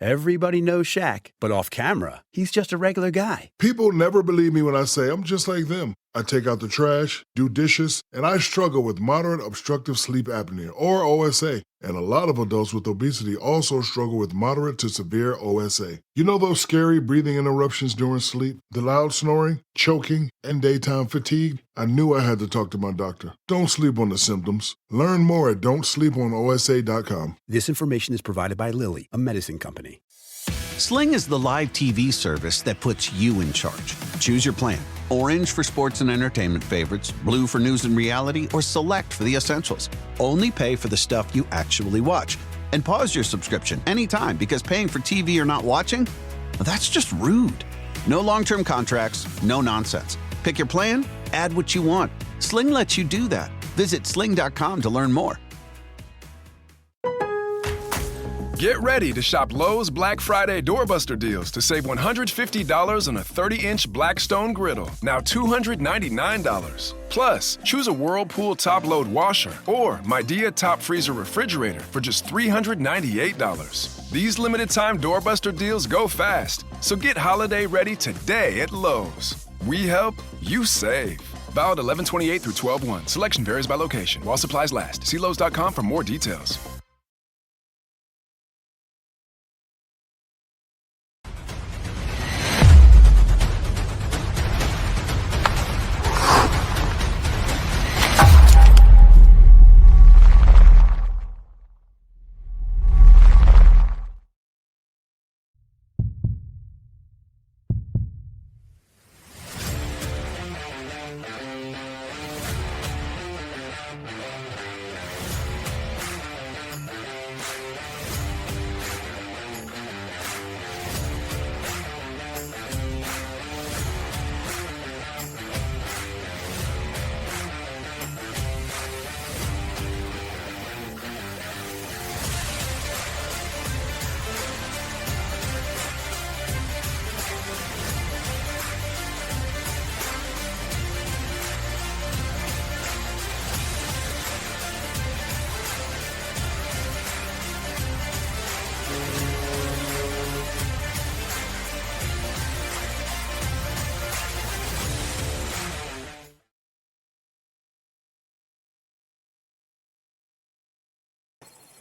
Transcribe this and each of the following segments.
Everybody knows Shaq, but off camera, he's just a regular guy. People never believe me when I say I'm just like them. I take out the trash, do dishes, and I struggle with moderate obstructive sleep apnea, or OSA. And a lot of adults with obesity also struggle with moderate to severe OSA. You know those scary breathing interruptions during sleep, the loud snoring, choking, and daytime fatigue? I knew I had to talk to my doctor. Don't sleep on the symptoms. Learn more at don'tsleeponosa.com. This information is provided by Lilly, a medicine company. Sling is the live TV service that puts you in charge. Choose your plan. Orange for sports and entertainment favorites, blue for news and reality, or select for the essentials. Only pay for the stuff you actually watch. And pause your subscription anytime, because paying for TV you're not watching? Well, that's just rude. No long-term contracts, no nonsense. Pick your plan, add what you want. Sling lets you do that. Visit sling.com to learn more. Get ready to shop Lowe's Black Friday Doorbuster deals to save $150 on a 30-inch Blackstone griddle, now $299. Plus, choose a Whirlpool top-load washer or Midea top freezer refrigerator for just $398. These limited-time doorbuster deals go fast, so get holiday ready today at Lowe's. We help, you save. Valid 11/28 through 12/1. Selection varies by location. While supplies last. See Lowe's.com for more details.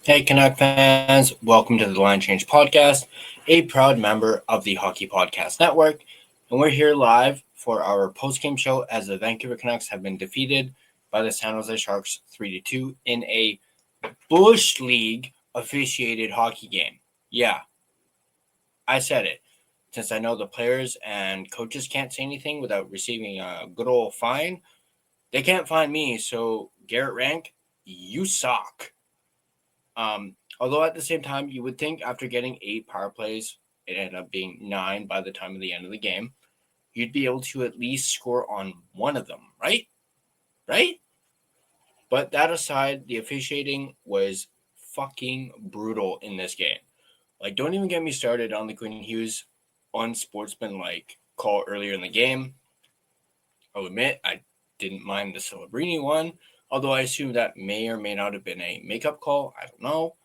Hey, Canuck fans, welcome to the Line Change Podcast, a proud member of the Hockey Podcast Network, and we're here live for our post-game show as the Vancouver Canucks have been defeated by the San Jose Sharks 3-2 in a Bush League officiated hockey game. Yeah, I said it. Since I know the players and coaches can't say anything without receiving a good old fine, they can't fine me, so Garrett Rank, you suck. Although at the same time, you would think after getting 8 power plays, it ended up being 9 by the time of the end of the game, you'd be able to at least score on one of them, right? Right? But that aside, the officiating was fucking brutal in this game. Like, don't even get me started on the Quinn Hughes unsportsmanlike call earlier in the game. I'll admit, I didn't mind the Celebrini one, although I assume that may or may not have been a makeup call. I don't know.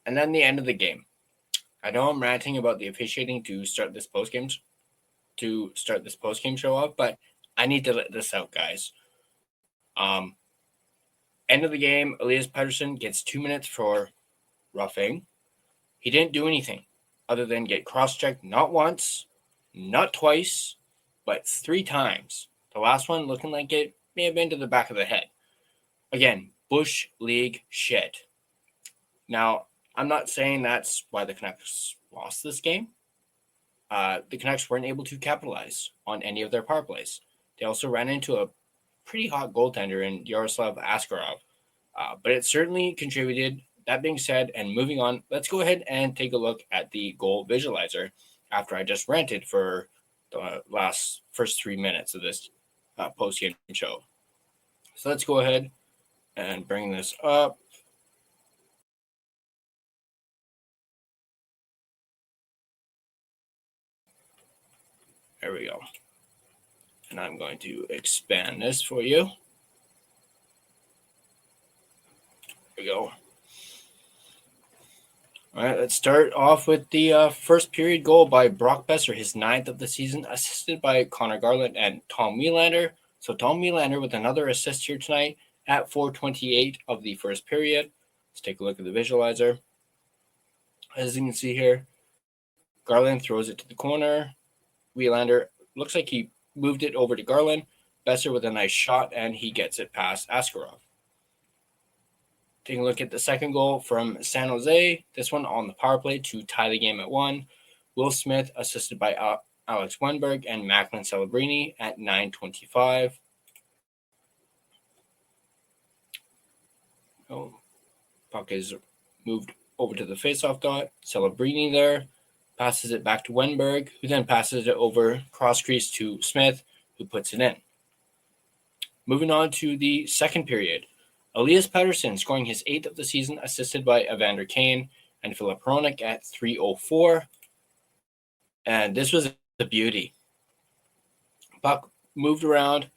And then the end of the game. I know I'm ranting about the officiating to start this postgame show off, but I need to let this out, guys. End of the game, Elias Pettersson gets 2 minutes for roughing. He didn't do anything other than get cross-checked not once, not twice, but 3 times. The last one looking like it may have been to the back of the head. Again, Bush League shit. Now, I'm not saying that's why the Canucks lost this game. The Canucks weren't able to capitalize on any of their power plays. They also ran into a pretty hot goaltender in Yaroslav Askarov, but it certainly contributed. That being said, and moving on, let's go ahead and take a look at the goal visualizer after I just ranted for the first 3 minutes of this post-game show. So let's go ahead and bring this up. There we go. And I'm going to expand this for you. There we go. All right, let's start off with the first period goal by Brock Besser, his 9th of the season, assisted by Connor Garland and Tom Wielander. So Tom Wielander with another assist here tonight at 4:28 of the first period. Let's take a look at the visualizer. As you can see here, Garland throws it to the corner. Wielander looks like he moved it over to Garland. Besser with a nice shot, and he gets it past Askarov. Taking a look at the second goal from San Jose, this one on the power play to tie the game at 1. Will Smith assisted by Alex Wenberg and Macklin Celebrini at 9:25. Puck is moved over to the faceoff dot. Celebrini there passes it back to Wenberg, who then passes it over cross crease to Smith, who puts it in. Moving on to the second period. Elias Pettersson scoring his 8th of the season, assisted by Evander Kane and Filip Hronek at 3:04. And this was a beauty. Puck moved around.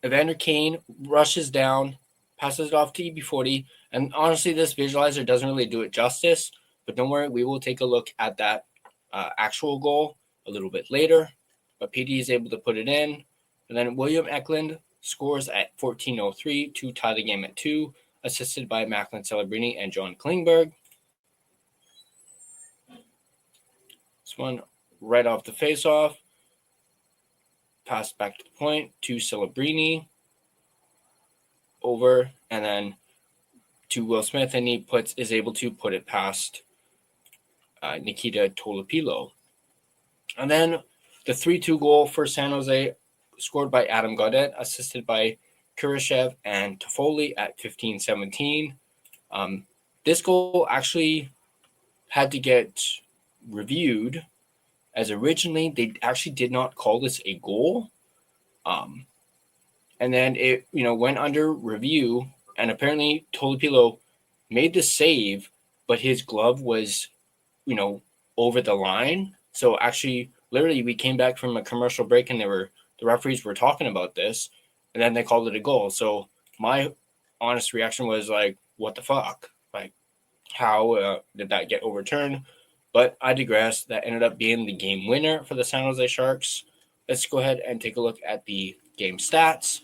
Evander Kane rushes down, passes it off to EB40. And honestly, this visualizer doesn't really do it justice. But don't worry, we will take a look at that actual goal a little bit later. But PD is able to put it in. And then William Eklund scores at 14:03 to tie the game at 2, assisted by Macklin Celebrini and John Klingberg. This one right off the faceoff. Pass back to the point to Celebrini. Over and then to Will Smith, and he is able to put it past Nikita Tolopilo. And then the 3-2 goal for San Jose, scored by Adam Gaudette, assisted by Kurashev and Toffoli at 15:17. This goal actually had to get reviewed, as originally they actually did not call this a goal. And then it went under review, and apparently Tolopilo made the save, but his glove was over the line. So actually, literally, we came back from a commercial break, and the referees were talking about this, and then they called it a goal. So my honest reaction was like, what the fuck? Like, how did that get overturned? But I digress. That ended up being the game winner for the San Jose Sharks. Let's go ahead and take a look at the game stats.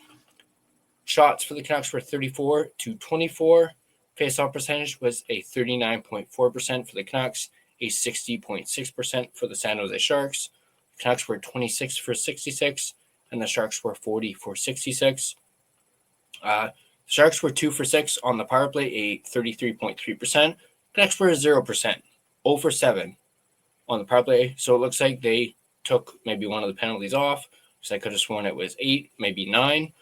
Shots for the Canucks were 34-24. Faceoff percentage was a 39.4% for the Canucks, a 60.6% for the San Jose Sharks. The Canucks were 26 for 66, and the Sharks were 40 for 66. The Sharks were 2 for 6 on the power play, a 33.3%. Canucks were 0%, 0 for 7 on the power play. So it looks like they took maybe one of the penalties off, because I could have sworn it was 8, maybe 9.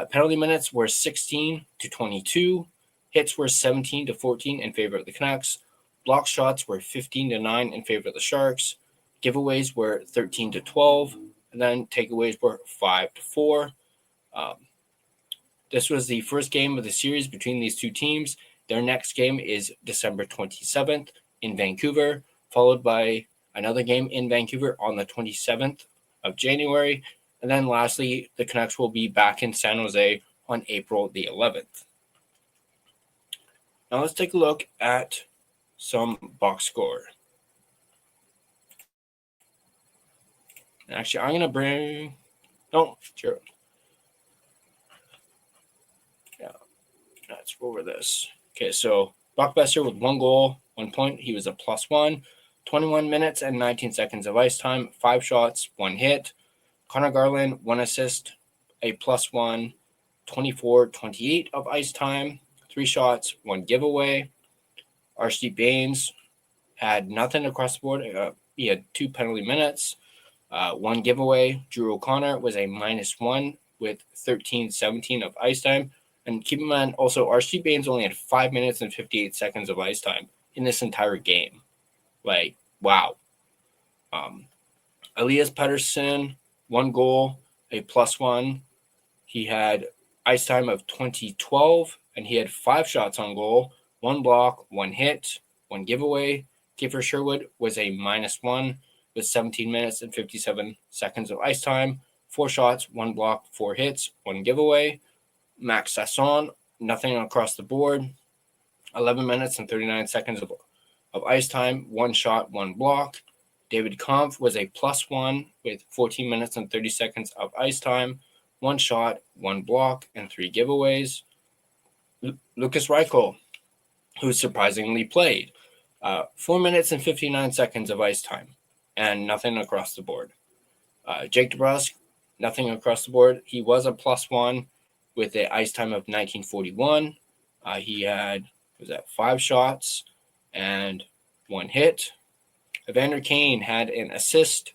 Penalty minutes were 16-22. Hits were 17-14 in favor of the Canucks. Block shots were 15-9 in favor of the Sharks. Giveaways were 13-12, and then takeaways were 5-4. This was the first game of the series between these two teams. Their next game is December 27th in Vancouver, followed by another game in Vancouver on the 27th of January. And then lastly, the Canucks will be back in San Jose on April the 11th. Now let's take a look at some box score. Actually, I'm going to bring... No, Gerald. Yeah, let's go over this. Okay, so Brock Besser with 1 goal, 1 point. He was a +1. 21 minutes and 19 seconds of ice time, 5 shots, 1 hit. Connor Garland, 1 assist, a +1. 24-28 of ice time, 3 shots, 1 giveaway. Archie Baines had nothing across the board. He had 2 penalty minutes, 1 giveaway. Drew O'Connor was a -1 with 13-17 of ice time. And keep in mind, also, Archie Baines only had 5 minutes and 58 seconds of ice time in this entire game. Like, wow. Elias Pettersson, 1 goal, a +1. He had ice time of 2012, and he had 5 shots on goal, 1 block, 1 hit, 1 giveaway. Kiefer Sherwood was a -1 with 17 minutes and 57 seconds of ice time, 4 shots, 1 block, 4 hits, 1 giveaway. Max Sasson, nothing across the board, 11 minutes and 39 seconds of of ice time, 1 shot, 1 block. David Kampf was a +1 with 14 minutes and 30 seconds of ice time, 1 shot, 1 block, and 3 giveaways. Lucas Reichel, who surprisingly played, 4 minutes and 59 seconds of ice time, and nothing across the board. Jake DeBrusk, nothing across the board. He was a +1 with an ice time of 1941. He had 5 shots and 1 hit. Evander Kane had an assist,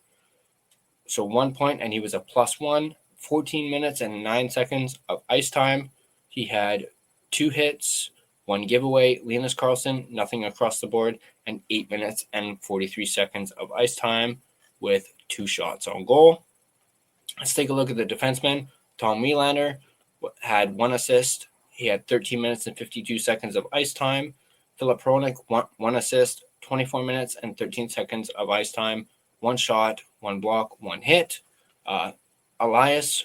so 1 point, and he was a +1. 14 minutes and 9 seconds of ice time. He had 2 hits, 1 giveaway. Linus Karlsson, nothing across the board, and 8 minutes and 43 seconds of ice time with 2 shots on goal. Let's take a look at the defenseman. Tom Wielander had 1 assist. He had 13 minutes and 52 seconds of ice time. Philip Hronik, 1 assist, 24 minutes and 13 seconds of ice time, 1 shot, 1 block, 1 hit. Elias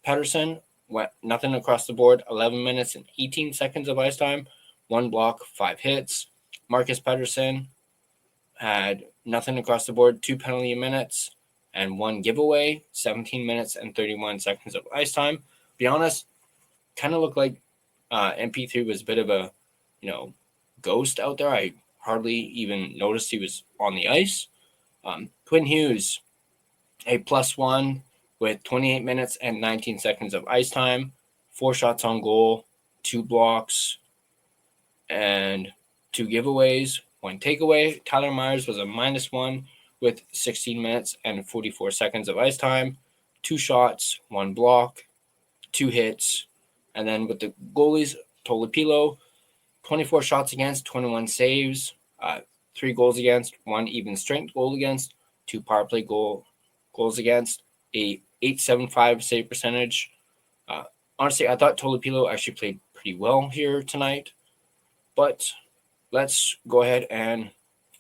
Pettersson went nothing across the board, 11 minutes and 18 seconds of ice time, 1 block, 5 hits. Marcus Pettersson had nothing across the board, 2 penalty minutes and 1 giveaway, 17 minutes and 31 seconds of ice time. Be honest, kind of looked like MP3 was a bit of a, ghost out there. I hardly even noticed he was on the ice. Quinn Hughes, a +1 with 28 minutes and 19 seconds of ice time, 4 shots on goal, 2 blocks, and 2 giveaways, 1 takeaway. Tyler Myers was a -1 with 16 minutes and 44 seconds of ice time, 2 shots, 1 block, 2 hits. And then with the goalies, Tolopilo, 24 shots against, 21 saves, 3 goals against, 1 even strength goal against, 2 power play goals against, a .875 save percentage. Honestly, I thought Tolopilo actually played pretty well here tonight. But let's go ahead and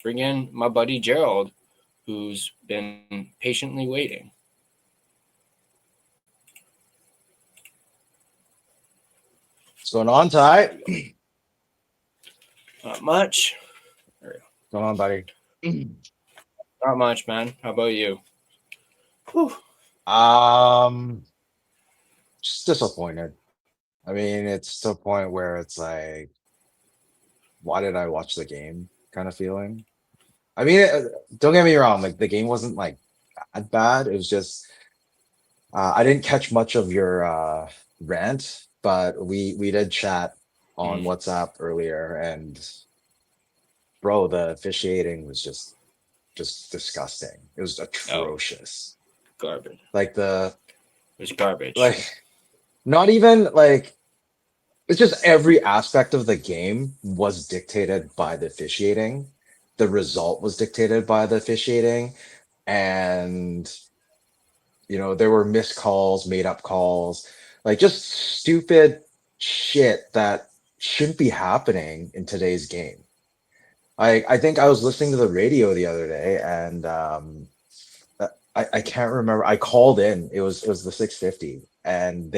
bring in my buddy Gerald, who's been patiently waiting. What's going on, Ty? Not much. What's going on, buddy? Not much, man. How about you? Whew. Just disappointed. I mean, it's to a point where it's like, why did I watch the game kind of feeling? I mean, don't get me wrong, like the game wasn't like that bad. It was just I didn't catch much of your rant, but we did chat on WhatsApp earlier, and bro, the officiating was just disgusting. It was atrocious. Garbage. Like It was garbage. like not even like it's just every aspect of the game was dictated by the officiating. The result was dictated by the officiating, and there were missed calls, made up calls, like just stupid shit that shouldn't be happening in today's game. I think I was listening to the radio the other day, and I can't remember. I called in. It was the 650, and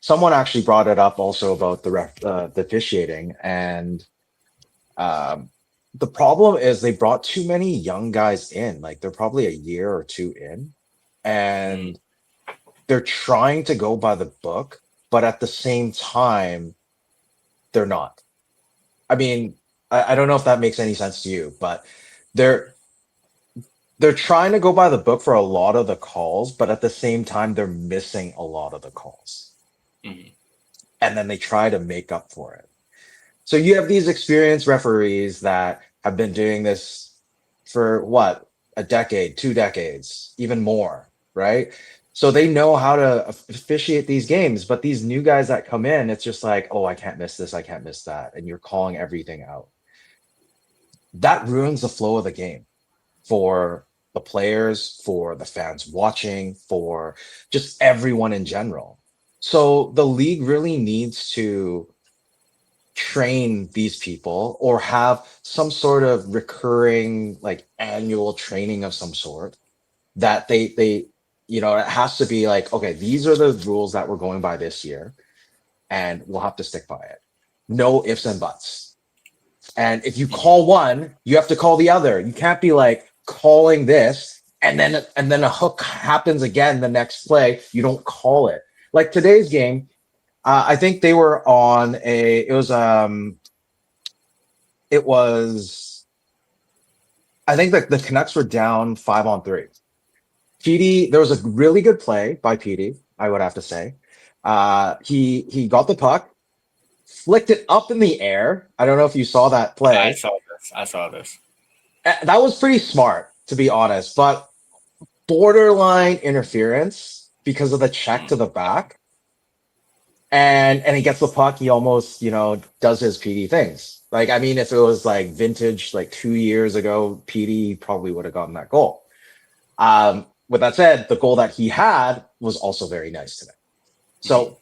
someone actually brought it up also about the officiating, and the problem is they brought too many young guys in. Like they're probably a year or 2 in, and they're trying to go by the book, but at the same time, they're not. I mean, I don't know if that makes any sense to you, but they're trying to go by the book for a lot of the calls, but at the same time, they're missing a lot of the calls. Mm-hmm. And then they try to make up for it. So you have these experienced referees that have been doing this for what? A decade, 2 decades, even more, right? So they know how to officiate these games, but these new guys that come in, it's just like, oh, I can't miss this, I can't miss that. And you're calling everything out. That ruins the flow of the game for the players, for the fans watching, for just everyone in general. So the league really needs to train these people or have some sort of recurring like annual training of some sort that they it has to be like, okay, these are the rules that we're going by this year, and we'll have to stick by it. No ifs and buts. And if you call one, you have to call the other. You can't be like calling this and then a hook happens again the next play. You don't call it. Like today's game, I think they were on it was I think that the Canucks were down 5-on-3. PD, there was a really good play by PD, I would have to say. He got the puck, flicked it up in the air. I don't know if you saw that play. I saw this. That was pretty smart, to be honest, but borderline interference because of the check to the back. And he gets the puck, he almost, does his PD things. Like, I mean, if it was like vintage, like 2 years ago, PD probably would have gotten that goal. With that said, the goal that he had was also very nice today. So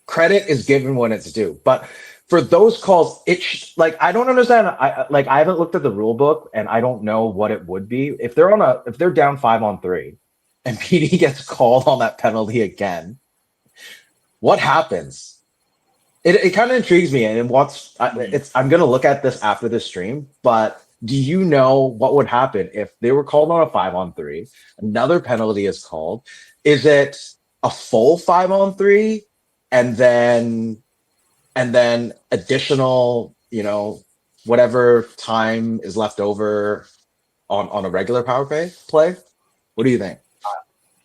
credit is given when it's due. But for those calls, I don't understand. I haven't looked at the rule book and I don't know what it would be. If they're down 5-on-3 and PD gets called on that penalty again, what happens? It kind of intrigues me, and I'm gonna look at this after the stream. But do you know what would happen if they were called on a 5-on-3? Another penalty is called. Is it a full 5-on-3, and then additional, whatever time is left over on a regular power play? What do you think?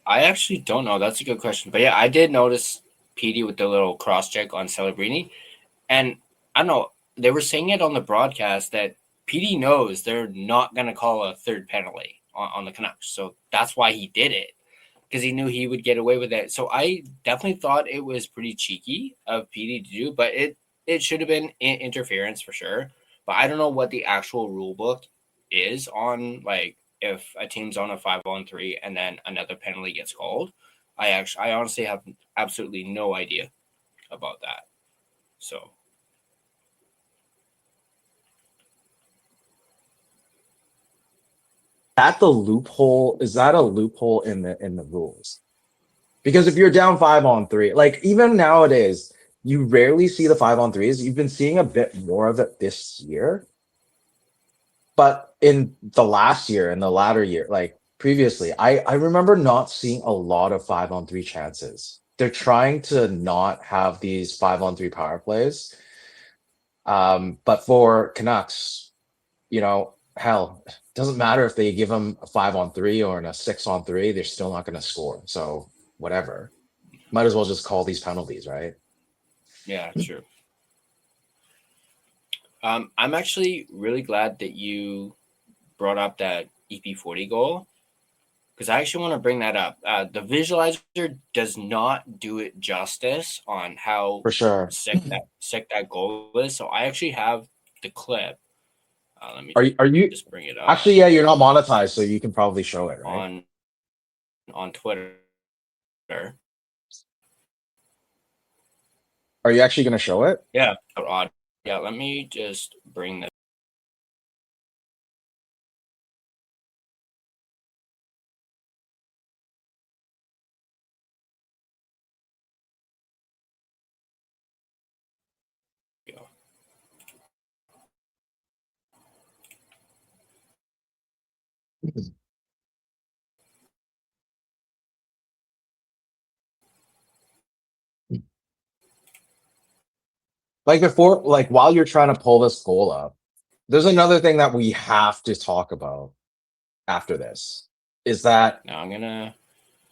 I actually don't know. That's a good question. But yeah, I did notice PD with the little cross check on Celebrini. And I don't know, they were saying it on the broadcast that PD knows they're not going to call a third penalty on the Canucks. So that's why he did it, because he knew he would get away with it. So I definitely thought it was pretty cheeky of PD to do, but it should have been interference for sure. But I don't know what the actual rule book is on, like, if a team's on a 5-on-3 and then another penalty gets called. I honestly have absolutely no idea about that. So Is that a loophole in the rules? Because if you're down 5-on-3, like even nowadays, you rarely see the 5-on-3s. You've been seeing a bit more of it this year. But in the last year, in the latter year, like previously, I remember not seeing a lot of 5-on-3 chances. They're trying to not have these 5-on-3 power plays. But for Canucks, hell, it doesn't matter if they give them a 5-on-3 or in a 6-on-3, they're still not going to score. So whatever. Might as well just call these penalties, right? yeah, true. I'm actually really glad that you brought up that EP40 goal, because I actually want to bring that up. The visualizer does not do it justice on how For sure. sick that goal is. So I actually have the clip. Let me Are you just bring it up. Actually, yeah, you're not monetized, so you can probably show it, right? On Twitter. Are you actually going to show it? Yeah. Odd. Yeah, let me just bring this. Go. While you're trying to pull this goal up, there's another thing that we have to talk about after this. Is that Now I'm gonna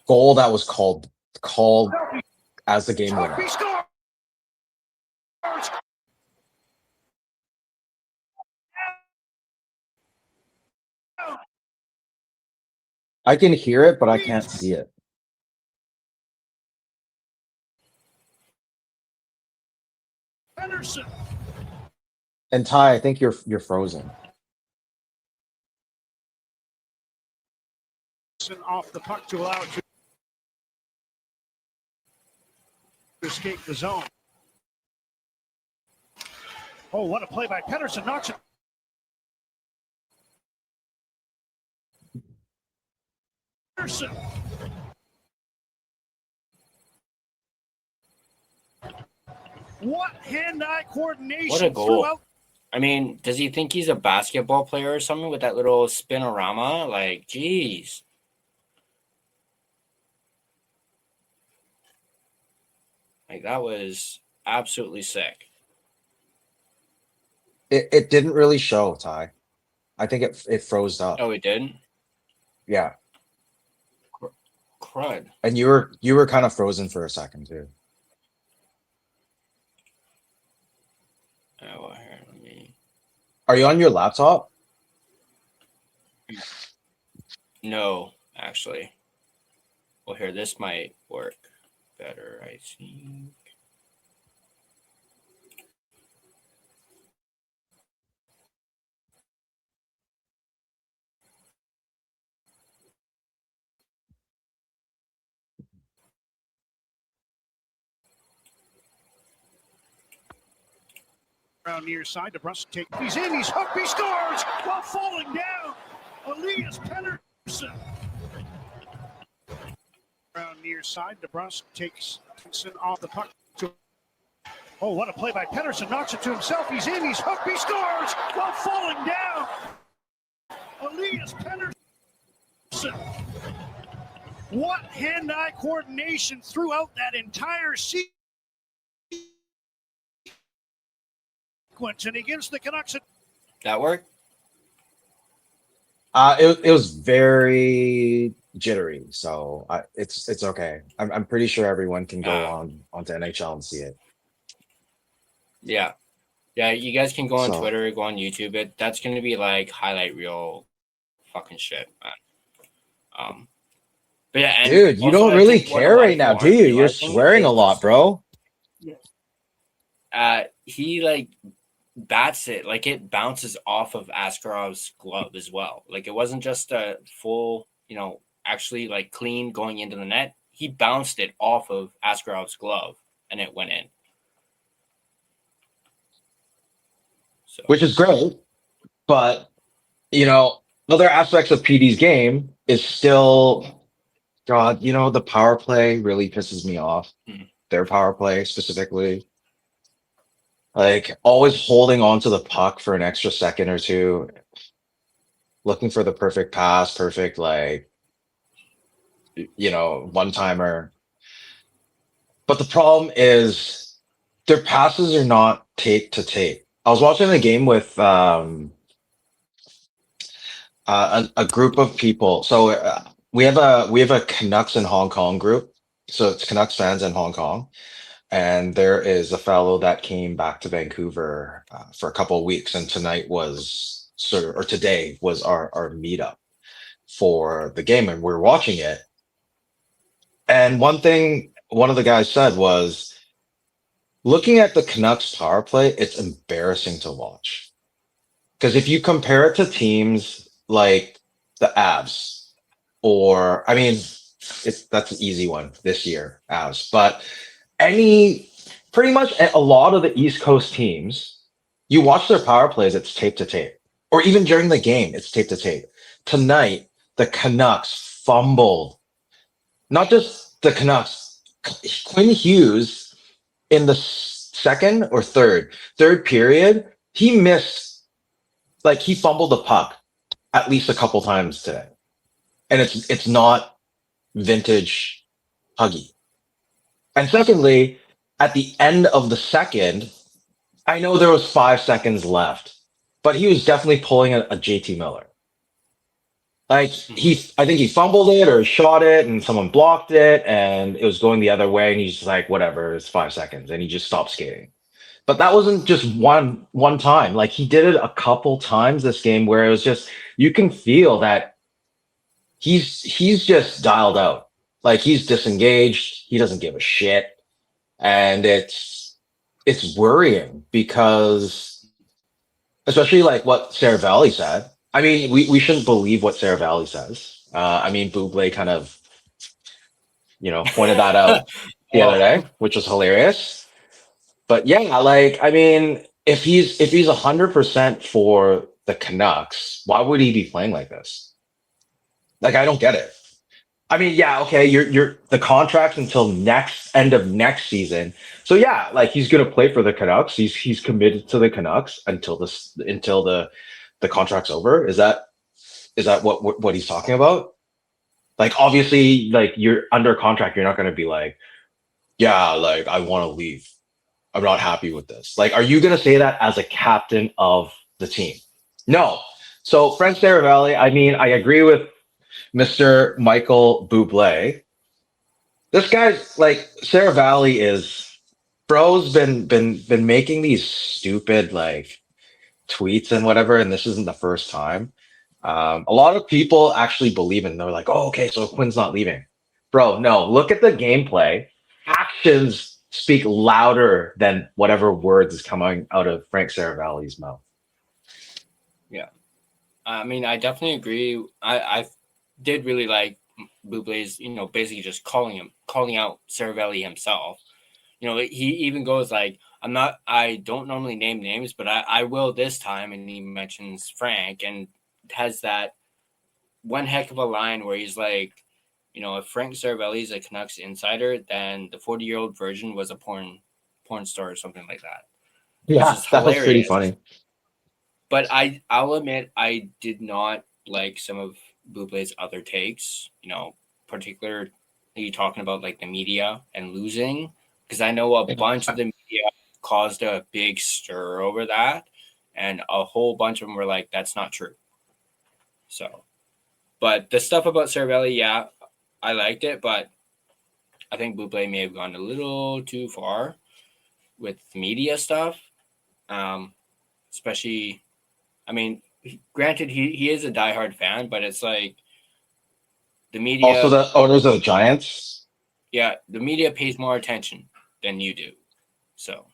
goal that was called as the game winner? I can hear it, but I can't see it. Henderson. And Ty, I think you're frozen. Off the puck to allow it to escape the zone. Oh, what a play by Pedersen. Knocks it. Pedersen. What hand-eye coordination What a goal. throughout. I mean, does he think he's a basketball player or something with that little spinorama? Like, geez. Like, that was absolutely sick. It didn't really show, Ty. I think it froze up. Oh, it didn't? Yeah. Crud. And you were kind of frozen for a second too. Oh, well, here, let me... Are you on your laptop? No, actually. Well, here, this might work better, I think. Around near side, DeBrusk takes. He's in. He's hooked. He scores while falling down. Elias Pettersson. Around near side, DeBrusk takes off the puck. Oh, what a play by Pettersson. Knocks it to himself. He's in. He's hooked. He scores while falling down. Elias Pettersson. What hand-eye coordination throughout that entire sequence. And against the Canucks. That work? It was very jittery, so it's okay. I'm pretty sure everyone can go onto NHL and see it. Yeah. Yeah, you guys can go on So- Twitter, go on YouTube. That's going to be like highlight reel fucking shit, man. But yeah, and Dude, you also, don't I really think what care a lot right of now, people do you? aren't You're realizing swearing a is, lot, bro. He like bats it, like it bounces off of Askarov's glove as well. Like it wasn't just a full, actually like clean going into the net. He bounced it off of Askarov's glove and it went in. So, Which is great, but other aspects of PD's game is still, God, the power play really pisses me off. Mhm. Their power play specifically, like always holding on to the puck for an extra second or two, looking for the perfect pass, perfect one timer. But the problem is their passes are not tape to tape. I was watching a game with a group of people. So we have a Canucks in Hong Kong group. So it's Canucks fans in Hong Kong, and there is a fellow that came back to Vancouver for a couple of weeks, and today was our meetup for the game, and we're watching it. And one thing one of the guys said was, looking at the Canucks power play, it's embarrassing to watch. Because if you compare it to teams like the Avs, that's an easy one this year, Avs. But pretty much a lot of the East Coast teams, you watch their power plays, it's tape to tape. Or even during the game, it's tape to tape. Tonight, the Canucks fumbled. Not just the Canucks, Quinn Hughes in the second or third period, he fumbled the puck at least a couple times today. And it's not vintage Huggy. And secondly, at the end of the second, I know there was 5 seconds left, but he was definitely pulling a JT Miller. I think he fumbled it or shot it and someone blocked it and it was going the other way and he's just like, whatever, it's 5 seconds, and he just stopped skating. But that wasn't just one time. Like, he did it a couple times this game where it was just, you can feel that he's just dialed out. Like, he's disengaged. He doesn't give a shit. And it's worrying because, especially like what Saravalli said. I mean, we shouldn't believe what Saravalli says. Buble kind of, pointed that out the other day, which was hilarious. But yeah, if he's 100% for the Canucks, why would he be playing like this? Like, I don't get it. I mean, yeah, okay, you're the contract until end of next season. So yeah, like he's gonna play for the Canucks. He's committed to the Canucks until the contract's over. Is that what he's talking about? Like obviously, like you're under contract, you're not gonna be like, yeah, like I want to leave. I'm not happy with this. Like, are you gonna say that as a captain of the team? No. So Frank Saravalli, I mean, I agree with Mr. Michael Bublé. This guy's like Saravalli is bro's been making these stupid like tweets and whatever, and this isn't the first time. A lot of people actually believe in. They're like, "Oh, okay, so Quinn's not leaving." Bro, no. Look at the gameplay. Actions speak louder than whatever words is coming out of Frank Saravalli's mouth. Yeah, I mean, I definitely agree. I did really like Bublé's, basically just calling out Saravalli himself. He even goes like, I don't normally name names, but I will this time. And he mentions Frank and has that one heck of a line where he's like, if Frank Saravalli is a Canucks insider, then the 40-year-old version was a porn star or something like that. Yeah, that was pretty funny. But I'll admit I did not like some of Bublé's other takes, particularly talking about like the media and losing, because I know a bunch of the media caused a big stir over that, and a whole bunch of them were like, that's not true. So, but the stuff about Saravalli, yeah, I liked it, but I think Bublé may have gone a little too far with media stuff, especially, I mean, granted, he is a diehard fan, but it's like the media. Also, the owners of the Giants. Yeah, the media pays more attention than you do. So.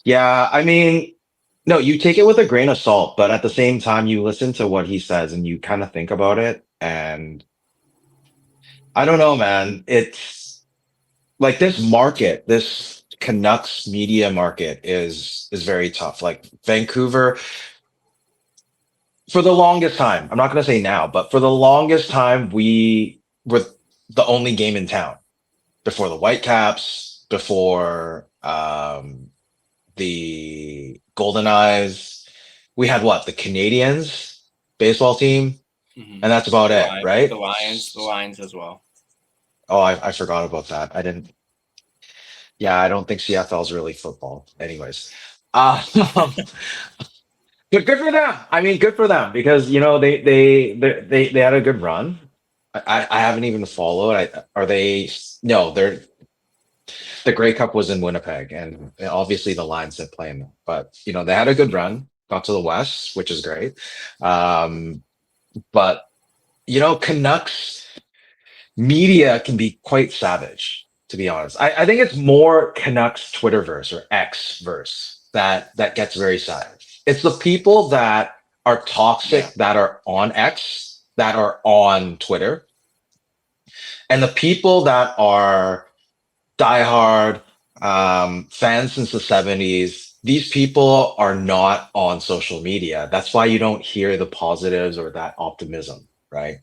Yeah, I mean, no, you take it with a grain of salt, but at the same time, you listen to what he says and you kind of think about it. And I don't know, man. It's like this Canucks media market is very tough. Like Vancouver, for the longest time, I'm not going to say now, but for the longest time, we were the only game in town before the Whitecaps, before the Golden Eyes. We had what? The Canadiens baseball team, and that's about it, right? The Lions as well. Oh, I forgot about that. I didn't. Yeah, I don't think CFL is really football. Anyways, but good for them. I mean, good for them because they had a good run. I haven't even followed. Are they? No, they're. The Grey Cup was in Winnipeg, and obviously the Lions didn't play in them. But they had a good run, got to the West, which is great. But Canucks media can be quite savage, to be honest. I think it's more Canucks Twitterverse or Xverse that gets very savage. It's the people that are toxic that are on X, that are on Twitter, and the people that are diehard fans since the 70s. These people are not on social media. That's why you don't hear the positives or that optimism, right?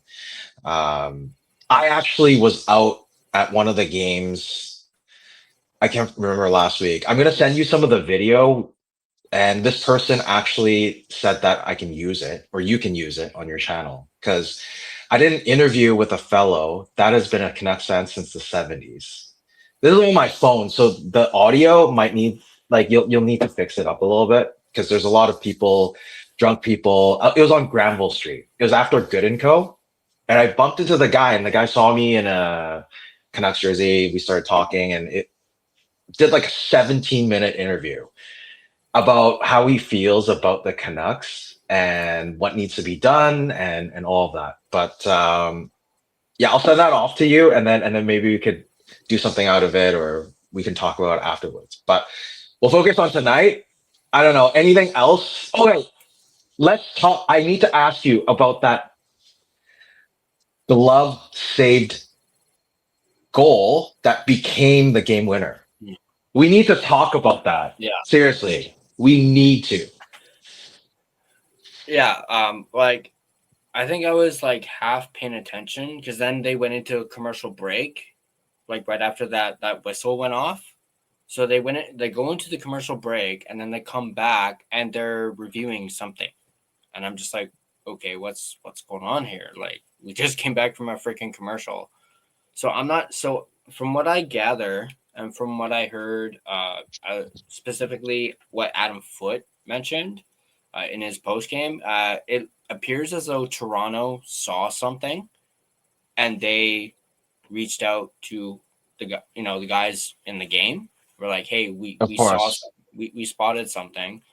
I actually was out at one of the games. I can't remember last week. I'm going to send you some of the video. And this person actually said that I can use it or you can use it on your channel because I did an interview with a fellow that has been a Canucks fan since the 70s. This is on my phone, so the audio might need you'll need to fix it up a little bit because there's a lot of people, drunk people. It was on Granville Street. It was after Good and Co. And I bumped into the guy, and the guy saw me in a Canucks jersey. We started talking, and it did like a 17-minute interview about how he feels about the Canucks and what needs to be done and all of that. But yeah, I'll send that off to you, and then maybe we could do something out of it, or we can talk about it afterwards. But we'll focus on tonight. I don't know. Anything else? Okay, let's talk. I need to ask you about that glove saved goal that became the game winner. We need to talk about that. Yeah. Seriously. We need to. Yeah. I think I was like half paying attention because then they went into a commercial break, like right after that whistle went off. So they go into the commercial break and then they come back and they're reviewing something. And I'm just like, okay, what's going on here? Like, we just came back from a freaking commercial. So from what I gather and from what I heard, specifically what Adam Foote mentioned in his post game, it appears as though Toronto saw something and they reached out to the guys in the game. We're like, hey, we spotted something.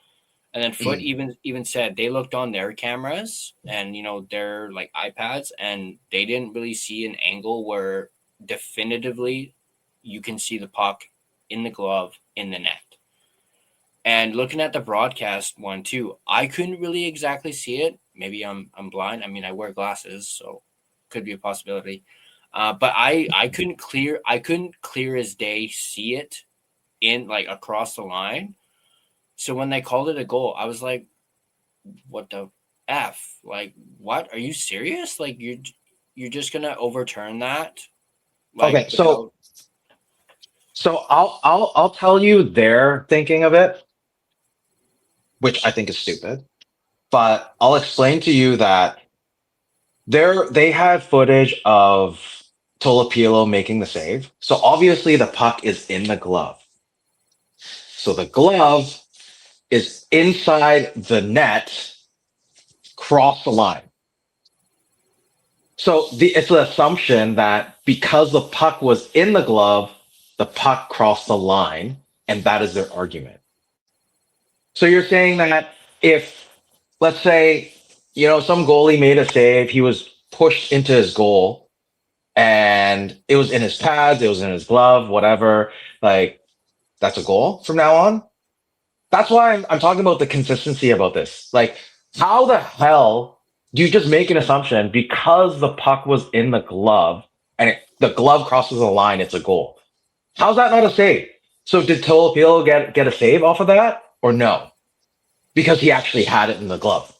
And then Foote even said they looked on their cameras and, their like iPads, and they didn't really see an angle where definitively you can see the puck in the glove in the net. And looking at the broadcast one too, I couldn't really exactly see it. Maybe I'm blind. I mean, I wear glasses, so could be a possibility. But I couldn't clear as day see it in like across the line. So when they called it a goal, I was like, what the F? Like, what? Are you serious? Like, you're just gonna overturn that? Like, okay, so I'll tell you their thinking of it, which I think is stupid. But I'll explain to you that they had footage of Tolopilo making the save. So obviously the puck is in the glove. So the glove is inside the net, cross the line. So it's an assumption that because the puck was in the glove, the puck crossed the line, and that is their argument. So you're saying that if, let's say, some goalie made a save, he was pushed into his goal, and it was in his pads, it was in his glove, whatever, like, that's a goal from now on? That's why I'm talking about the consistency about this. Like, how the hell do you just make an assumption because the puck was in the glove and the glove crosses the line, it's a goal? How's that not a save? So did Tolopilo get a save off of that or no? Because he actually had it in the glove.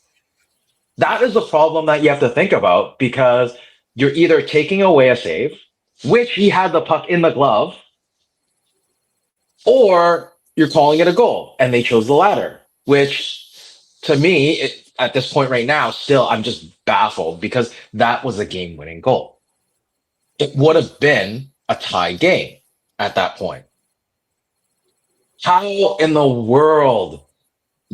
That is the problem that you have to think about, because you're either taking away a save, which he had the puck in the glove, or you're calling it a goal, and they chose the latter, which to me, at this point right now, still, I'm just baffled because that was a game-winning goal. It would have been a tie game at that point. How in the world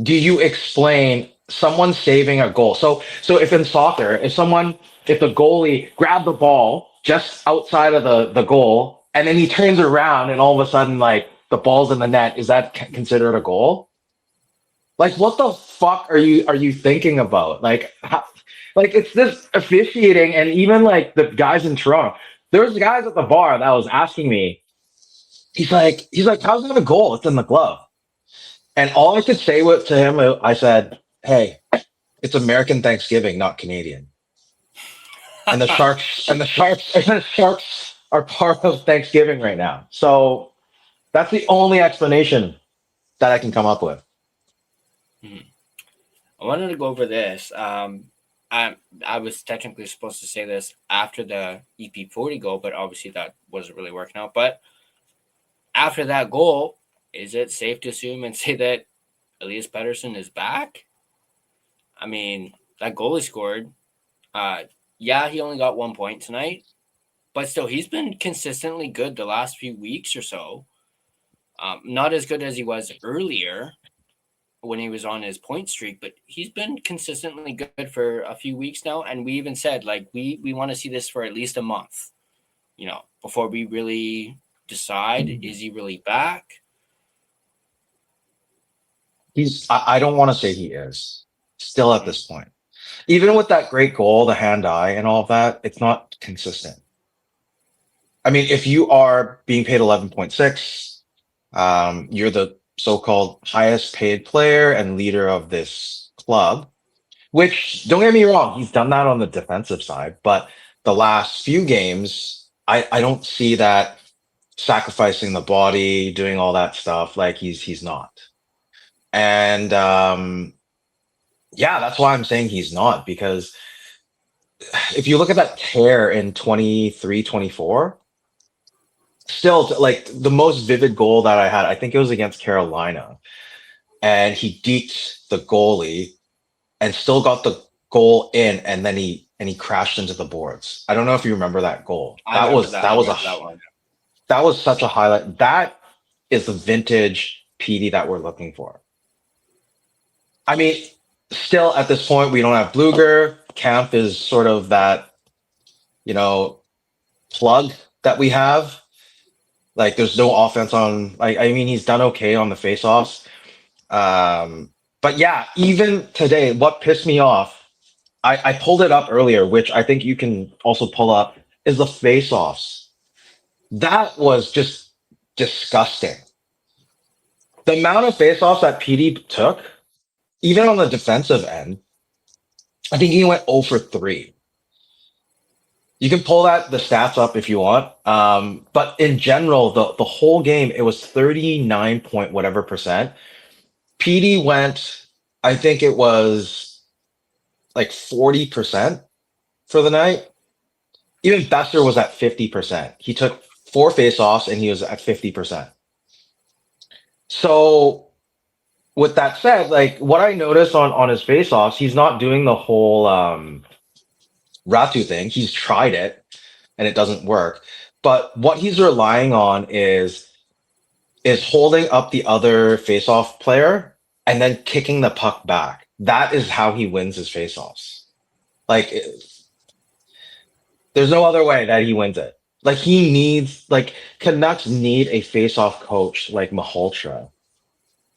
do you explain someone saving a goal? So if in soccer, if the goalie grabbed the ball just outside of the goal, and then he turns around and all of a sudden, like, the ball's in the net, is that considered a goal? Like, what the fuck are you thinking about? Like, it's this officiating, and even like the guys in Toronto. There was guys at the bar that was asking me. He's like, how's that a goal? It's in the glove. And all I could say to him, I said, hey, it's American Thanksgiving, not Canadian. And the Sharks are part of Thanksgiving right now. So that's the only explanation that I can come up with. I wanted to go over this. I was technically supposed to say this after the EP40 goal, but obviously that wasn't really working out. But after that goal, is it safe to assume and say that Elias Pettersson is back? I mean, that goal he scored, he only got 1 point tonight, but still, he's been consistently good the last few weeks or so. Not as good as he was earlier when he was on his point streak, but he's been consistently good for a few weeks now. And we even said, like, we want to see this for at least a month, before we really decide, is he really back? I don't want to say he is still at this point. Even with that great goal, the hand-eye and all of that, it's not consistent. I mean, if you are being paid 11.6, you're the so-called highest paid player and leader of this club, which, don't get me wrong, he's done that on the defensive side, but the last few games, I don't see that sacrificing the body, doing all that stuff. Like, he's not. And that's why I'm saying he's not, because if you look at that tear in 23-24, still like the most vivid goal that I had, I think it was against Carolina, and he deked the goalie and still got the goal in, and then he crashed into the boards. I don't know if you remember that goal. That was such a highlight. That is the vintage PD that we're looking for. I mean, still at this point, we don't have Bluger. Camp is sort of that, plug that we have. Like, there's no offense on. I mean, he's done okay on the faceoffs. But yeah, even today, what pissed me off, I pulled it up earlier, which I think you can also pull up, is the faceoffs. That was just disgusting. The amount of faceoffs that PD took, even on the defensive end, I think he went 0 for 3. You can pull the stats up if you want. But in general, the whole game, it was 39 point whatever percent. PD went, I think it was like 40% for the night. Even Besser was at 50%. He took 4 faceoffs and he was at 50%. So with that said, like what I noticed on his faceoffs, he's not doing the whole Ratu thing. He's tried it and it doesn't work. But what he's relying on is holding up the other faceoff player and then kicking the puck back. That is how he wins his faceoffs. Like, there's no other way that he wins it. Like, Canucks need a faceoff coach like Maholtra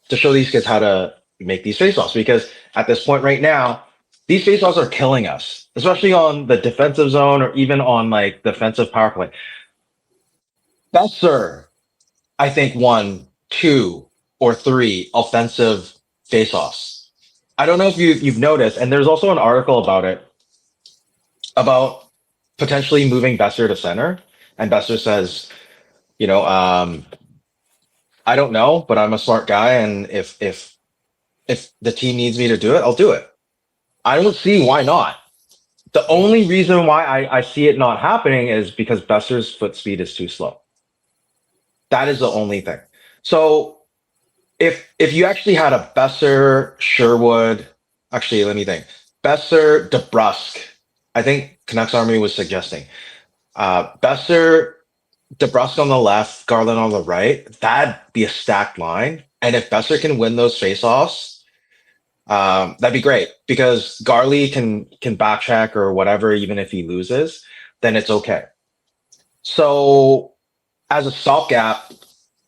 to show these kids how to make these faceoffs, because at this point right now, these faceoffs are killing us, especially on the defensive zone or even on like defensive power play. Besser, I think, 1, 2, or 3 offensive faceoffs. I don't know if you've noticed, and there's also an article about it, about potentially moving Besser to center. And Besser says, I don't know, but I'm a smart guy, and if the team needs me to do it, I'll do it. I don't see why not. The only reason why I see it not happening is because Besser's foot speed is too slow. That is the only thing. So if you actually had a Besser, Sherwood, actually, let me think. Besser, DeBrusk, I think Canucks Army was suggesting. Besser, DeBrusk on the left, Garland on the right, that'd be a stacked line. And if Besser can win those faceoffs, that'd be great, because Garley can backcheck or whatever, even if he loses, then it's okay. So as a stopgap,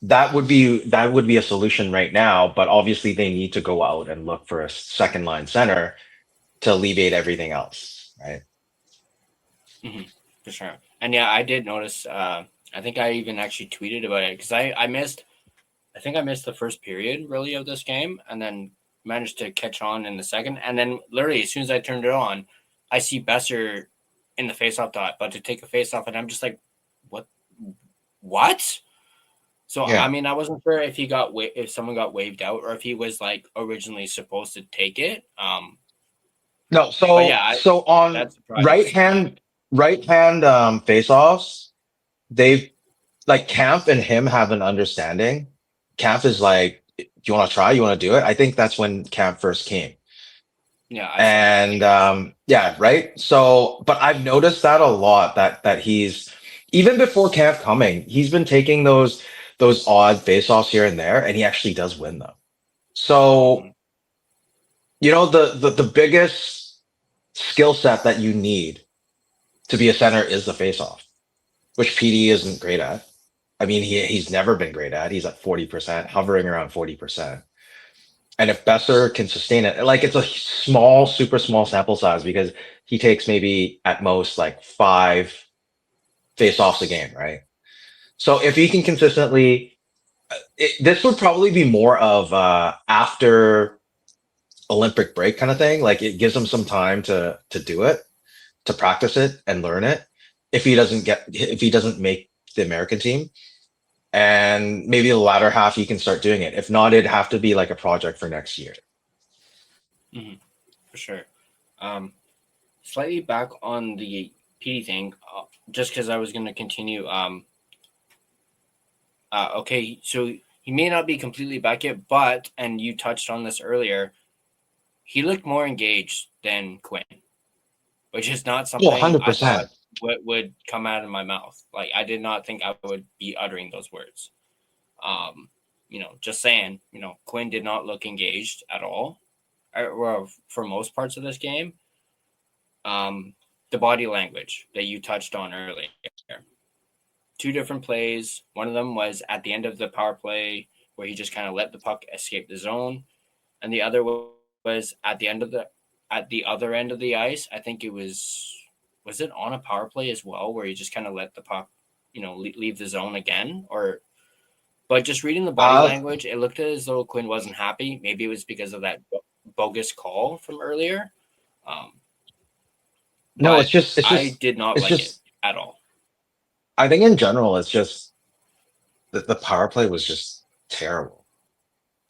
that would be a solution right now, but obviously they need to go out and look for a second line center to alleviate everything else, right? Mm-hmm, for sure. And yeah, I did notice. I think I even actually tweeted about it, because I missed the first period really of this game, and then managed to catch on in the second. And then literally as soon as I turned it on, I see Besser in the faceoff dot, but to take a faceoff, and I'm just like, what? So, yeah. I mean, I wasn't sure if if someone got waved out, or if he was like originally supposed to take it. No, so yeah, so on right hand faceoffs, they've like Camp and him have an understanding. Camp is like, do you want to try? You want to do it? I think that's when Camp first came. Yeah. Yeah, right. So, but I've noticed that a lot, that he's, even before Camp coming, he's been taking those odd face-offs here and there, and he actually does win them. So, the biggest skill set that you need to be a center is the face-off, which PD isn't great at. I mean, he's never been great at. He's at 40%, hovering around 40%. And if Besser can sustain it, like, it's a small, super small sample size, because he takes maybe at most like 5 face-offs a game, right? So if he can consistently, this would probably be more of after Olympic break kind of thing. Like, it gives him some time to do it, to practice it and learn it. If he doesn't make the American team, and maybe the latter half he can start doing it. If not, it'd have to be like a project for next year. Mm-hmm. For sure. slightly back on the PD thing, just because I was going to continue. Okay, so he may not be completely back yet, but, and you touched on this earlier, he looked more engaged than Quinn, which is not Well, something I 100%. thought would come out of my mouth. Like, I did not think I would be uttering those words. Just saying, Quinn did not look engaged at all, or for most parts of this game. The body language that you touched on earlier. 2 different plays. One of them was at the end of the power play where he just kind of let the puck escape the zone, and the other was at the other end of the ice. I think it was it on a power play as well where he just kind of let the puck, leave the zone again, but just reading the body language, it looked as though Quinn wasn't happy. Maybe it was because of that bogus call from earlier. No, it's just I did not like it at all. I think in general, it's just the power play was just terrible.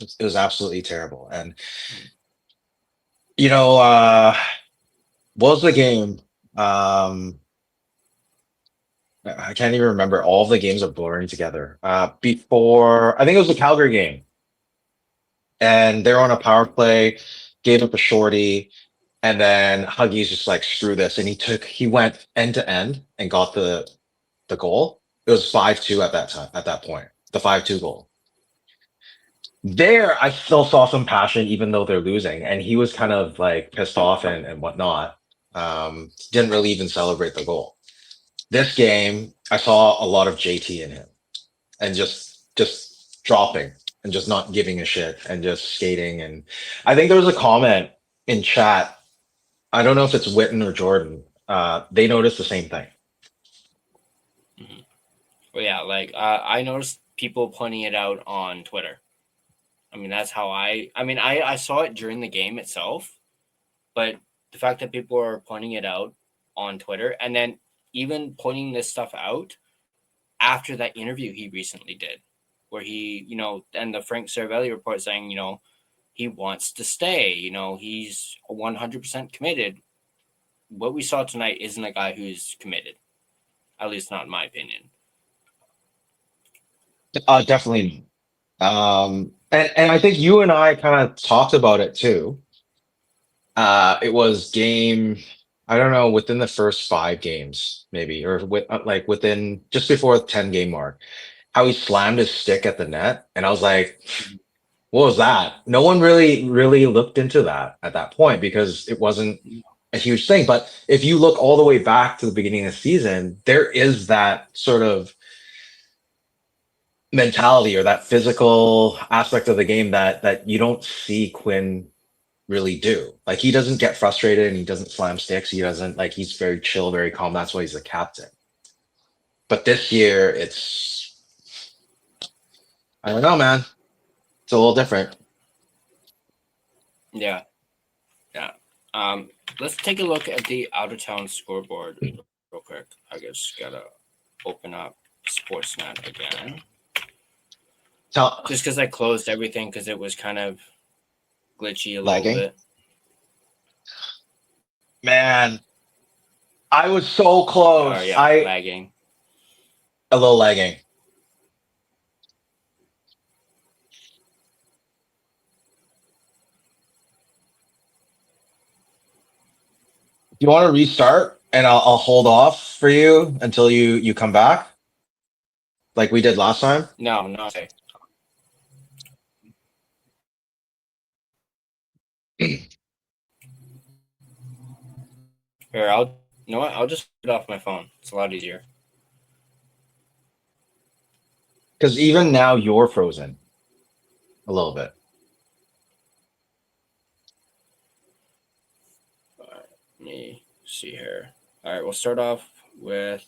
It was absolutely terrible. And, what was the game? I can't even remember. All the games are blurring together. Before, I think it was the Calgary game. And they're on a power play, gave up a shorty, and then Huggies just like, screw this. And he went end to end and got the goal. It was 5-2 at that point, the 5-2 goal. There, I still saw some passion, even though they're losing. And he was kind of like pissed off and whatnot. Didn't really even celebrate the goal. This game, I saw a lot of JT in him and just dropping and just not giving a shit and just skating. And I think there was a comment in chat. I don't know if it's Witten or Jordan. They noticed the same thing. Mm-hmm. Well, yeah, I noticed people pointing it out on Twitter. I mean, that's how I saw it during the game itself, but the fact that people are pointing it out on Twitter and then even pointing this stuff out after that interview he recently did, where he, and the Frank Cervelli report saying, he wants to stay, he's 100% committed. What we saw tonight isn't a guy who's committed, at least not in my opinion. Definitely. And I think you and I kind of talked about it too. It was game, I don't know, within the first 5 games, maybe, or within just before the 10-game mark, how he slammed his stick at the net. And I was like, what was that? No one really looked into that at that point because it wasn't a huge thing. But if you look all the way back to the beginning of the season, there is that sort of mentality or that physical aspect of the game that you don't see Quinn really do. Like, he doesn't get frustrated and he doesn't slam sticks. He doesn't, like, he's very chill, very calm. That's why he's the captain. But this year, I don't know, man. It's a little different. Yeah. Let's take a look at the out-of-town scoreboard real quick. I just gotta open up Sportsnet again. Just because I closed everything because it was kind of glitchy a lagging. little bit. Man, I was so close. Oh, yeah, lagging. A little lagging. You want to restart, and I'll hold off for you until you come back, like we did last time. No. Okay. Here, I'll just get off my phone. It's a lot easier. Because even now you're frozen a little bit. All right, let me see here. All right, we'll start off with.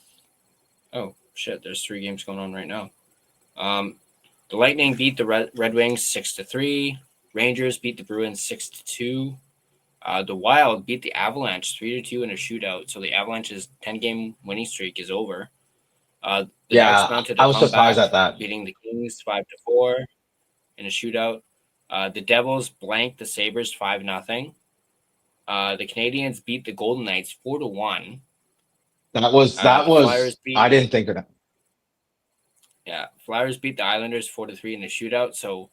Oh shit! There's 3 games going on right now. The Lightning beat the Red Wings 6-3. Rangers beat the Bruins 6-2. The Wild beat the Avalanche 3-2 in a shootout. So the Avalanche's 10-game winning streak is over. The Ducks mounted a I was surprised at that. beating the Kings 5-4 in a shootout. The Devils blanked the Sabres 5-0. The Canadiens beat the Golden Knights 4-1. That was I didn't think of that. Yeah, Flyers beat the Islanders 4-3 in a shootout. So,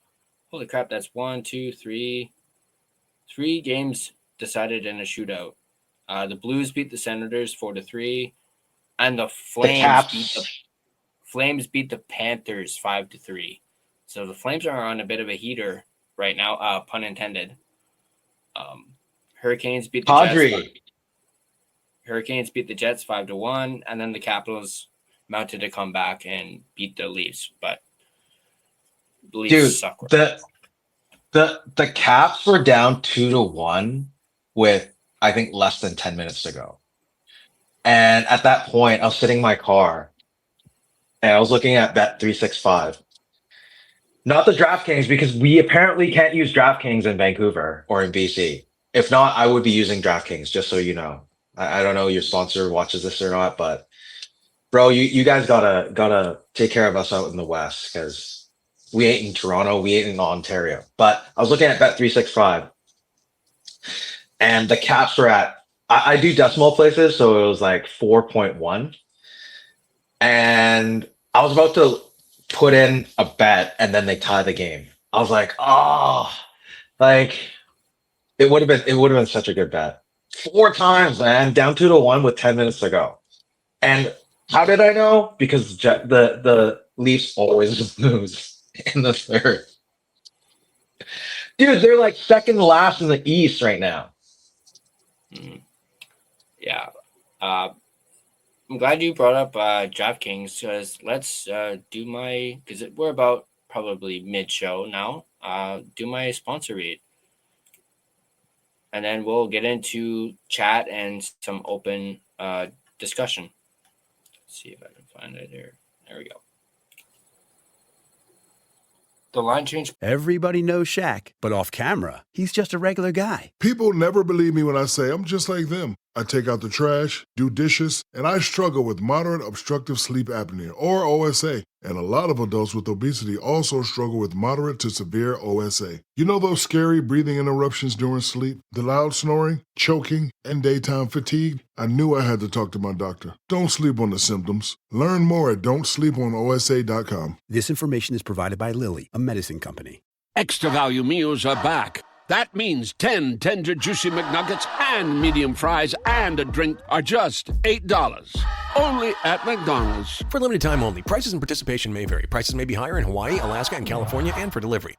holy crap, that's 3 games decided in a shootout. The Blues beat the Senators 4-3, and the Flames beat the Panthers 5-3. So the Flames are on a bit of a heater right now, pun intended. Hurricanes beat the Jets. Hurricanes beat the Jets 5-1, and then the Capitals mounted a comeback and beat the Leafs. But the Leafs suck. The Caps were down 2-1 with I think less than 10 minutes to go, and at that point I was sitting in my car and I was looking at Bet365, not the DraftKings, because we apparently can't use DraftKings in Vancouver or in BC. If not, I would be using DraftKings, just so you know. I don't know your sponsor watches this or not, but bro, you guys gotta take care of us out in the West, because we ain't in Toronto, we ain't in Ontario. But I was looking at Bet365, and the Caps were at, I do decimal places, so it was like 4.1. And I was about to put in a bet, and then they tie the game. I was like, it would have been such a good bet. 4 times, man, down 2-1 with 10 minutes to go. And how did I know? Because the Leafs always lose in the third. Dude, they're like second last in the East right now. Yeah. I'm glad you brought up DraftKings, because let's do because we're about probably mid-show now, do my sponsor read. And then we'll get into chat and some open discussion. Let's see if I can find it here. There we go. The line change. Everybody knows Shaq, but off camera, he's just a regular guy. People never believe me when I say I'm just like them. I take out the trash, do dishes, and I struggle with moderate obstructive sleep apnea, or OSA. And a lot of adults with obesity also struggle with moderate to severe OSA. You know those scary breathing interruptions during sleep, the loud snoring, choking, and daytime fatigue? I knew I had to talk to my doctor. Don't sleep on the symptoms. Learn more at don'tsleeponosa.com. This information is provided by Lilly, a medicine company. Extra value meals are back. That means 10 tender, juicy McNuggets and medium fries and a drink are just $8. Only at McDonald's. For limited time only. Prices and participation may vary. Prices may be higher in Hawaii, Alaska, and California, and for delivery.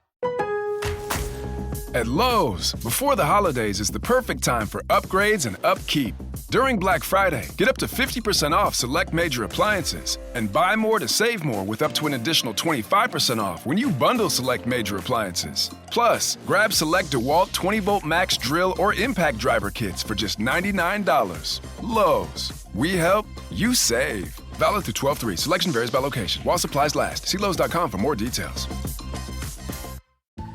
At Lowe's, before the holidays is the perfect time for upgrades and upkeep. During Black Friday, get up to 50% off select major appliances and buy more to save more with up to an additional 25% off when you bundle select major appliances. Plus, grab select DeWalt 20-volt max drill or impact driver kits for just $99. Lowe's. We help, you save. Valid through 12/3. Selection varies by location. While supplies last. See Lowe's.com for more details.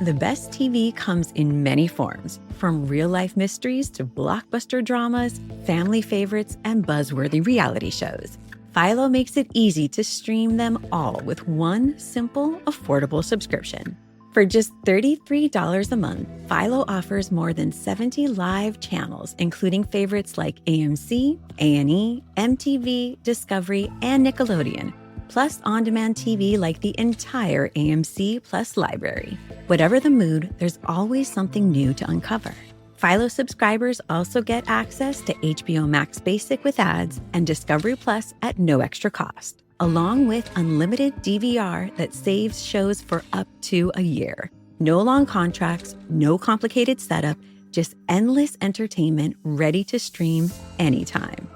The best TV comes in many forms, from real-life mysteries to blockbuster dramas, family favorites, and buzzworthy reality shows. Philo makes it easy to stream them all with one simple, affordable subscription. For just $33 a month, Philo offers more than 70 live channels, including favorites like AMC, A&E, MTV, Discovery, and Nickelodeon, plus on-demand TV like the entire AMC Plus library. Whatever the mood, there's always something new to uncover. Philo subscribers also get access to HBO Max Basic with ads and Discovery Plus at no extra cost, along with unlimited DVR that saves shows for up to a year. No long contracts, no complicated setup, just endless entertainment ready to stream anytime.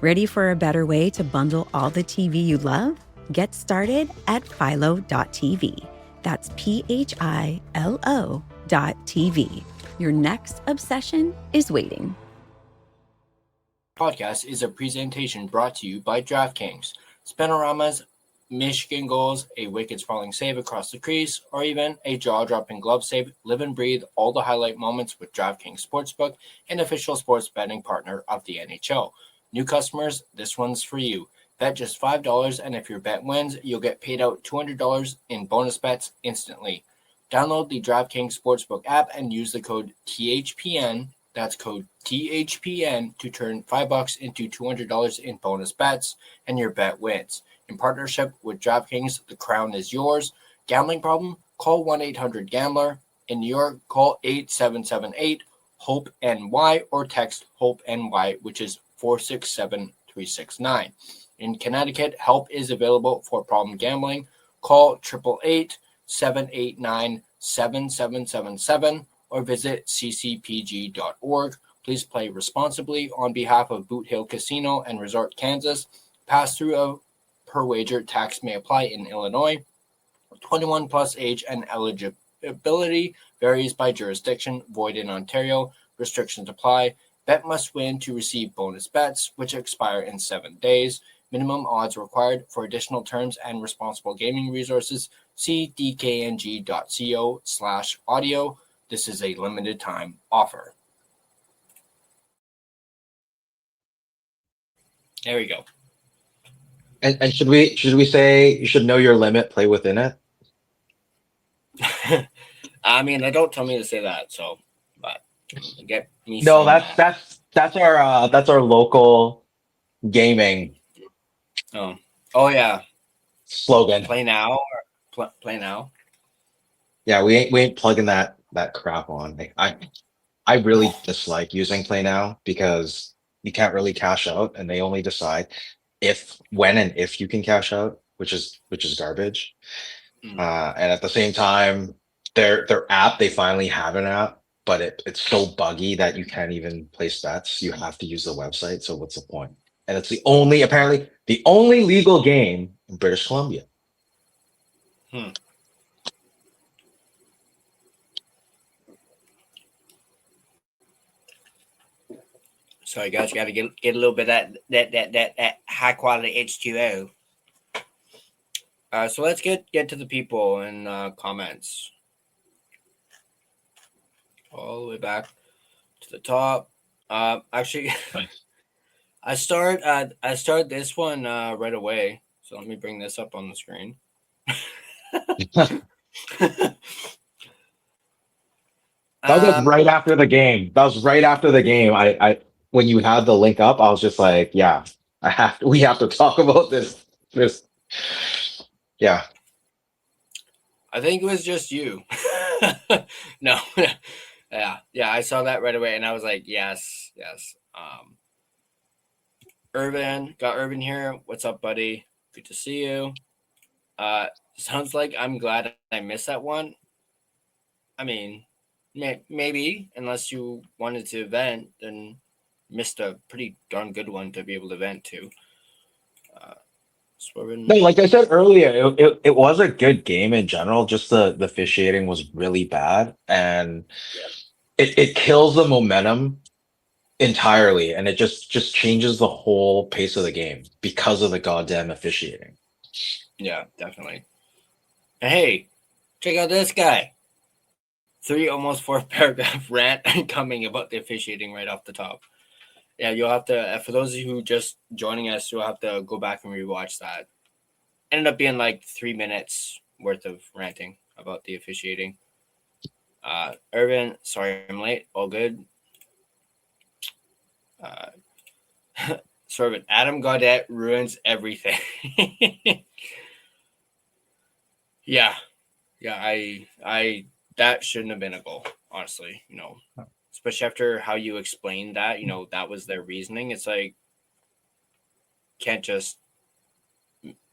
Ready for a better way to bundle all the TV you love? Get started at philo.tv. That's PHILO.tv. Your next obsession is waiting. Podcast is a presentation brought to you by DraftKings. Spinoramas, Michigan goals, a wicked sprawling save across the crease, or even a jaw-dropping glove save. Live and breathe all the highlight moments with DraftKings Sportsbook, an official sports betting partner of the NHL. New customers, this one's for you. Bet just $5, and if your bet wins, you'll get paid out $200 in bonus bets instantly. Download the DraftKings Sportsbook app and use the code THPN That's code THPN to turn $5 into $200 in bonus bets, and your bet wins. In partnership with DraftKings, the crown is yours. Gambling problem? Call 1-800-GAMBLER. In New York, call 8778-HOPE-NY or text HOPE-NY, which is 467-369. In Connecticut, help is available for problem gambling. Call 888-789-7777 or visit ccpg.org. Please play responsibly on behalf of Boot Hill Casino and Resort, Kansas. Pass-through of per wager tax may apply in Illinois. 21 plus age and eligibility varies by jurisdiction. Void in Ontario. Restrictions apply. Bet must win to receive bonus bets, which expire in 7 days. Minimum odds required. For additional terms and responsible gaming resources, see dkng.co/audio. This is a limited time offer. There we go. And should we say you should know your limit, play within it? I mean, they don't tell me to say that, so but get me. No, that's our local gaming Oh yeah. slogan. Play now or play now. Yeah, we ain't plugging that crap on. I really dislike using Play Now because you can't really cash out, and they only decide when and if you can cash out, which is garbage. And at the same time, their app, they finally have an app, but it's so buggy that you can't even place bets. You have to use the website. So what's the point? And it's apparently the only legal game in British Columbia. So I guess you got to get a little bit of that high quality H2O. So let's get to the people in comments. All the way back to the top. Actually, I start this one right away. So let me bring this up on the screen. That was right after the game. I when you had the link up, I was just like, yeah, we have to talk about this. Yeah. I think it was just you. No. Yeah, I saw that right away and I was like, yes. Irvin here. What's up, buddy? Good to see you. Sounds like I'm glad I missed that one. I mean, maybe, unless you wanted to vent, then missed a pretty darn good one to be able to vent to. No, like I said earlier, it was a good game in general. Just the officiating was really bad, and it kills the momentum entirely, and it just changes the whole pace of the game because of the goddamn officiating. Yeah, definitely. And hey, check out this guy. 3 almost 4 paragraph rant coming about the officiating right off the top. Yeah, you'll have to, for those of you who just joining us, you'll have to go back and rewatch that. Ended up being like 3 minutes worth of ranting about the officiating. Irvin, sorry I'm late. All good. Sort of Adam Gaudette ruins everything. Yeah, I that shouldn't have been a goal, honestly, especially after how you explained that, that was their reasoning. It's like, can't just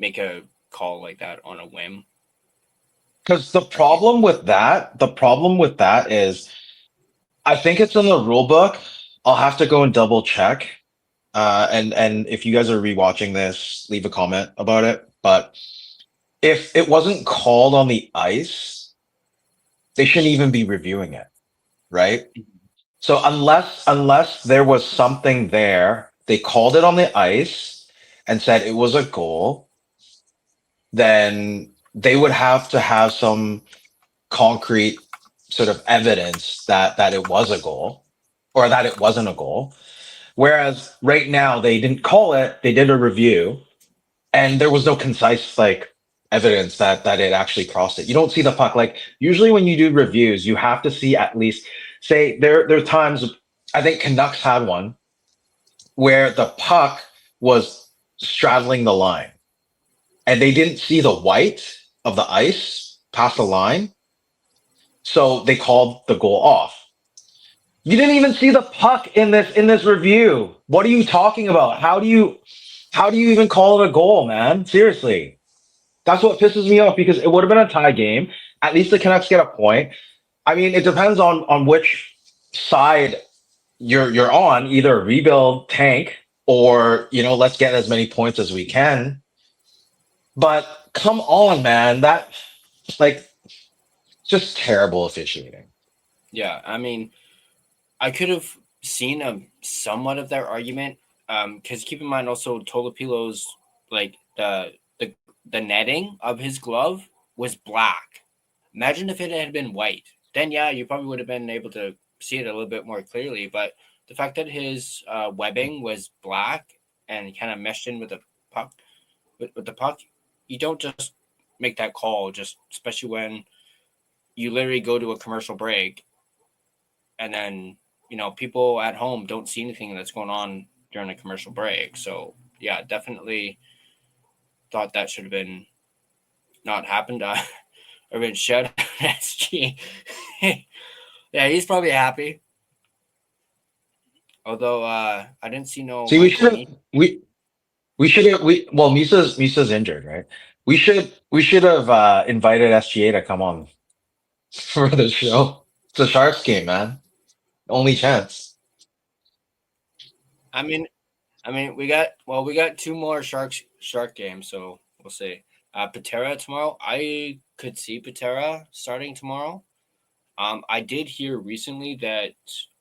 make a call like that on a whim. Because the problem with that is, I think it's in the rule book. I'll have to go and double check. And if you guys are rewatching this, leave a comment about it. But if it wasn't called on the ice, they shouldn't even be reviewing it, right? So unless there was something there, they called it on the ice and said it was a goal, then they would have to have some concrete sort of evidence that it was a goal or that it wasn't a goal. Whereas right now they didn't call it, they did a review, and there was no concise evidence that it actually crossed it. You don't see the puck. Like usually when you do reviews, you have to see at least, say there are times I think Canucks had one where the puck was straddling the line and they didn't see the white of the ice past the line. So they called the goal off. You didn't even see the puck in this review. What are you talking about? How do you even call it a goal, man? Seriously. That's what pisses me off because it would have been a tie game. At least the Canucks get a point. I mean, it depends on which side you're on, either rebuild tank or, let's get as many points as we can. But come on, man. That just terrible officiating. Yeah, I mean, I could have seen somewhat of their argument. Because keep in mind also Tolopilo's the netting of his glove was black. Imagine if it had been white. Then yeah, you probably would have been able to see it a little bit more clearly. But the fact that his webbing was black and kind of meshed in with the puck, with the puck, you don't just make that call. Just especially when you literally go to a commercial break, and then people at home don't see anything that's going on during a commercial break. So yeah, definitely thought that should have been not happened. Or been shut. SG. Yeah, he's probably happy. Although I didn't see no. See, well, Misa's injured, right? We should have invited SGA to come on for the show. It's a Sharks game, man. Only chance. I mean, we got two more shark games, so we'll see. Patera tomorrow. I could see Patera starting tomorrow. I did hear recently that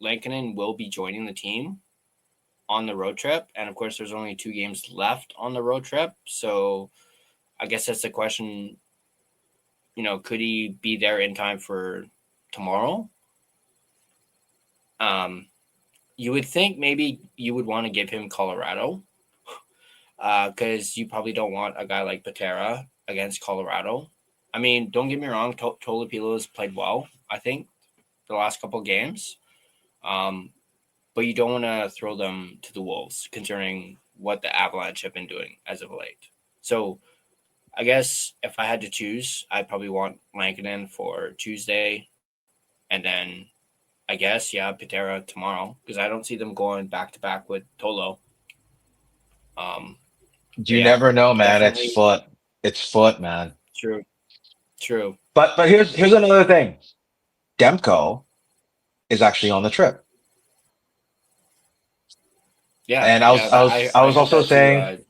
Lankinen will be joining the team on the road trip, and of course, there's only 2 games left on the road trip. So, I guess that's the question. Could he be there in time for tomorrow? You would think maybe you would want to give him Colorado, because you probably don't want a guy like Patera against Colorado. I mean, don't get me wrong, Tolopilo has played well, I think, the last couple of games. But you don't want to throw them to the wolves, considering what the Avalanche have been doing as of late. So I guess if I had to choose, I'd probably want Lankinen for Tuesday, and then I guess, Patera tomorrow, because I don't see them going back-to-back with Tolo. You never know, man. It's foot, man. True. But here's another thing. Demko is actually on the trip. Yeah. And I was also saying,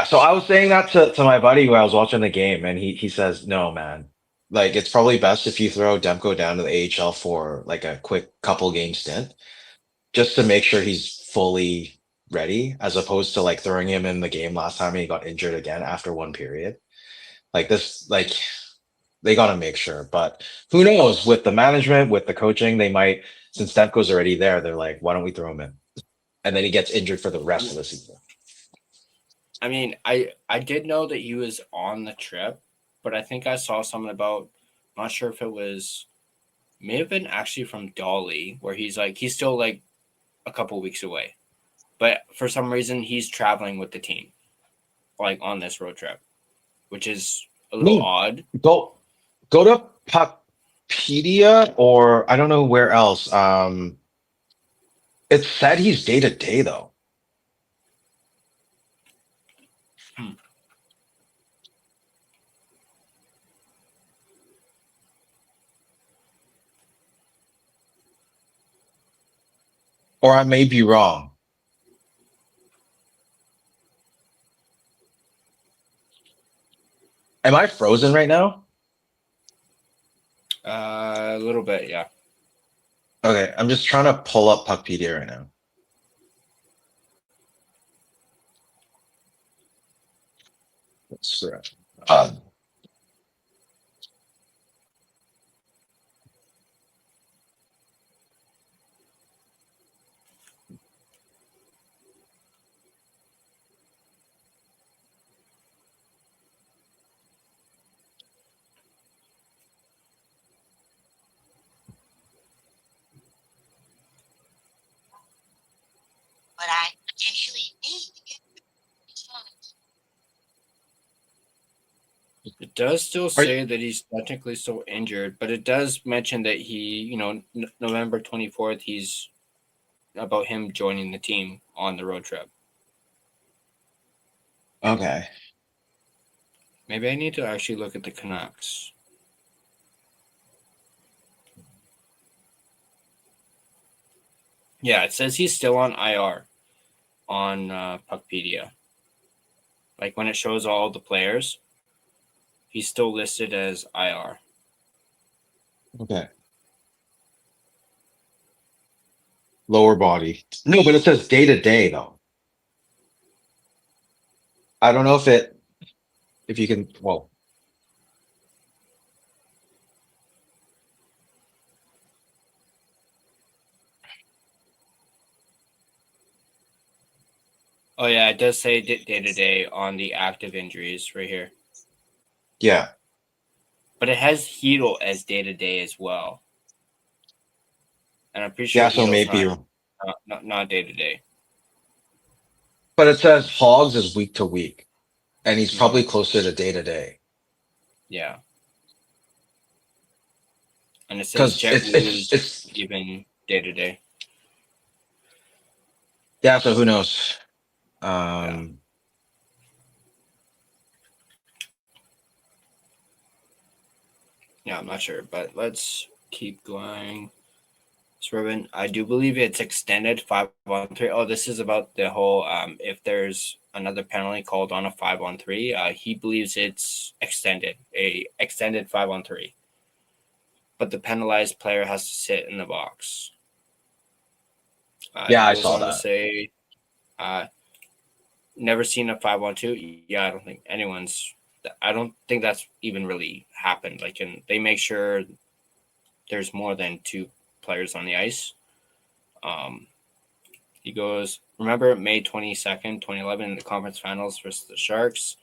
so I was saying that to my buddy who I was watching the game, and he says, no, man. It's probably best if you throw Demko down to the AHL for a quick couple game stint, just to make sure he's fully ready, as opposed to throwing him in the game last time and he got injured again after one period. They got to make sure. But who knows, with the management, with the coaching, they might, since Demko's already there, they're like, why don't we throw him in? And then he gets injured for the rest of the season. I mean, I did know that he was on the trip, but I think I saw something about, I'm not sure if it was, may have been actually from Dolly, where he's still a couple weeks away. But for some reason, he's traveling with the team, on this road trip, which is a little odd. Go to Puckpedia, or I don't know where else. It said he's day-to-day, though. Or I may be wrong. Am I frozen right now? A little bit, yeah. Okay, I'm just trying to pull up Puckpedia right now. Let's It does still Are- say that he's technically still injured, but it does mention that he, November 24th, he's about him joining the team on the road trip. Okay. Maybe I need to actually look at the Canucks. Yeah, it says he's still on IR on Puckpedia. Like when it shows all the players, he's still listed as IR. Okay. Lower body. No, but it says day to day though. I don't know if you can, well, Oh yeah, it does say day to day on the active injuries right here. yeah. But it has Hedl as day to day as well. And I'm pretty sure Yeah, so Hedl's maybe, not day to day. but it says Hogs is week to week, and he's Mhm. probably closer to day to day. Yeah. And it says Because Jet it's even day to day. yeah, so who knows? Yeah, I'm not sure, but let's keep going. Swervin, I do believe it's extended 5-on-3. Oh, this is about the whole if there's another penalty called on a 5-on-3, he believes it's extended 5-on-3. But the penalized player has to sit in the box. Yeah, he I goes saw on to that. say, never seen a 5-on-2. Yeah, I don't think I don't think that's even really happened. Like, they make sure there's more than two players on the ice. He goes, remember May 22nd, 2011, in the conference finals versus the Sharks?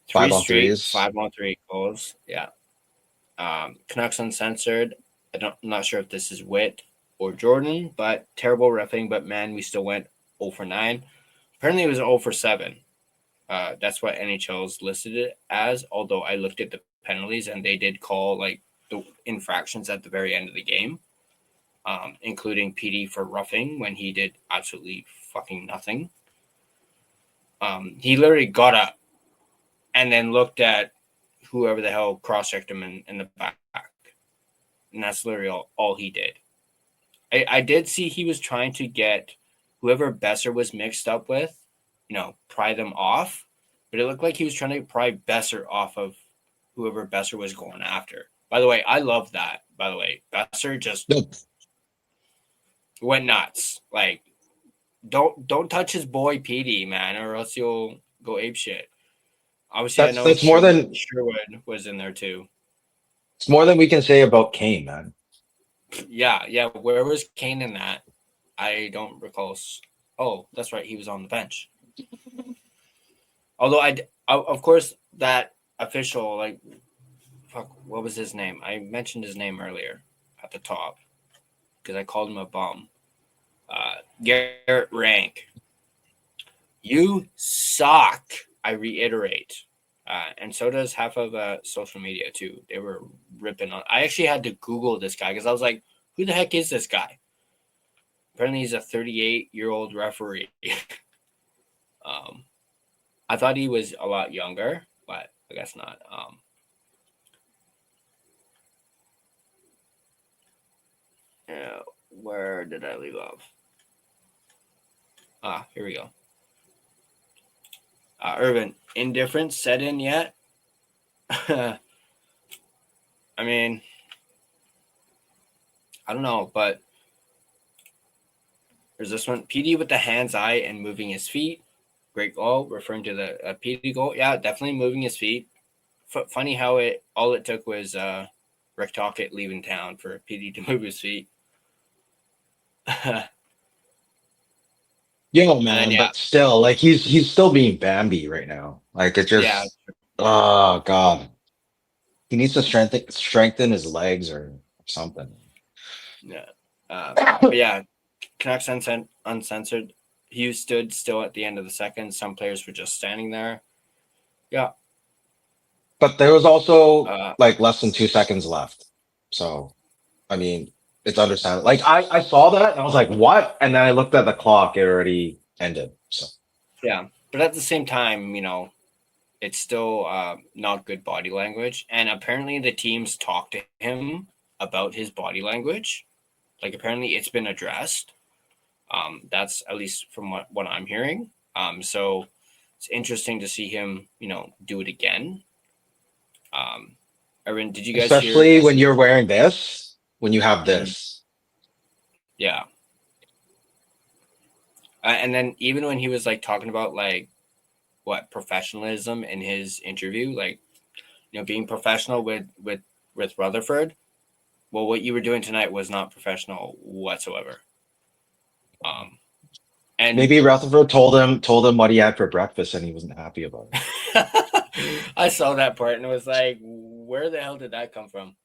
3 straight 5-on-3 goals. Yeah. Canucks Uncensored. I'm not sure if this is Witt or Jordan, but terrible reffing. But man, we still went 0 for 9. Apparently, it was 0 for 7. That's what NHL's listed it as. Although I looked at the penalties and they did call like the infractions at the very end of the game, including PD for roughing when he did absolutely fucking nothing. He literally got up and then looked at whoever the hell cross-checked him in the back. And that's literally all he did. I did see he was trying to get whoever Besser was mixed up with, pry them off. But it looked like he was trying to pry Besser off of whoever Besser was going after. By the way, I love that. By the way, Besser just went nuts. Like, don't touch his boy PD, man, or else you'll go apeshit. Obviously, I know that's more than Sherwood was in there too. it's more than we can say about Kane, man. Yeah. Where was Kane in that? I don't recall. Oh, that's right. He was on the bench. Although of course, that official, like, fuck, what was his name? I mentioned his name earlier at the top because I called him a bum. Garrett Rank. You suck. I reiterate. And so does half of social media too. They were ripping on. I actually had to Google this guy because I was like, who the heck is this guy? Apparently he's a 38-year-old referee. I thought he was a lot younger, but I guess not. Where did I leave off? Here we go. Irvin, indifference set in yet? I mean, I don't know, but there's this one. PD with the hands, eye, and moving his feet. Great goal, referring to the PD goal. Yeah, definitely moving his feet. Funny how all it took was Rick Tocchet leaving town for PD to move his feet. Yeah, man, but still, like he's still being Bambi right now. Like it just, oh god, he needs to strengthen his legs or something. Yeah, but yeah, Canucks Uncensored. he stood still at the end of the second. Some players were just standing there. Yeah. But there was also like less than 2 seconds left. So, I mean, it's understandable. Like I saw that and I was like, what? And then I looked at the clock, it already ended. So yeah. But at the same time, it's still not good body language. And apparently the teams talked to him about his body language. Like apparently it's been addressed. That's at least from what I'm hearing. So it's interesting to see him, do it again. Erwin, did you guys especially when you're wearing this, when you have this. Yeah. And then even when he was like talking about like professionalism in his interview, like, being professional with Rutherford. Well, what you were doing tonight was not professional whatsoever. And maybe Rutherford told him what he had for breakfast and he wasn't happy about it. I saw that part and it was like, where the hell did that come from?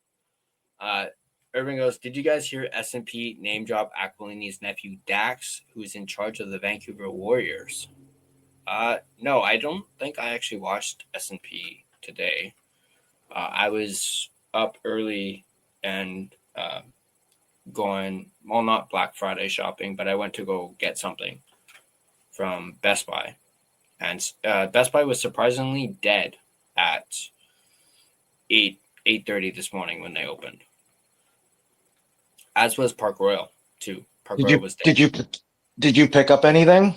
Irving goes, did you guys hear S&P name drop Aquilini's nephew Dax, who's in charge of the Vancouver Warriors? No, I don't think I actually watched S&P today. I was up early and going, well, not Black Friday shopping, but I went to go get something from Best Buy. And Best Buy was surprisingly dead at 8:30 this morning when they opened. As was Park Royal too. Royal was dead. Did you pick up anything?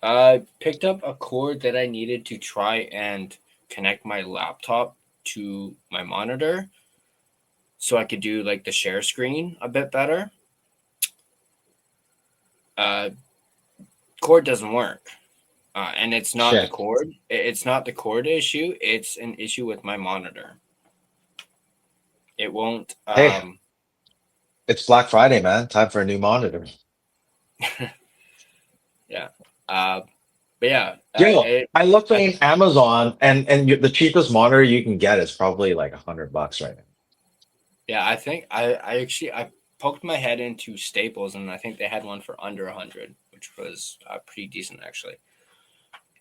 I picked up a cord that I needed to try and connect my laptop to my monitor so I could do like the share screen a bit better. Cord doesn't work. And it's not the cord. It's not the cord issue. It's an issue with my monitor. It won't. Hey, it's Black Friday, man. Time for a new monitor. Yeah. But yeah. I looked on Amazon and the cheapest monitor you can get is probably like $100 right now. Yeah, I think I poked my head into Staples and I think they had one for under 100, which was pretty decent actually.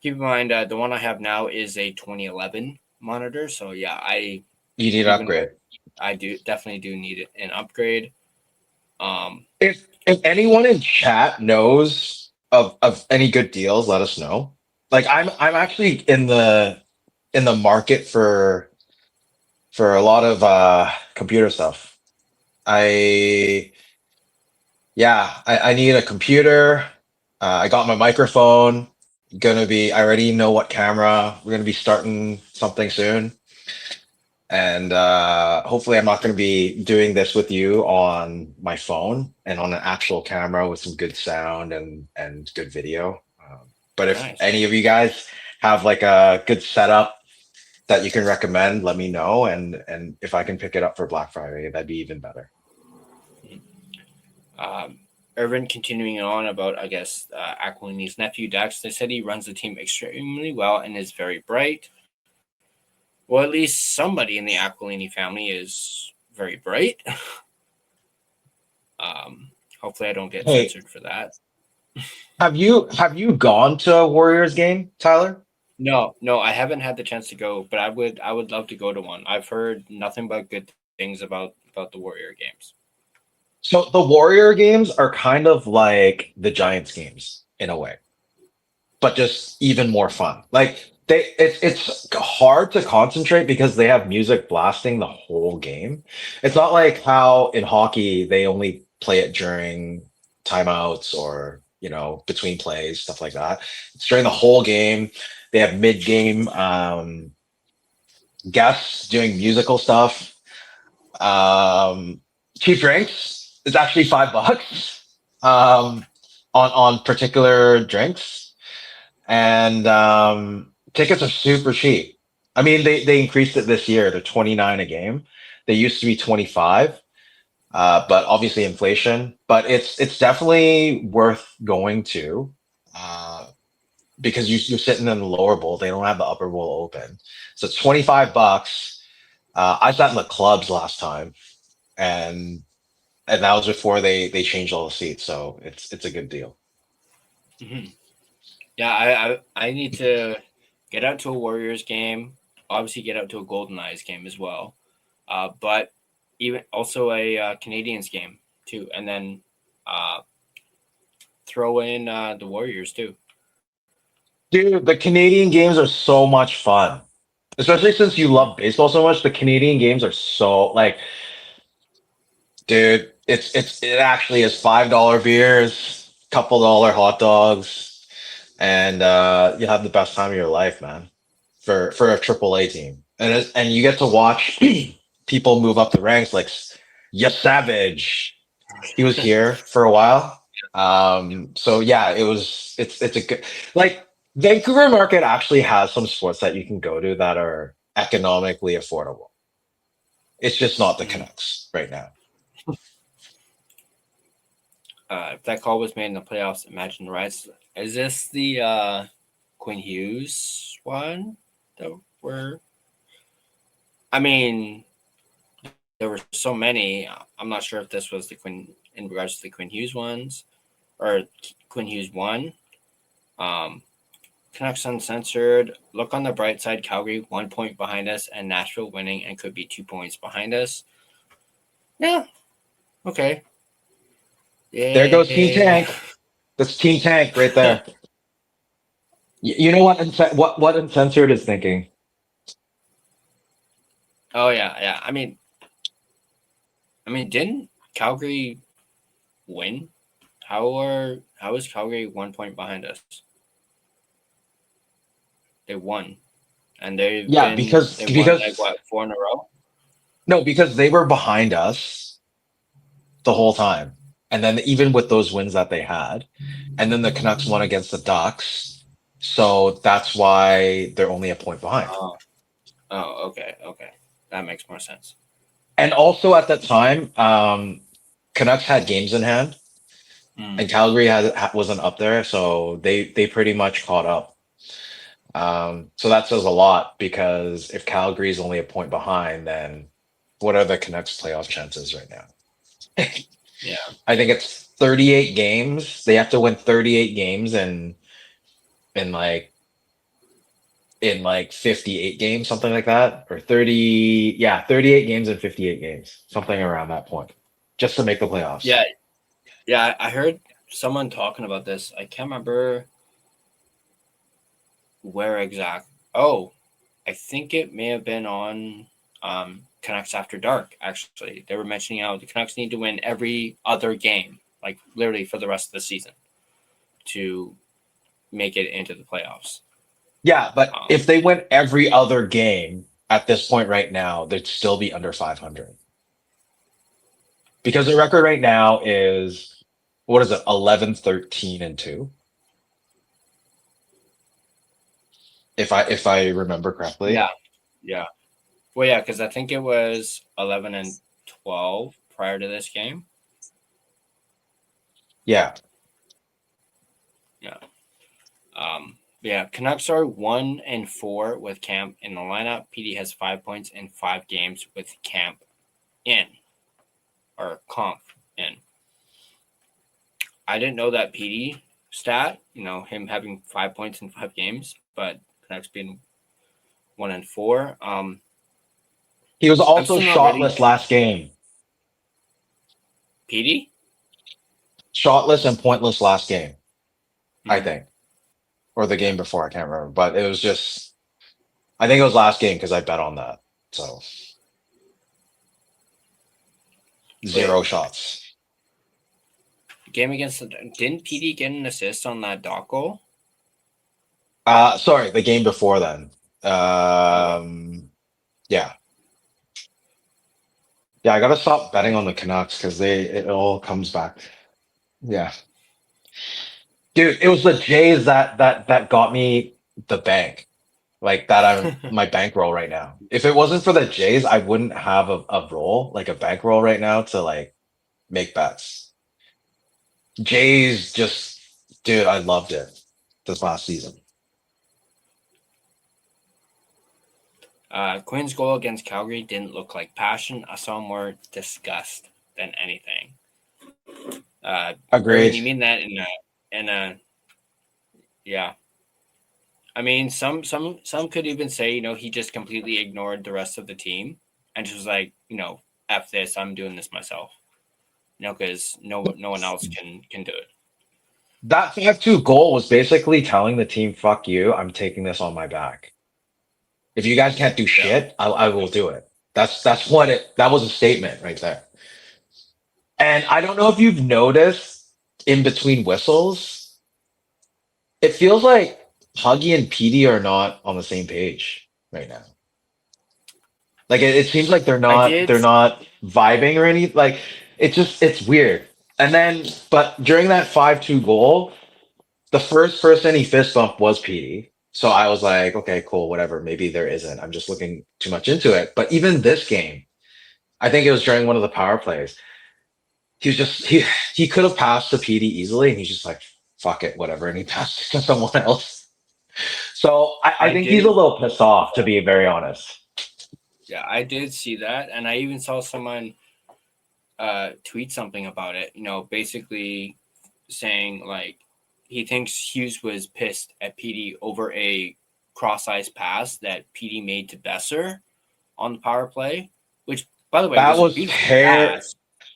Keep in mind, the one I have now is a 2011 monitor. So yeah, you need an upgrade. I definitely do need an upgrade. If anyone in chat knows of any good deals, let us know. Like I'm actually in the market for a lot of computer stuff. I need a computer. I got my microphone. I already know what camera. We're gonna be starting something soon. And hopefully I'm not going to be doing this with you on my phone and on an actual camera with some good sound and good video. But if any of you guys have like a good setup that you can recommend, let me know. And if I can pick it up for Black Friday, that'd be even better. Irvin continuing on about, I guess, Aquilini's nephew, Dax. They said he runs the team extremely well and is very bright. Well, at least somebody in the Aquilini family is very bright. Hopefully I don't get censored for that. Have you gone to a Warriors game, Tyler? No, I haven't had the chance to go, but I would love to go to one. I've heard nothing but good things about the Warrior games. So the Warrior games are kind of like the Giants games in a way, but just even more fun. Like it's hard to concentrate because they have music blasting the whole game. It's not like how in hockey they only play it during timeouts or between plays, stuff like that. It's during the whole game. They have mid-game guests doing musical stuff. Cheap drinks is actually $5 on particular drinks, and tickets are super cheap. I mean, they increased it this year. They're $29 a game. They used to be $25, but obviously inflation. But it's definitely worth going to because you're sitting in the lower bowl. They don't have the upper bowl open, so it's $25. I sat in the clubs last time, and that was before they changed all the seats. So it's a good deal. Mm-hmm. Yeah, I need to get out to a Warriors game. Obviously, get out to a Golden Eyes game as well. But even also a Canadiens game too, and then throw in the Warriors too. Dude, the Canadian games are so much fun. Especially since you love baseball so much, the Canadian games are so like, dude, it actually is $5 beers, couple dollar hot dogs, and you have the best time of your life, man. For a AAA team, and you get to watch people move up the ranks, like Savage. He was here for a while. So yeah, it's a good, like, Vancouver market actually has some sports that you can go to that are economically affordable. It's just not the Canucks right now. If that call was made in the playoffs, imagine the rise. Is this the Quinn Hughes one that were? I mean, there were so many. I'm not sure if this was the Quinn in regards to the Quinn Hughes ones or Quinn Hughes one. Canucks Uncensored. Look on the bright side. Calgary 1 point behind us, and Nashville winning and could be 2 points behind us. Yeah. Okay. Yay. There goes Team Tank. That's Team Tank right there. You know what Uncensored is thinking? Oh yeah. I mean, didn't Calgary win? How is Calgary 1 point behind us? They won, and because won like what, 4 in a row? No, because they were behind us the whole time, and then even with those wins that they had, and then the Canucks won against the Ducks, so that's why they're only a point behind. Okay, that makes more sense. And also at that time, Canucks had games in hand, and Calgary wasn't up there, so they pretty much caught up. So that says a lot, because if Calgary is only a point behind, then what are the Canucks playoff chances right now? Yeah, I think it's 38 games. They have to win 38 games in 58 games, something like that, or 38 games and 58 games, something around that point, just to make the playoffs. Yeah. I heard someone talking about this. I can't remember where exact. Oh, I think it may have been on Canucks After Dark. Actually, they were mentioning how the Canucks need to win every other game, like literally for the rest of the season, to make it into the playoffs. Yeah, but if they win every other game at this point right now, they'd still be under 500. Because the record right now is, what is it, 11-13-2? If I remember correctly. Yeah. Well, yeah, because I think it was 11-12 prior to this game. Yeah. Yeah, Canucks are 1-4 with Camp in the lineup. PD has 5 points in 5 games with Camp in, or Comp in. I didn't know that PD stat, him having 5 points in 5 games, but Canucks being 1-4. He was also shotless last game. PD? Shotless and pointless last game, I think. Or the game before, I can't remember. But it was just, I think it was last game because I bet on that. So 0 shots. Game against didn't PD get an assist on that Doc goal? Sorry, the game before then. Yeah. Yeah, I gotta stop betting on the Canucks because it all comes back. Yeah. Dude, it was the Jays that got me the bank. Like that, I'm my bankroll right now. If it wasn't for the Jays, I wouldn't have a roll, like a bankroll right now to like make bets. Jays just, dude, I loved it this last season. Quinn's goal against Calgary didn't look like passion. I saw more disgust than anything. Agreed. You mean that in a Yeah. I mean, some could even say, he just completely ignored the rest of the team and just was like, F this, I'm doing this myself. Because no one else can do it. That 5-2 goal was basically telling the team, fuck you, I'm taking this on my back. If you guys can't do shit, I will do it. That was a statement right there. And I don't know if you've noticed in between whistles, it feels like Huggy and Petey are not on the same page right now. Like it seems like they're not vibing or anything. Like it's weird. And then, but during that 5-2 goal, the first person he fist bumped was Petey. So I was like, okay, cool, whatever. Maybe there isn't. I'm just looking too much into it. But even this game, I think it was during one of the power plays. He was just he could have passed to Petey easily, and he's just like, fuck it, whatever, and he passed it to someone else. So I think he's a little pissed off, to be very honest. Yeah, I did see that, and I even saw someone tweet something about it. Basically saying like he thinks Hughes was pissed at Petey over a cross-ice pass that Petey made to Besser on the power play, which, by the way, that was hair.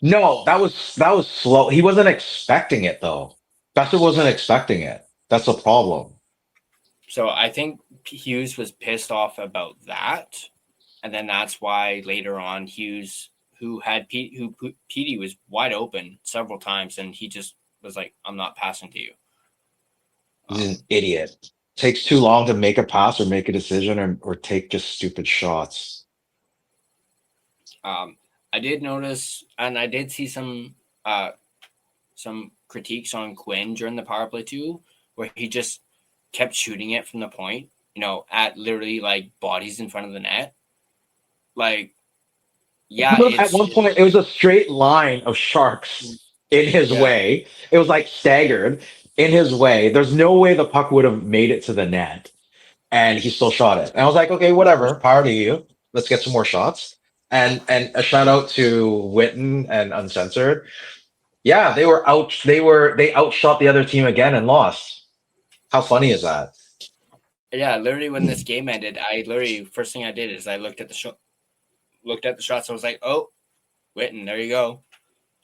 No, that was slow. He wasn't expecting it though. Besser wasn't expecting it. That's a problem. So I think Hughes was pissed off about that, and then that's why later on Hughes, who Petey was wide open several times, and he just was like, "I'm not passing to you." He's an idiot. Takes too long to make a pass or make a decision or take just stupid shots. I did notice, and I did see some critiques on Quinn during the power play too, where he just kept shooting it from the point, at literally like bodies in front of the net. Like, yeah. At one point, it was a straight line of sharks in his way. It was like staggered in his way. There's no way the puck would have made it to the net, and he still shot it. And I was like, okay, whatever, power to you. Let's get some more shots. And a shout out to Witten and Uncensored. Yeah, they outshot the other team again and lost. How funny is that? Yeah, literally when this game ended, first thing I did is I looked at the shots. I was like, oh, Witten, there you go.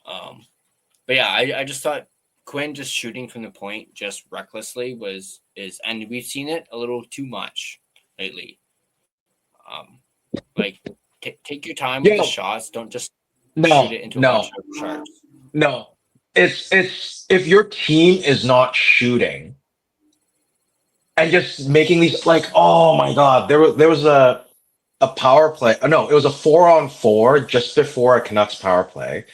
But yeah, I just thought Quinn just shooting from the point just recklessly and we've seen it a little too much lately. Like take your time with the shots. Don't just shoot it into a bunch of sharks. No, it's if your team is not shooting and just making these like, oh my god, there was a power play. No, it was a 4-on-4 just before a Canucks power play,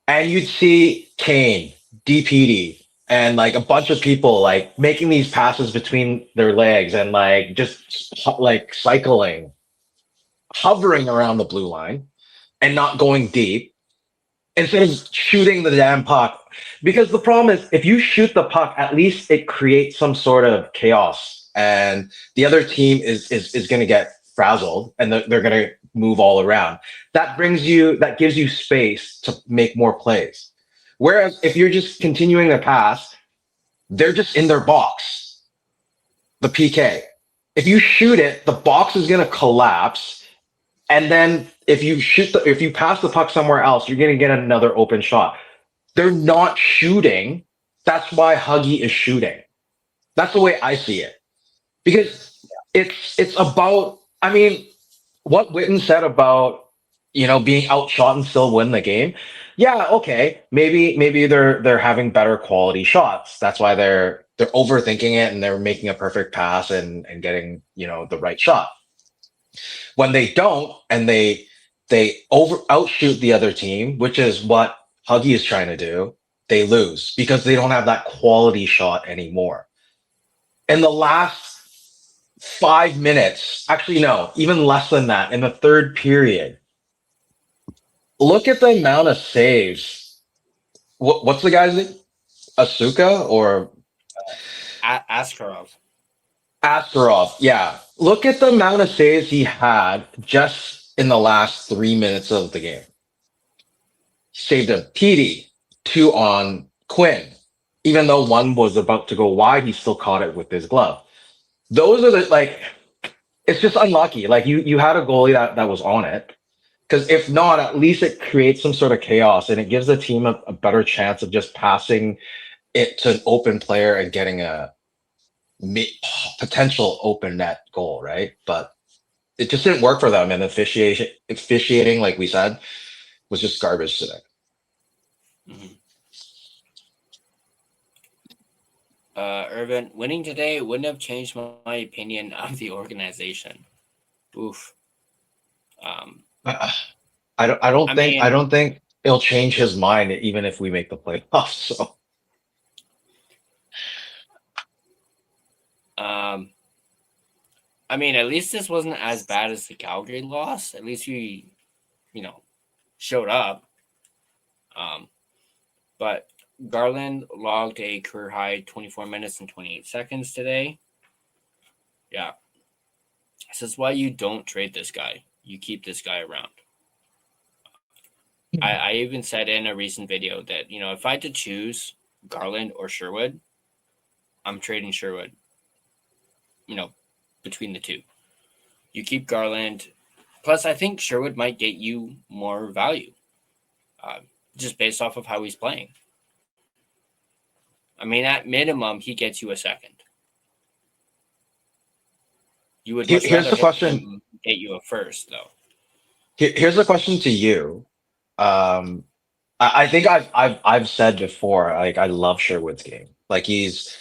and you'd see Kane, DPD, and like a bunch of people like making these passes between their legs and like just like cycling, hovering around the blue line and not going deep instead of shooting the damn puck. Because the problem is, if you shoot the puck, at least it creates some sort of chaos, and the other team is going to get frazzled, and they're going to move all around. That gives you space to make more plays. Whereas if you're just continuing the pass, they're just in their box. The PK. If you shoot it, the box is going to collapse, and then if you pass the puck somewhere else, you're going to get another open shot. They're not shooting. That's why Huggy is shooting. That's the way I see it. Because it's about, I mean, what Witten said about, being outshot and still win the game. Yeah, okay. Maybe they're having better quality shots. That's why they're overthinking it and they're making a perfect pass and getting, the right shot. When they don't, and they outshoot the other team, which is what Huggy is trying to do, they lose because they don't have that quality shot anymore. In the last 5 minutes, actually no, even less than that, in the third period, look at the amount of saves. What's the guy's name? Asuka or Askarov? Askarov, yeah. Look at the amount of saves he had just in the last 3 minutes of the game. Saved a PD, 2 on Quinn. Even though one was about to go wide, he still caught it with his glove. Those are the like. It's just unlucky. Like you had a goalie that was on it. Because if not, at least it creates some sort of chaos and it gives the team a better chance of just passing it to an open player and getting a potential open net goal, right? But it just didn't work for them, and officiating, like we said, was just garbage today. Mm-hmm. Irvin, winning today wouldn't have changed my opinion of the organization. Oof. I don't think it'll change his mind even if we make the playoffs. So. I mean, at least this wasn't as bad as the Calgary loss. At least we, showed up. But Garland logged a career high 24 minutes and 28 seconds today. Yeah. This is why you don't trade this guy. You keep this guy around. I even said in a recent video that, if I had to choose Garland or Sherwood, I'm trading Sherwood, between the two. You keep Garland. Plus, I think Sherwood might get you more value just based off of how he's playing. I mean, at minimum, he gets you a second. You would much Here's the question. Get you a first, though. Here's the question to you. I think I've said before, like I love Sherwood's game. Like he's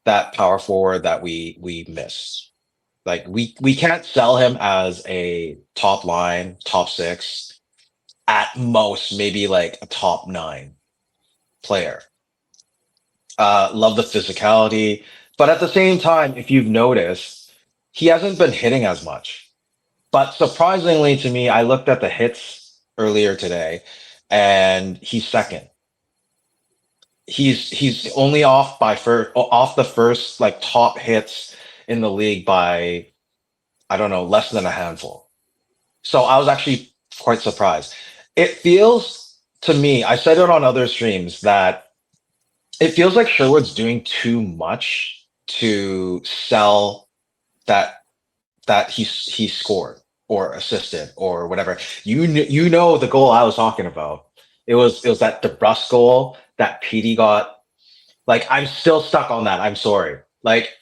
that power forward that we miss. Like we can't sell him as a top line, top 6, at most maybe like a top 9 player. Love the physicality, but at the same time, if you've noticed, he hasn't been hitting as much. But surprisingly to me, I looked at the hits earlier today, and he's second. He's only off the first like top hits in the league by, I don't know, less than a handful. So I was actually quite surprised. It feels to me, I said it on other streams, that it feels like Sherwood's doing too much to sell that he scored or assisted or whatever. You know the goal I was talking about. It was that DeBrusque goal that Petey got. Like, I'm still stuck on that. I'm sorry. Like,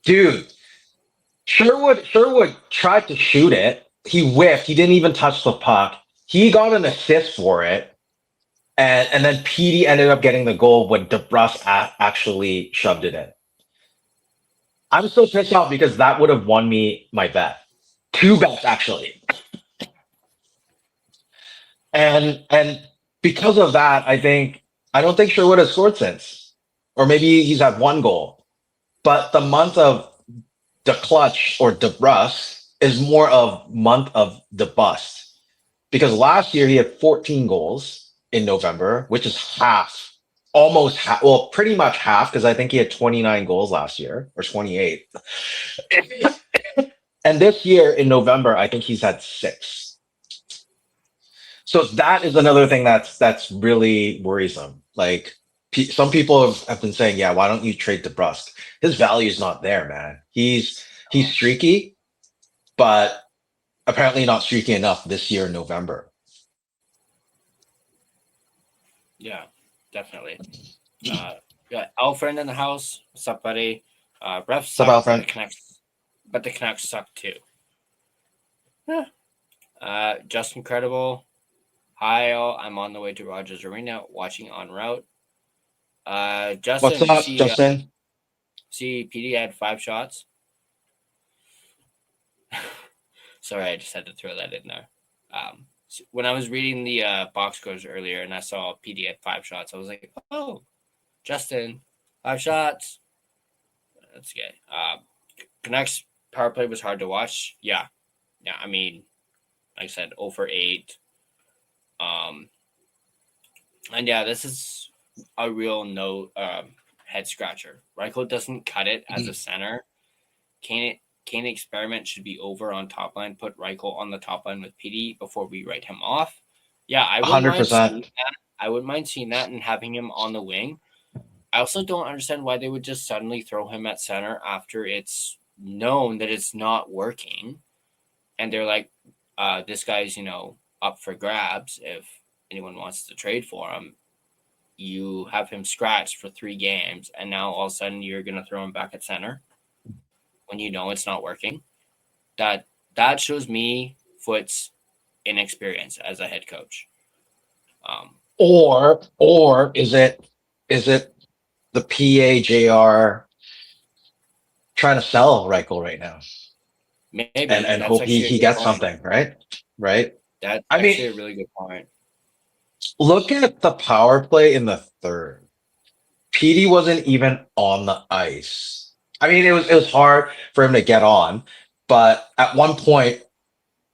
dude, Sherwood tried to shoot it. He whiffed. He didn't even touch the puck. He got an assist for it. And then Petey ended up getting the goal when DeBrusque actually shoved it in. I'm so pissed off because that would have won me my bet. 2 bets, actually. And because of that, I don't think Sherwood has scored since. Or maybe he's had 1 goal. But the month of the clutch or DeBrusque is more of month of the bust. Because last year he had 14 goals in November, which is half. Almost half. Well, pretty much half, because I think he had 29 goals last year, or 28. And this year in November, I think he's had 6. So that is another thing that's really worrisome. Like, some people have been saying, yeah, why don't you trade DeBrusque? His value is not there, man. He's streaky, but apparently not streaky enough this year in November. Yeah, definitely. Got Alfred in the house. What's up, buddy? Refs suck, but the Canucks suck too. Yeah. Just incredible. Hi, all. I'm on the way to Rogers Arena, watching en route. Justin, what's up, Justin? See, PD had 5 shots. Sorry, I just had to throw that in there. When I was reading the box scores earlier and I saw PD had 5 shots, I was like, oh, Justin, 5 shots. That's good. Canucks power play was hard to watch. Yeah. I mean, like I said, 0 for 8. And yeah, this is a real head scratcher. Reichel doesn't cut it as a center. Kane experiment should be over on top line. Put Reichel on the top line with PD before we write him off. Yeah, I wouldn't 100%. Mind seeing that. I wouldn't mind seeing that and having him on the wing. I also don't understand why they would just suddenly throw him at center after it's known that it's not working. And they're like, this guy's, up for grabs if anyone wants to trade for him. You have him scratched for 3 games, and now all of a sudden you're going to throw him back at center when you know it's not working. That shows me Foot's inexperience as a head coach. Or is it the PAJR trying to sell Reichel right now? Maybe. And hope he gets something, right? Right? That's actually a really good point. Look at the power play in the third. PD wasn't even on the ice. I mean, it was hard for him to get on, but at one point,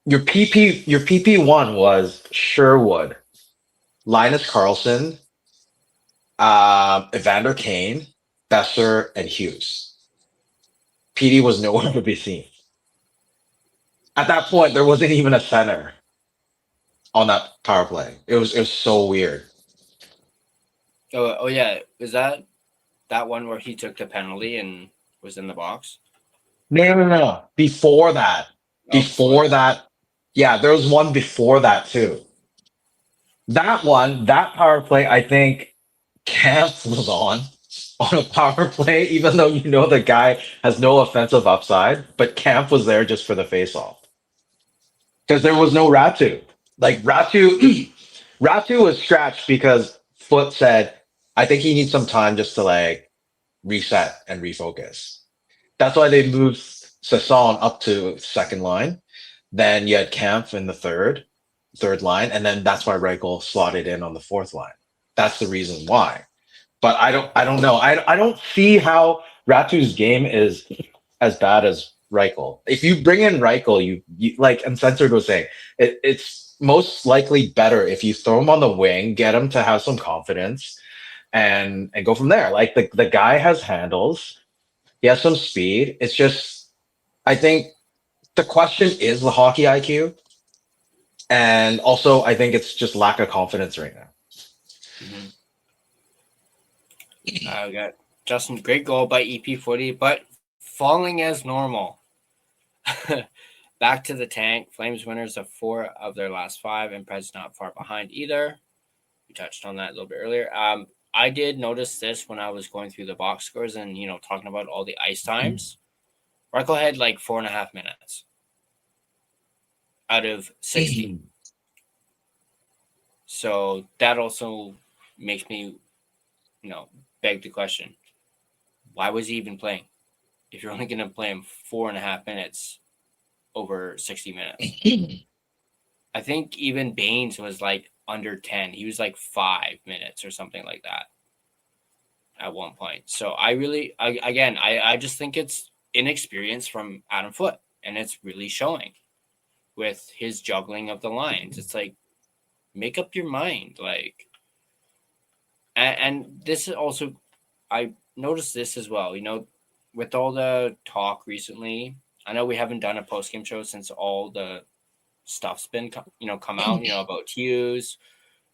your PP1 was Sherwood, Linus Karlsson, Evander Kane, Besser, and Hughes. PD was nowhere to be seen. At that point, there wasn't even a center on that power play. It was so weird. Oh yeah, is that one where he took the penalty and was in the box? No. Before that. Yeah, there was one before that too. That power play, I think Camp was on a power play, even though the guy has no offensive upside, but Camp was there just for the face-off. Because there was no Ratu. Like Ratu was scratched because Foot said, I think he needs some time just to reset and refocus. That's why they moved Sasson up to second line. Then you had Camp in the third line, and then that's why Reichel slotted in on the fourth line. That's the reason why. But I don't know. I don't see how Ratu's game is as bad as Reichel. If you bring in Reichel, you like Uncensored was saying, it's most likely better if you throw him on the wing, get him to have some confidence, and go from there. Like the guy has handles, he has some speed. It's just, I think the question is the hockey IQ, and also I think it's just lack of confidence right now. Mm-hmm. We got Justin, great goal by EP40, but falling as normal. Back to the tank. Flames winners of 4 of their last 5, and Preds not far behind either. We touched on that a little bit earlier. I did notice this when I was going through the box scores and, talking about all the ice times. Reichel had 4.5 minutes out of 60. So that also makes me, beg the question, why was he even playing? If you're only going to play him 4.5 minutes over 60 minutes. I think even Baines was under 10. He was 5 minutes or something like that at one point. So I just think it's inexperience from Adam Foote, and it's really showing with his juggling of the lines. It's make up your mind. And this is also, I noticed this as well, with all the talk recently. I know we haven't done a post-game show since all the stuff's been, come out, about Hughes,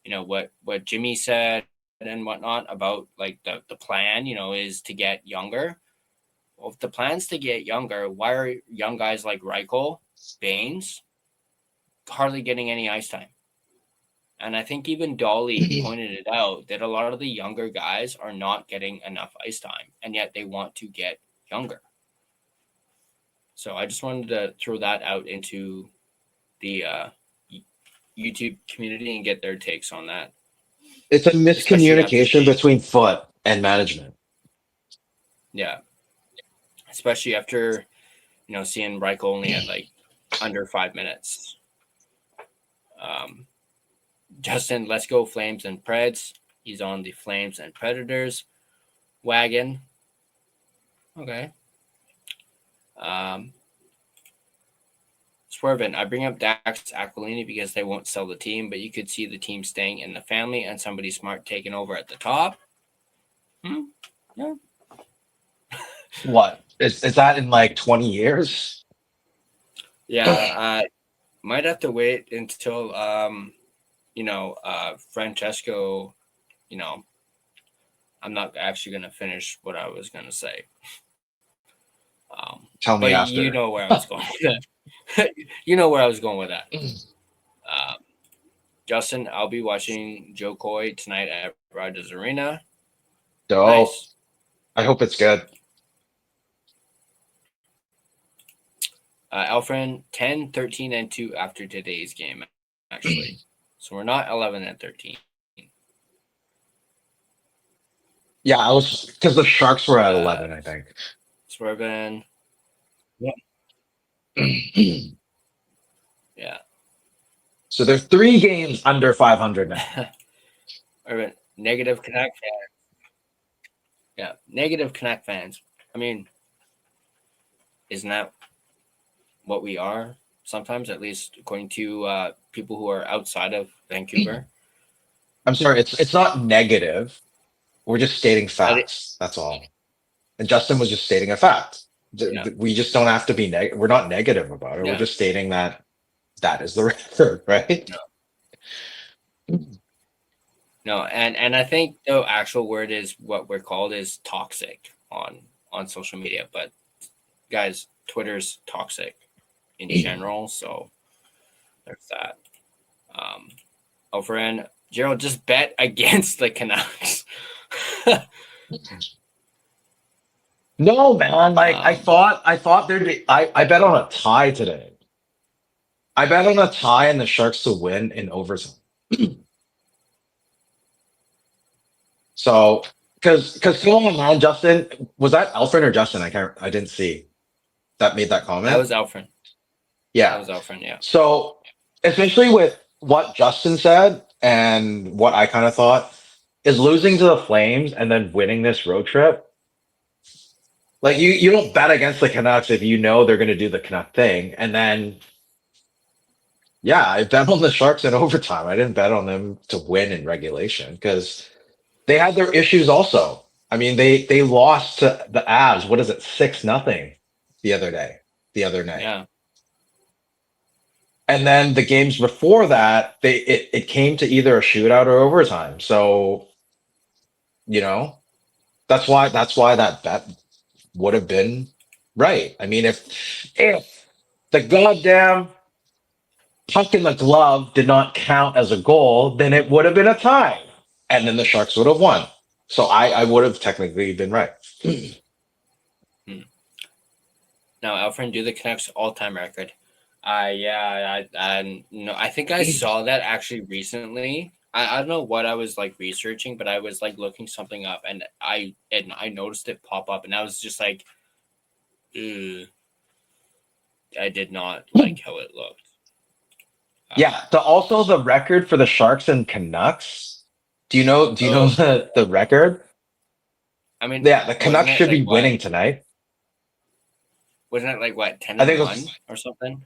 what Jimmy said and whatnot about the plan, is to get younger. Well, if the plan's to get younger, why are young guys like Reichel, Baines, hardly getting any ice time? And I think even Dolly pointed it out that a lot of the younger guys are not getting enough ice time, and yet they want to get younger. So I just wanted to throw that out into the YouTube community and get their takes on that. It's a miscommunication between Foot and management. Yeah. Especially after, seeing Reichel only at under 5 minutes. Justin, let's go Flames and Preds. He's on the Flames and Predators wagon. Okay. Swervin, I bring up Dax Aquilini because they won't sell the team, but you could see the team staying in the family and somebody smart taking over at the top. Yeah. What? Is that in 20 years? Yeah. Might have to wait until Francesco, I'm not actually going to finish what I was going to say. Tell me but after. You know where I was going with that. You know where I was going with that. Justin, I'll be watching Joe Coy tonight at Rogers Arena. Dope. Nice. I hope it's good. Alfred, 10, 13, and 2 after today's game, actually. So we're not 11 and 13. Yeah, I was because the Sharks were at 11, I think. Swervin. Yeah. So they're 3 games under 500 now. Urban, negative Canuck fans. Yeah, negative Canuck fans. I mean, isn't that what we are sometimes, at least according to people who are outside of Vancouver? I'm sorry, it's not negative. We're just stating facts. That's all. And Justin was just stating a fact. Yeah. We just don't have to be negative. We're not negative about it. Yeah. We're just stating that is the record, right? No, and I think the actual word is what we're called is toxic on social media. But guys, Twitter's toxic in general, so there's that. Over in Gerald, just bet against the Canucks. No, man. Like I thought there'd be. I bet on a tie today. I bet on a tie and the Sharks to win in overtime. So, because come on, man, Justin, was that Alfred or Justin? I didn't see that made that comment. That was Alfred. Yeah, that was Alfred. Yeah. So, especially with what Justin said and what I kind of thought is losing to the Flames and then winning this road trip. Like you don't bet against the Canucks if you know they're going to do the Canuck thing, and then. Yeah, I bet on the Sharks in overtime. I didn't bet on them to win in regulation because they had their issues also. I mean, they lost to the Avs. What is it, 6-0 the other night. Yeah. And then the games before that, it came to either a shootout or overtime. So, that's why that bet would have been right. I mean, if the goddamn puck in the glove did not count as a goal, then it would have been a tie. And then the Sharks would have won. So I would have technically been right. Now, Alfred, do the Canucks all-time record. I think I saw that actually recently. I don't know what I was like researching, but I was like looking something up, and I noticed it pop up, and I was just like, I did not like how it looked. Yeah. Also the record for the Sharks and Canucks. Do you know the record? I mean, yeah, the Canucks should be winning tonight. Wasn't it like what, 10 I think and it was 1 or something?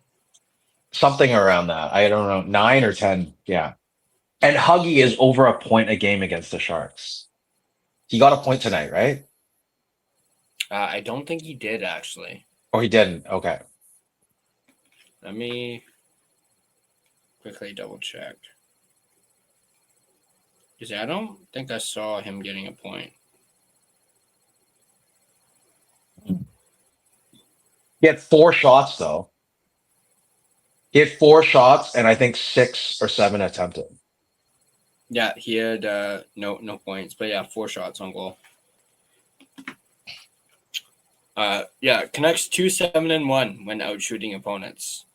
Something around that. I don't know, 9 or 10. Yeah. And Huggy is over a point a game against the Sharks. He got a point tonight, right? I don't think he did actually. Oh, he didn't. Okay. Let me quickly double check. Because I don't think I saw him getting a point. He had 4 shots though. He had 4 shots and I think 6 or 7 attempted. Yeah, he had no points, but yeah, 4 shots on goal. Canucks 2-7-1 when out shooting opponents.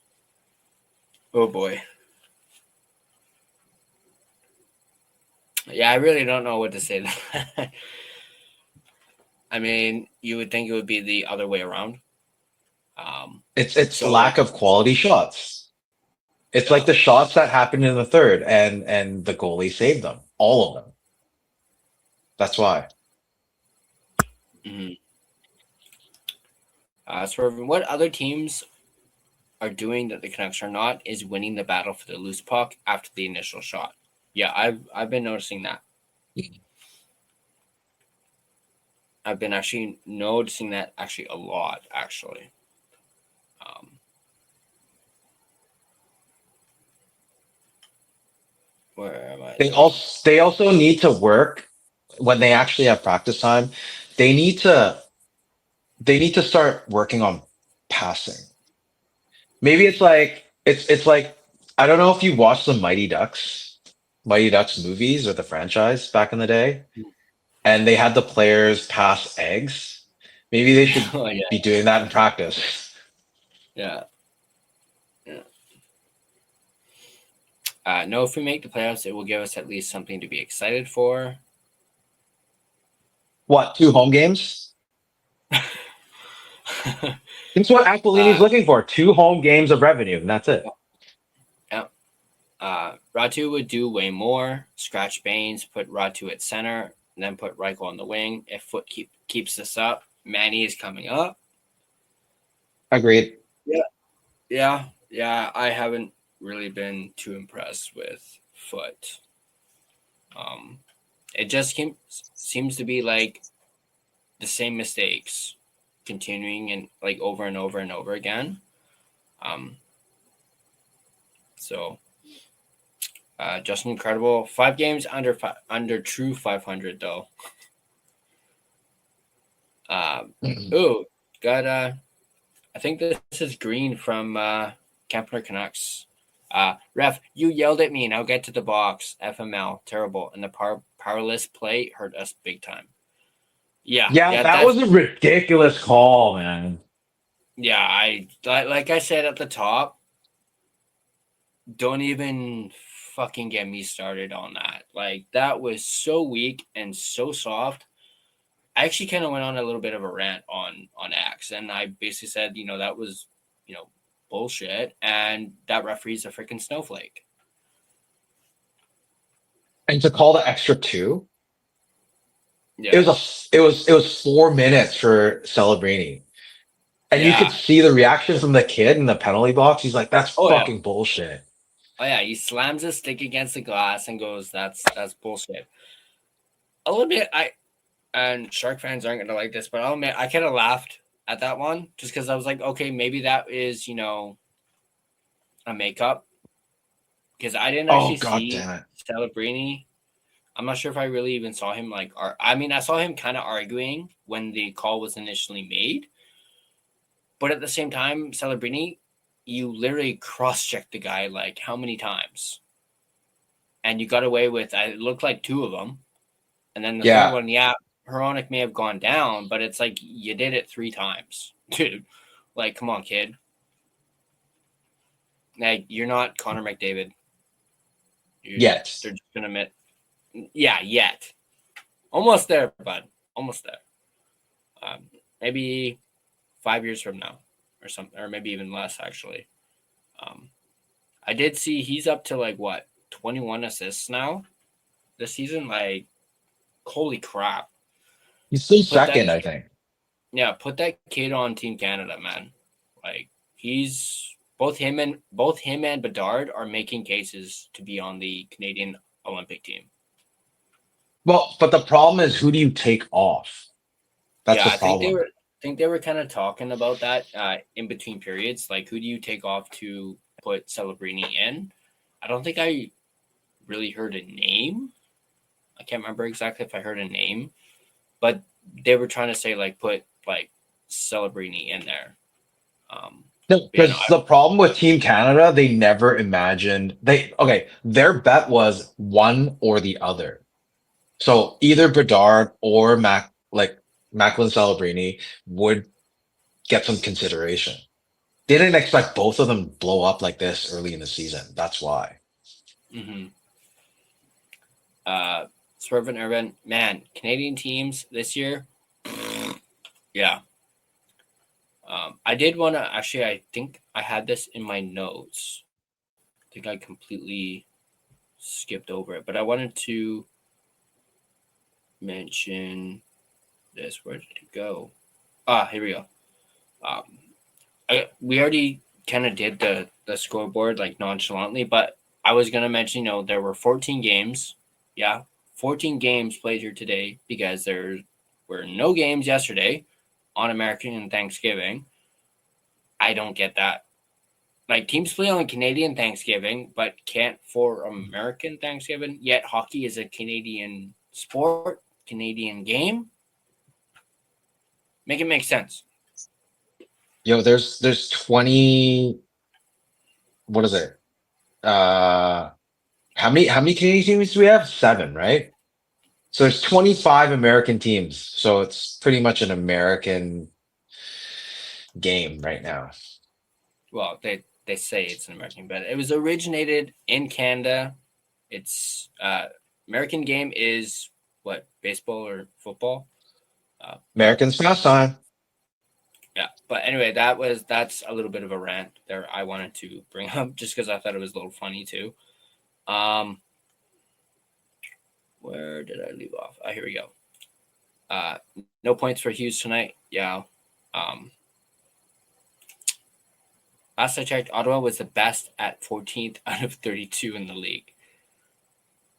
Oh boy. Yeah, I really don't know what to say. I mean, you would think it would be the other way around. It's lack of quality shots. It's like the shots that happened in the third, and the goalie saved them, all of them. That's why. Mm-hmm. So what other teams are doing that the Canucks are not is winning the battle for the loose puck after the initial shot. Yeah, I've been noticing that. I've been actually noticing that actually a lot, actually. Where am I? They also need to work when they actually have practice time, they need to start working on passing. Maybe it's like I don't know if you watched the Mighty Ducks movies or the franchise back in the day, and they had the players pass eggs. Maybe they should Oh, yeah. be doing that in practice. Yeah. No, if we make the playoffs, it will give us at least something to be excited for. What, 2 home games? That's what Aquilini's looking for. 2 home games of revenue, and that's it. Yeah. Ratu would do way more. Scratch Baines, put Ratu at center, and then put Reichel on the wing. If Foot keeps this up, Manny is coming up. Agreed. Yeah. I haven't really been too impressed with Foot. It just seems to be like the same mistakes continuing and like over and over and over again. So just incredible. 5 games under true 500 though. Got I think this is Green from Camper Canucks. Ref, you yelled at me. Now get to the box. FML, terrible. And the powerless play hurt us big time. Yeah, that was a ridiculous call, man. Yeah, I like I said at the top, don't even fucking get me started on that. Like, that was so weak and so soft. I actually kind of went on a little bit of a rant on X, and I basically said, that was, bullshit, and that referee's a freaking snowflake. And to call the extra 2, Yeah. it was 4 minutes for Celebrini. And you could see the reaction from the kid in the penalty box. He's like, that's fucking bullshit. Oh, yeah. He slams his stick against the glass and goes, that's bullshit. I'll admit, and Shark fans aren't going to like this, but I'll admit, I kind of laughed at that one just because I was like, okay, maybe that is, a makeup. Because I didn't actually see Celebrini. I'm not sure if I really even saw him I saw him kind of arguing when the call was initially made. But at the same time, Celebrini, you literally cross-checked the guy like how many times? And you got away with, it looked like 2 of them. And then the third one, Hronek may have gone down, but it's like you did it 3 times. Dude, like, come on, kid. Like, you're not Connor McDavid. Yet. They're just going to admit. Yeah, yet. Almost there, bud. Almost there. Maybe 5 years from now or something, or maybe even less, actually. I did see he's up to 21 assists now this season. Like, holy crap. He's still second, I think. Yeah, put that kid on Team Canada, man. Like, he's both him and Bedard are making cases to be on the Canadian Olympic team. Well, but the problem is, who do you take off? That's the problem. I think they were kind of talking about that in between periods. Like, who do you take off to put Celebrini in? I don't think I really heard a name. I can't remember exactly if I heard a name, but they were trying to say put Celebrini in there. Because the problem with Team Canada, they never imagined their bet was one or the other. So either Bedard or Macklin Celebrini would get some consideration. They didn't expect both of them to blow up like this early in the season. That's why. Mm-hmm. Swerve and Irvin, man, Canadian teams this year. Yeah. I did want to I think I had this in my notes. I think I completely skipped over it, but I wanted to mention this. Where did it go? Here we go. We already kind of did the scoreboard nonchalantly, but I was going to mention, there were 14 games. Yeah, 14 games played here today because there were no games yesterday on American Thanksgiving. I don't get that. Teams play on Canadian Thanksgiving, but can't for American Thanksgiving, yet hockey is a Canadian sport. Canadian game. Make it make sense. Yo, there's 20. What is it? How many Canadian teams do we have? 7, right? So there's 25 American teams. So it's pretty much an American game right now. Well, they say it's an American, but it was originated in Canada. It's American game is what, baseball or football? Americans pastime. Yeah, but anyway, that's a little bit of a rant there I wanted to bring up just because I thought it was a little funny too. Where did I leave off? Here we go. No points for Hughes tonight. Yeah. Last I checked, Ottawa was the best at 14th out of 32 in the league.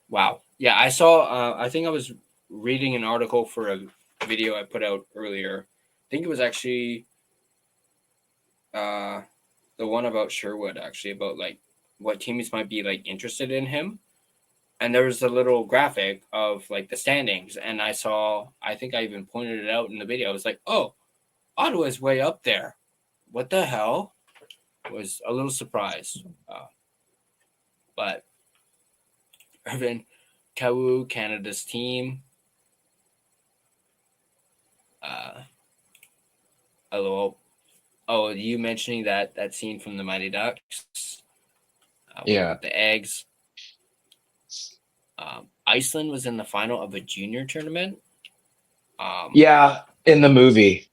Wow. Yeah, I saw. I think I was reading an article for a video I put out earlier. I think it was actually the one about Sherwood, actually, about like what teams might be like interested in him. And there was a little graphic of like the standings, and I think I even pointed it out in the video. I was like, oh, Ottawa's way up there. What the hell? Was a little surprised. But Irvin Kawu, Canada's team. Hello. Oh, you mentioning that scene from the Mighty Ducks? Yeah. With the eggs. Iceland was in the final of a junior tournament. Yeah, in the movie.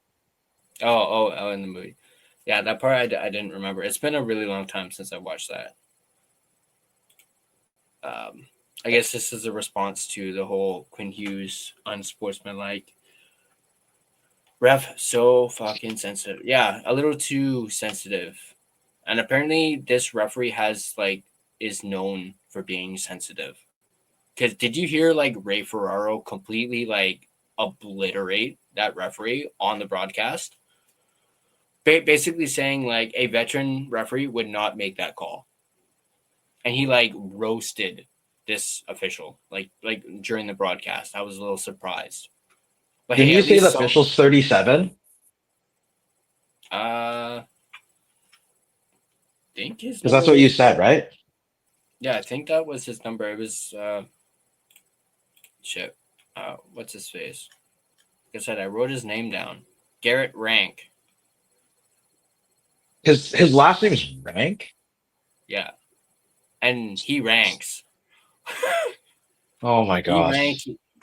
Oh, in the movie. Yeah, that part I didn't remember. It's been a really long time since I watched that. I guess this is a response to the whole Quinn Hughes unsportsmanlike ref. So fucking sensitive. Yeah, a little too sensitive. And apparently this referee is known for being sensitive. Because did you hear Ray Ferraro completely obliterate that referee on the broadcast? Basically saying a veteran referee would not make that call. And he roasted this official during the broadcast. I was a little surprised. But Did you say the official's 37? Think his because that's what you said, right? Yeah, I think that was his number. It was shit. What's his face? Like I said, I wrote his name down. Garrett Rank. His last name is Rank? Yeah. And he ranks. Oh my god.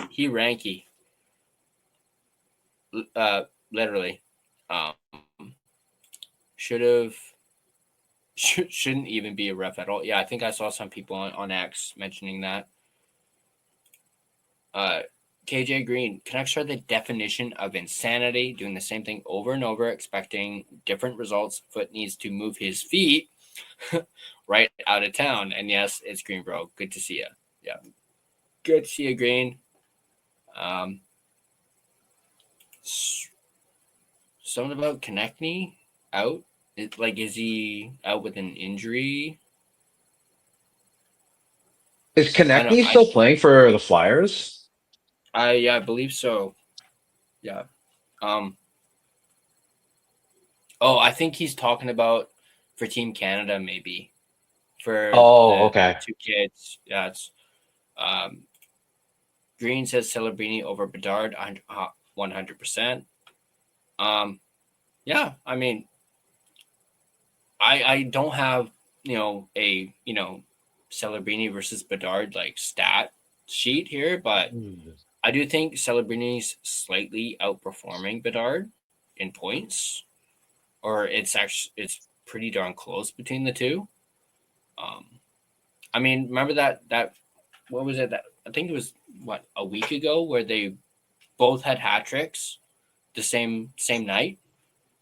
He ranky. Literally. Shouldn't even be a ref at all. Yeah, I think I saw some people on X mentioning that. KJ Green, Canucks are the definition of insanity, doing the same thing over and over, expecting different results. Foot needs to move his feet right out of town. And yes, it's Green, bro. Good to see you. Yeah. Good to see you, Green. Something about Konechny out. Is he out with an injury? Is Konechny still playing for the Flyers? Yeah, I believe so. Yeah. I think he's talking about for Team Canada, maybe. For okay. 2 kids. Yeah, it's Green says Celebrini over Bedard 100%. Yeah, I mean, I don't have a Celebrini versus Bedard stat sheet here, but I do think Celebrini's slightly outperforming Bedard in points, or it's pretty darn close between the two. I mean, remember that what was it? That I think it was a week ago where they both had hat tricks the same night.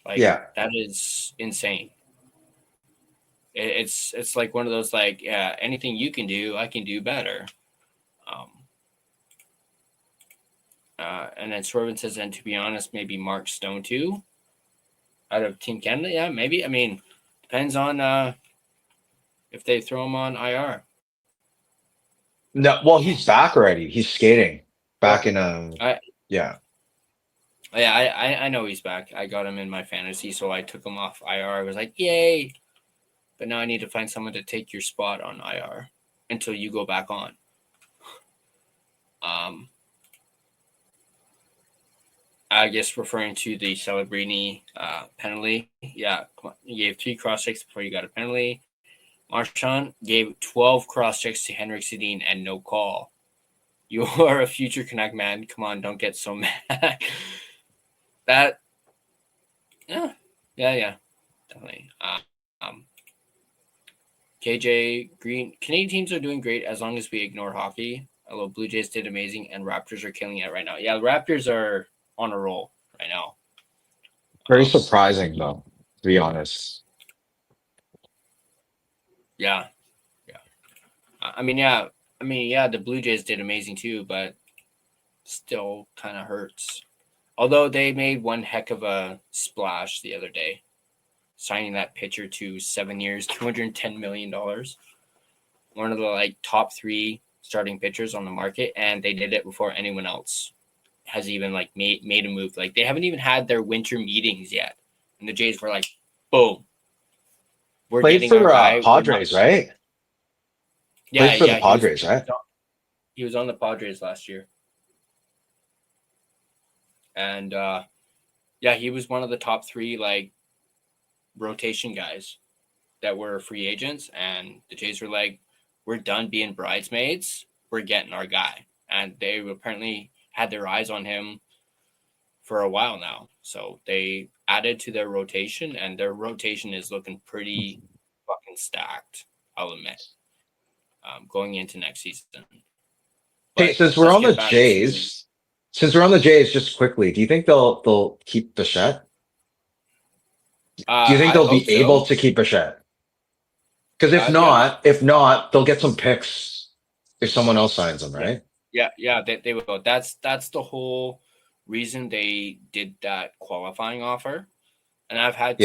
That is insane. It's like one of those anything you can do, I can do better. And then Swervin says, and to be honest, maybe Mark Stone too, out of Team Canada. Yeah, maybe. I mean, depends on if they throw him on IR. No, well, he's back already. He's skating. back in I yeah. yeah, I know he's back. I got him in my fantasy, so I took him off IR. I was like, yay! But now I need to find someone to take your spot on IR until you go back on. I guess referring to the Celebrini penalty. Yeah, come on. You gave 3 cross checks before you got a penalty. Marchand gave 12 cross checks to Henrik Sedin and no call. You are a future Canuck man. Come on, don't get so mad. That, yeah, definitely. KJ Green, Canadian teams are doing great as long as we ignore hockey. Although Blue Jays did amazing and Raptors are killing it right now. Yeah, the Raptors are on a roll right now. Very surprising though, to be honest. Yeah. I mean, the Blue Jays did amazing too, but still kind of hurts. Although they made one heck of a splash the other day, signing that pitcher to 7 years, $210 million. One of the top 3 starting pitchers on the market, and they did it before anyone else has even made a move. They haven't even had their winter meetings yet, and the Jays were like, boom, we're Played getting for our guy. Padres, right? Yeah, Played for the Padres, right? He was on the Padres last year. And he was one of the top 3 rotation guys that were free agents, and the Jays were like, we're done being bridesmaids, we're getting our guy. And they apparently had their eyes on him for a while now. So they added to their rotation, and their rotation is looking pretty fucking stacked, I'll admit, going into next season. Hey, since we're on the Jays, just quickly, do you think they'll keep Bichette? Do you think they'll be able to keep Bichette? Because if not, they'll get some picks if someone else signs them, right? Yeah, they will. That's the whole reason they did that qualifying offer. And I've had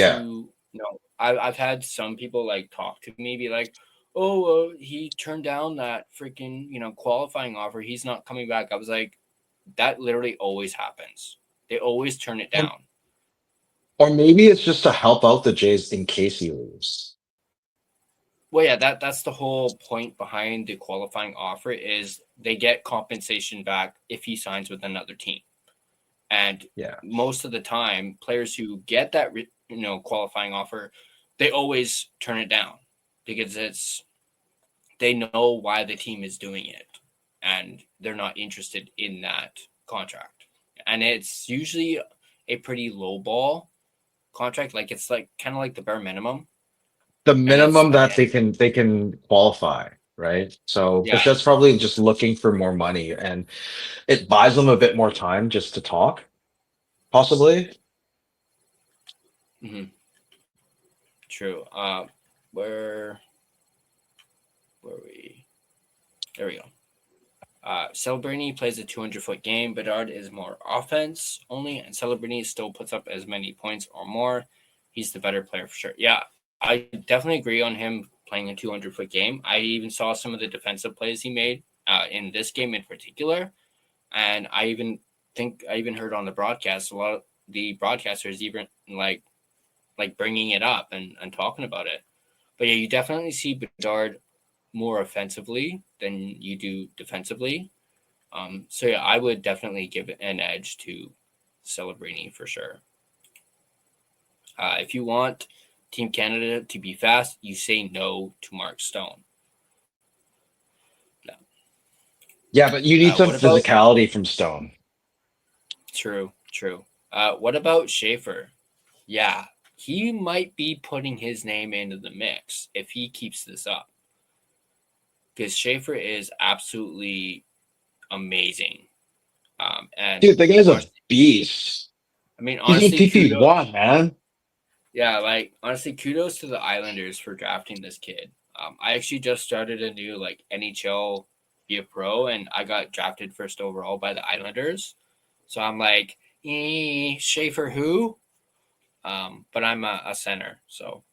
I've had some people talk to me, be like, oh, he turned down that freaking qualifying offer. He's not coming back. I was like, that literally always happens. They always turn it down. Or maybe it's just to help out the Jays in case he leaves. Well, yeah, that's the whole point behind the qualifying offer is they get compensation back if he signs with another team. And most of the time, players who get that qualifying offer, they always turn it down because they know why the team is doing it, and they're not interested in that contract. And it's usually a pretty low ball contract, it's kind of like the bare minimum. The minimum that they can qualify, right? So Bichette's probably just looking for more money, and it buys them a bit more time just to talk, possibly. Mm-hmm. True. Where were we? There we go. Celebrini plays a 200-foot game. Bedard is more offense only, and Celebrini still puts up as many points or more. He's the better player for sure. Yeah, I definitely agree on him playing a 200-foot game. I even saw some of the defensive plays he made in this game in particular, and I even heard on the broadcast a lot of the broadcasters even like bringing it up and talking about it. But yeah, you definitely see Bedard more offensively than you do defensively. So yeah, I would definitely give an edge to Celebrini for sure. If you want Team Canada to be fast, you say no to Mark Stone. No. Yeah, but you need some physicality from Stone. True. What about Schaefer? Yeah, he might be putting his name into the mix if he keeps this up. Because Schaefer is absolutely amazing. And dude, the guy's a beast. I mean, honestly, he's in PP1, man. Yeah, honestly, kudos to the Islanders for drafting this kid. I actually just started a new NHL via pro, and I got drafted first overall by the Islanders. So I'm like, Schaefer who? But I'm a center, so.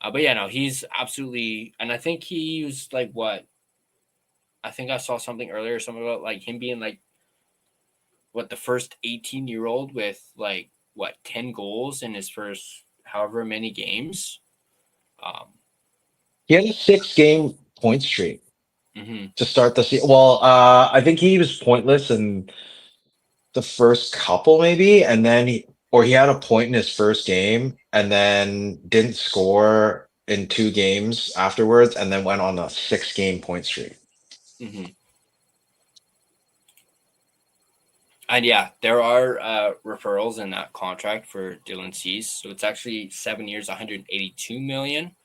But yeah, no, he's absolutely, and I think he was I think I saw something earlier, something about like him being like the first 18-year-old with 10 goals in his first however many games. He had a 6-game point streak Mm-hmm. to start the season. Well, I think he was pointless in the first couple, maybe, and then he had a point in his first game, and then didn't score in 2 games afterwards, and then went on a 6-game point streak. Mm-hmm. And yeah, there are referrals in that contract for Dylan Cease. So it's actually 7 years, 182 million,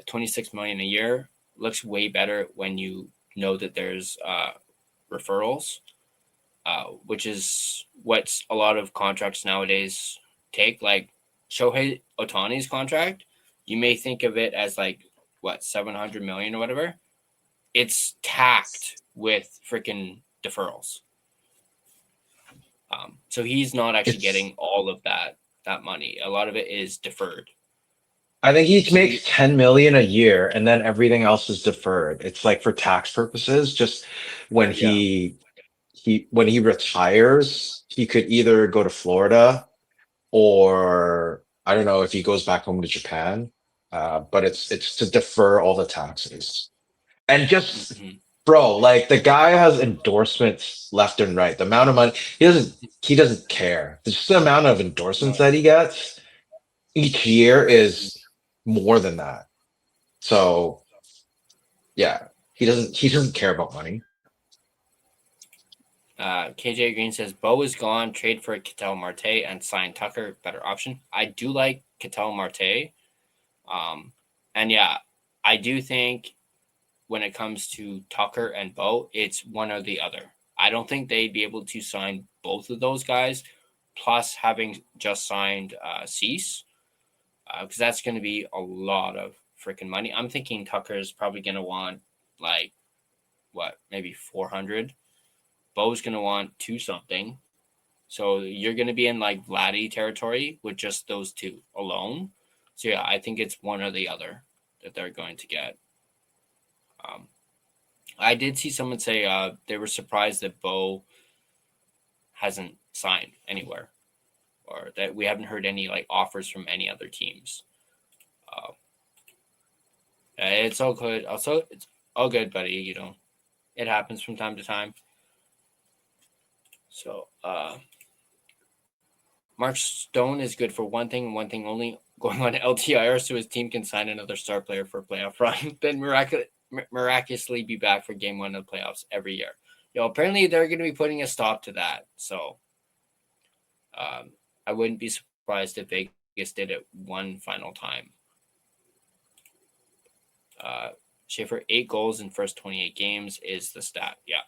26 million a year. Looks way better when you know that there's referrals, which is what a lot of contracts nowadays take. Like Shohei Ohtani's contract, you may think of it as 700 million or whatever. It's tacked with freaking deferrals. So he's not actually getting all of that money. A lot of it is deferred. I think he makes 10 million a year, and then everything else is deferred. It's like for tax purposes. Just when he retires, he could either go to Florida, or I don't know if he goes back home to Japan. But it's to defer all the taxes, and just. Bro, like the guy has endorsements left and right. The amount of money he doesn't care. Just the amount of endorsements that he gets each year is more than that. So yeah, he doesn't care about money. KJ Green says Bo is gone. Trade for Ketel Marte and sign Tucker. Better option. I do like Ketel Marte. And yeah, I do think when it comes to Tucker and Bo, it's one or the other. I don't think they'd be able to sign both of those guys, plus having just signed Cease, because that's going to be a lot of freaking money. I'm thinking Tucker's probably going to want maybe 400. Bo's going to want 2 something. So you're going to be in Vladdy territory with just those 2 alone. So yeah, I think it's one or the other that they're going to get. I did see someone say they were surprised that Bo hasn't signed anywhere, or that we haven't heard any offers from any other teams. It's all good. Also, it's all good, buddy. It happens from time to time. So, Mark Stone is good for one thing and one thing only: going on LTIR so his team can sign another star player for a playoff run. Then miraculously be back for game 1 of the playoffs every year. Apparently they're going to be putting a stop to that. So I wouldn't be surprised if Vegas did it one final time. Schaefer, 8 goals in first 28 games is the stat. Yeah.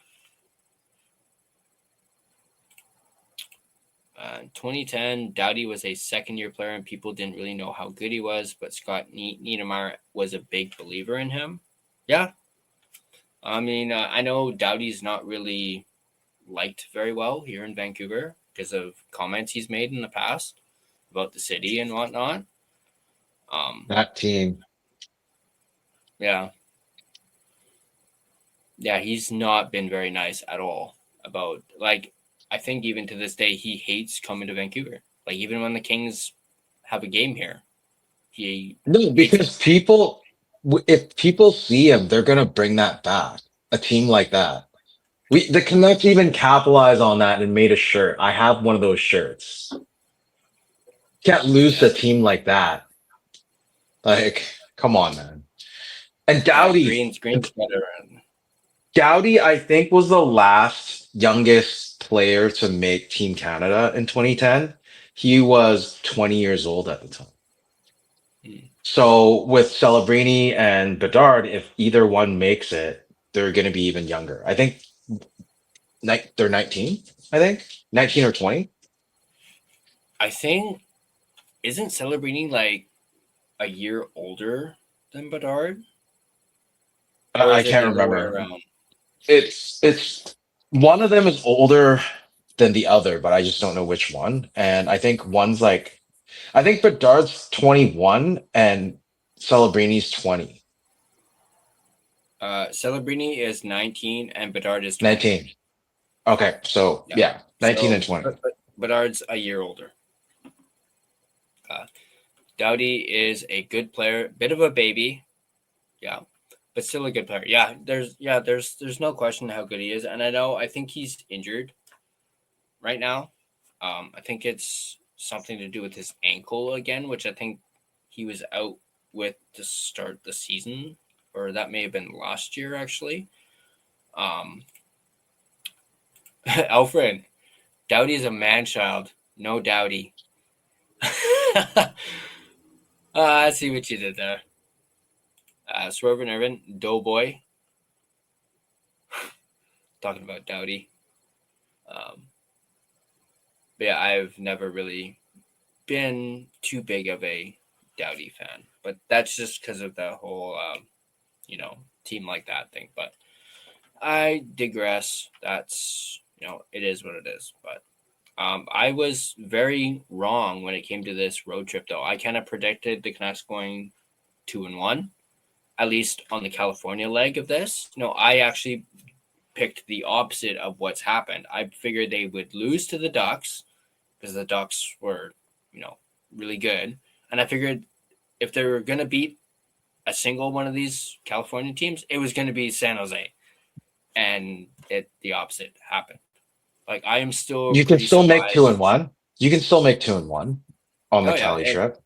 2010, Doughty was a second-year player and people didn't really know how good he was, but Scott Niedermayer was a big believer in him. Yeah. I mean, I know Doughty's not really liked very well here in Vancouver because of comments he's made in the past about the city and whatnot. That team. Yeah. Yeah, he's not been very nice at all about, I think even to this day, he hates coming to Vancouver. Even when the Kings have a game here, No, because if people see him, they're gonna bring that back. A team like that. The Canucks even capitalized on that and made a shirt. I have one of those shirts. Can't lose to a team like that. Come on, man. And Doughty. Green's better. Doughty, I think, was the last youngest player to make Team Canada in 2010. He was 20 years old at the time. So with Celebrini and Bedard, if either one makes it, they're going to be even younger. I think they're 19, 19 or 20. I think, isn't Celebrini a year older than Bedard? I can't remember. It's one of them is older than the other, but I just don't know which one. And I think one's I think Bedard's 21 and Celebrini's 20. Celebrini is 19 and Bedard is 20. 19. Okay, so yeah, 19 and 20. But Bedard's a year older. Doughty is a good player, bit of a baby, yeah, but still a good player. Yeah, there's no question how good he is, and I think he's injured right now. I think it's something to do with his ankle again, which I think he was out with to start the season, or that may have been last year actually. Alfred, Doughty is a man-child, no Doughty. I see what you did there. Swerve and Irvin, Doughboy. Talking about Doughty. But yeah, I've never really been too big of a Doughty fan. But that's just because of the whole, team like that thing. But I digress. That's, it is what it is. But I was very wrong when it came to this road trip, though. I kind of predicted the Canucks going 2-1, at least on the California leg of this. I actually picked the opposite of what's happened. I figured they would lose to the Ducks because the Ducks were, really good. And I figured if they were going to beat a single one of these California teams, it was going to be San Jose. And the opposite happened. Like, I am still. You can still make 2-1. You can still make 2-1 on the Cali trip.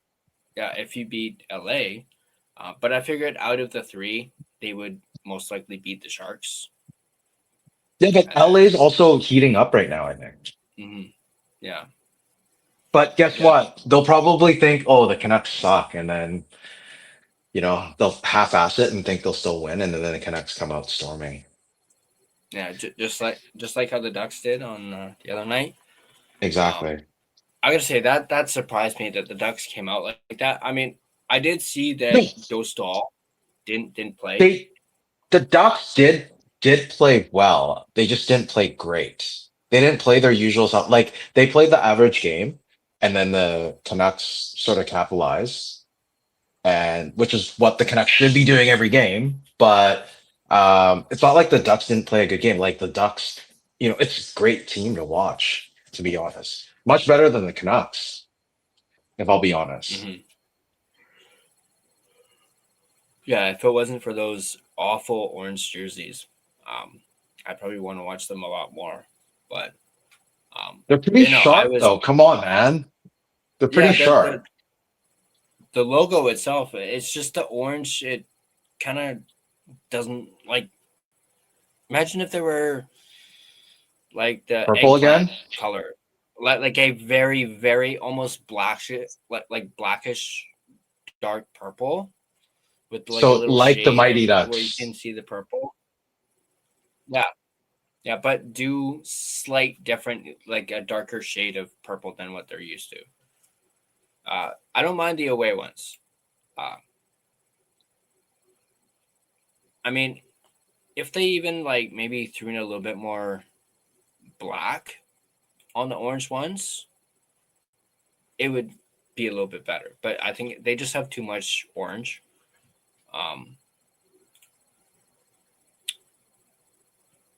Yeah, if you beat LA. But I figured out of the three, they would most likely beat the Sharks. Yeah, but LA is also heating up right now, I think. Mm-hmm. Yeah. But guess what? They'll probably think, oh, the Canucks suck. And then, they'll half-ass it and think they'll still win. And then the Canucks come out storming. Yeah, just like how the Ducks did on the other night. Exactly. I gotta say that surprised me that the Ducks came out like that. I mean, I did see that Dostal didn't play. The Ducks did play well. They just didn't play great. They didn't play their usual stuff. Like, they played the average game, and then the Canucks sort of capitalized, and which is what the Canucks should be doing every game. But it's not like the Ducks didn't play a good game. Like, the Ducks, it's a great team to watch, to be honest. Much better than the Canucks, if I'll be honest. Mm-hmm. Yeah, if it wasn't for those awful orange jerseys, I probably want to watch them a lot more. But they're pretty sharp, though. Come on, man. They're pretty sharp. The logo itself, it's just the orange. It kind of doesn't like. Imagine if there were like the purple again color, like a very, very almost blackish, like blackish dark purple with like so a little like the shade Mighty Ducks where you can see the purple. Yeah, but do slight different, like a darker shade of purple than what they're used to. I don't mind the away ones. I mean, if they even like maybe threw in a little bit more black on the orange ones, it would be a little bit better. But I think they just have too much orange.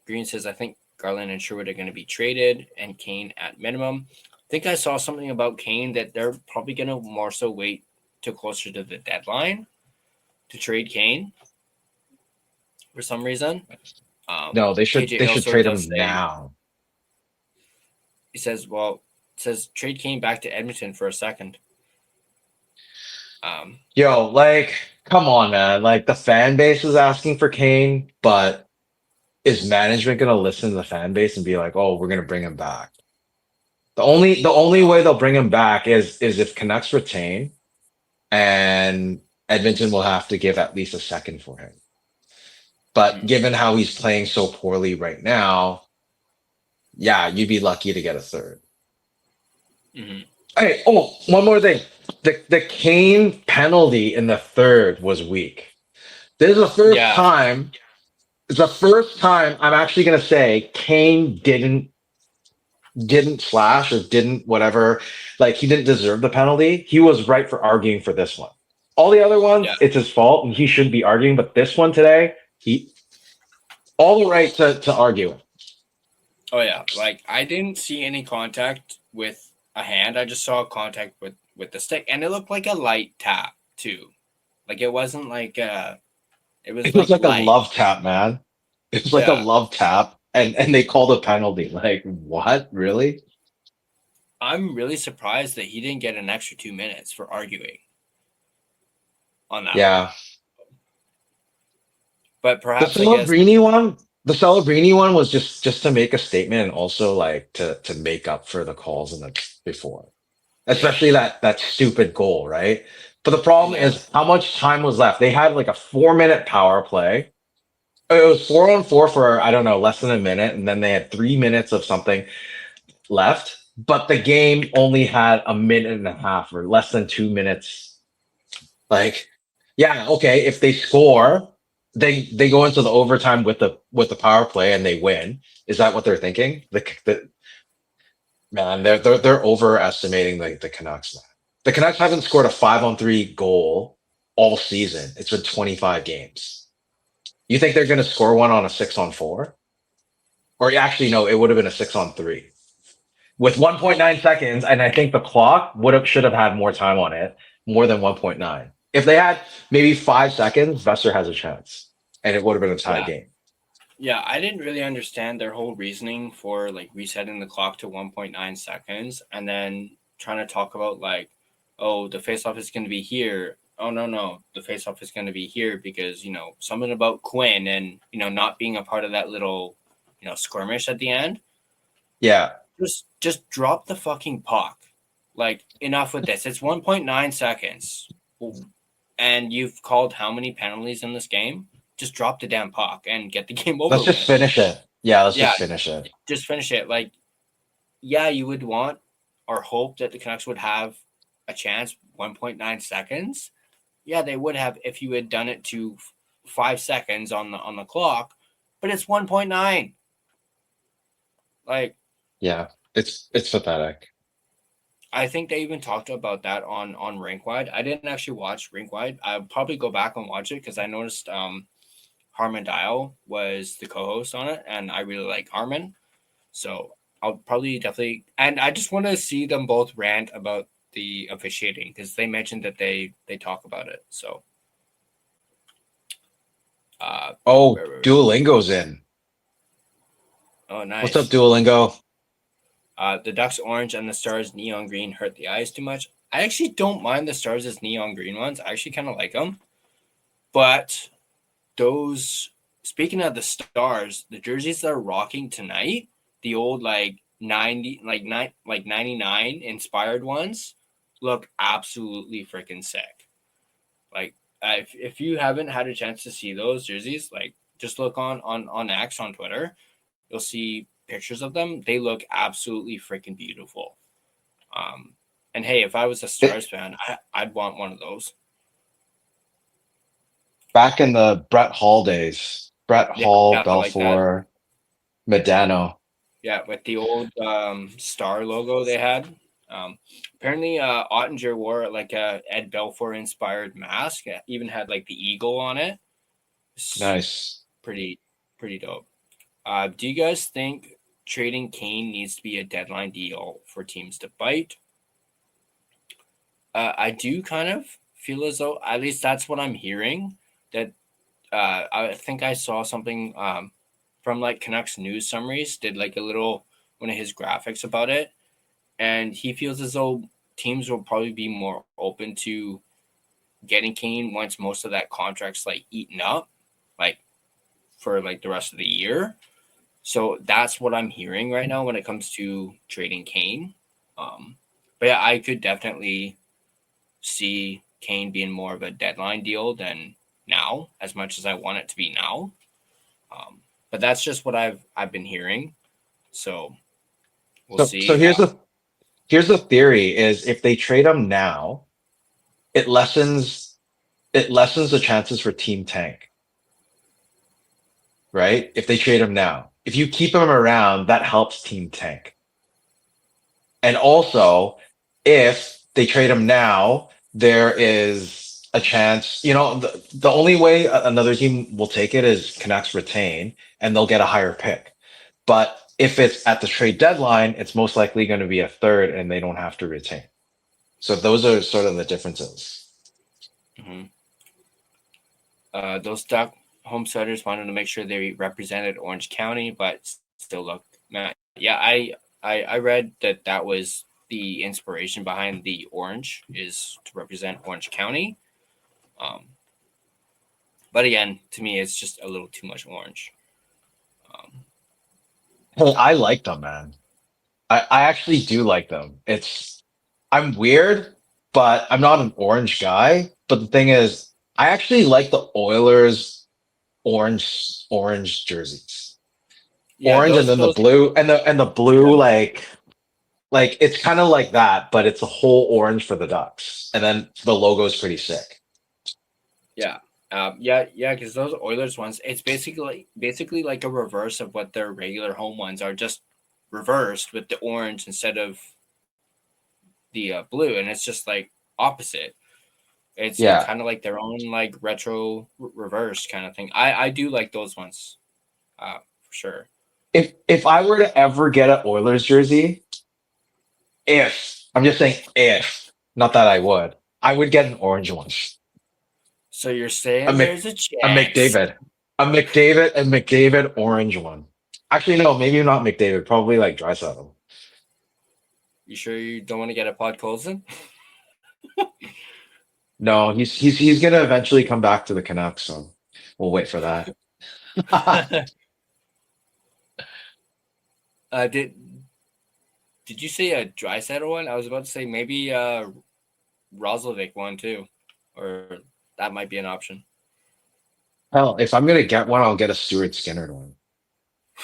Green says, I think Garland and Sherwood are going to be traded and Kane at minimum. I think I saw something about Kane that they're probably going to more so wait till closer to the deadline to trade Kane for some reason. No, they should trade him now. He says, trade Kane back to Edmonton for a second. Yo, like, come on, man. Like, the fan base is asking for Kane, but is management going to listen to the fan base and be like, oh, we're going to bring him back? The only way they'll bring him back is if Canucks retain, and Edmonton will have to give at least a second for him. But given how he's playing so poorly right now, yeah, you'd be lucky to get a third. Mm-hmm. Hey, one more thing. The Kane penalty in the third was weak. This is the first time. It's the first time I'm actually going to say Kane didn't slash or didn't whatever. Like, he didn't deserve the penalty. He was right for arguing for this one. All the other ones, it's his fault and he shouldn't be arguing. But this one today, He all the right to argue. Oh yeah, like I didn't see any contact with a hand. I just saw contact with the stick, and it looked like a light tap too. Like it wasn't like It was like a light. love tap, man. It was like a Yeah. love tap, and they called a penalty. Like, what? Really? I'm really surprised that he didn't get an extra 2 minutes for arguing on that. Yeah. But perhaps The Celebrini one was just to make a statement and also like to make up for the calls in the before. Especially that stupid goal, right? But the problem is how much time was left. They had like a 4-minute power play. It was 4-on-4 for, I don't know, less than a minute, and then they had 3 minutes of something left. But the game only had a minute and a half or less than 2 minutes. Like, yeah, okay, if they score, they go into the overtime with the power play and they win. Is that what they're thinking? Man, they're overestimating the Canucks now. The Canucks haven't scored a 5-on-3 goal all season. It's been 25 games. You think they're going to score one on a 6-on-4? Or actually, no, it would have been a 6-on-3 with 1.9 seconds, and I think the clock should have had more time on it, more than 1.9. If they had maybe 5 seconds, Vesser has a chance, and it would have been a tie game. Yeah, I didn't really understand their whole reasoning for like resetting the clock to 1.9 seconds and then trying to talk about like, oh, the faceoff is going to be here. Oh, no, the faceoff is going to be here because, something about Quinn and, not being a part of that little, skirmish at the end. Yeah. Just drop the fucking puck. Like, enough with this. It's 1.9 seconds. And you've called how many penalties in this game? Just drop the damn puck and get the game over. Let's just finish it. Yeah, let's just finish it. Just finish it. Like, yeah, you would want or hope that the Canucks would have a chance 1.9 seconds. Yeah, they would have if you had done it to 5 seconds on the clock, but it's 1.9. Like, yeah, it's pathetic. I think they even talked about that on Rinkwide. I didn't actually watch Rinkwide. I'll probably go back and watch it because I noticed Harman Dial was the co-host on it, and I really like Harman. So I'll probably definitely, and I just want to see them both rant about the officiating because they mentioned that they talk about it. So, Duolingo's in. Oh, nice. What's up, Duolingo? The Ducks orange and the Stars neon green hurt the eyes too much. I actually don't mind the Stars as neon green ones. I actually kind of like them. But speaking of the Stars, the jerseys that are rocking tonight, the old 99 inspired ones look absolutely freaking sick. Like if you haven't had a chance to see those jerseys, like just look on X on Twitter. You'll see pictures of them. They look absolutely freaking beautiful. And hey, if I was a Stars fan, I'd want one of those. Back in the Brett Hall days, Hall, Belfour, like Medano. Yeah, with the old star logo they had. Apparently, Ottinger wore like a Ed Belfour inspired mask. It even had like the eagle on it. Nice. Pretty dope. Do you guys think trading Kane needs to be a deadline deal for teams to bite? I do kind of feel as though, at least that's what I'm hearing, that I think I saw something from like CanucksNews summaries, did like a little one of his graphics about it. And he feels as though teams will probably be more open to getting Kane once most of that contract's like eaten up, like for like the rest of the year. So that's what I'm hearing right now when it comes to trading Kane. But yeah, I could definitely see Kane being more of a deadline deal than now, as much as I want it to be now. But that's just what I've been hearing. So we'll see. So here's the theory: is if they trade him now, it lessens the chances for team tank. Right? If they trade him now. If you keep him around, that helps team tank. And also, if they trade him now, there is a chance. The only way another team will take it is Canucks retain and they'll get a higher pick. But if it's at the trade deadline, it's most likely going to be a third and they don't have to retain. So those are sort of the differences. Mm-hmm. Those Duck homesteaders wanted to make sure they represented Orange County, but still look, yeah, I read that was the inspiration behind the orange is to represent Orange County. But again, to me, it's just a little too much orange. Hey, I like them, man. I actually do like them. I'm weird, but I'm not an orange guy. But the thing is, I actually like the Oilers orange jerseys. Yeah, Orange and then the blue and the blue like it's kind of like that, but it's a whole orange for the Ducks. And then the logo is pretty sick. Yeah. Because those Oilers ones, it's basically like a reverse of what their regular home ones are, just reversed with the orange instead of the blue, and it's just like opposite. It's kind of like their own like retro reverse kind of thing. I do like those ones, for sure. If I were to ever get an Oilers jersey, I'm just saying not that I would get an orange one. So you're saying there's a chance. A McDavid and McDavid orange one. Actually, no, maybe not McDavid. Probably like Draisaitl. You sure you don't want to get a Podkolzin? No, he's gonna eventually come back to the Canucks, so we'll wait for that. Did you say a Draisaitl one? I was about to say maybe Roslovic one too, or that might be an option. Hell, if I'm gonna get one, I'll get a Stuart Skinner one,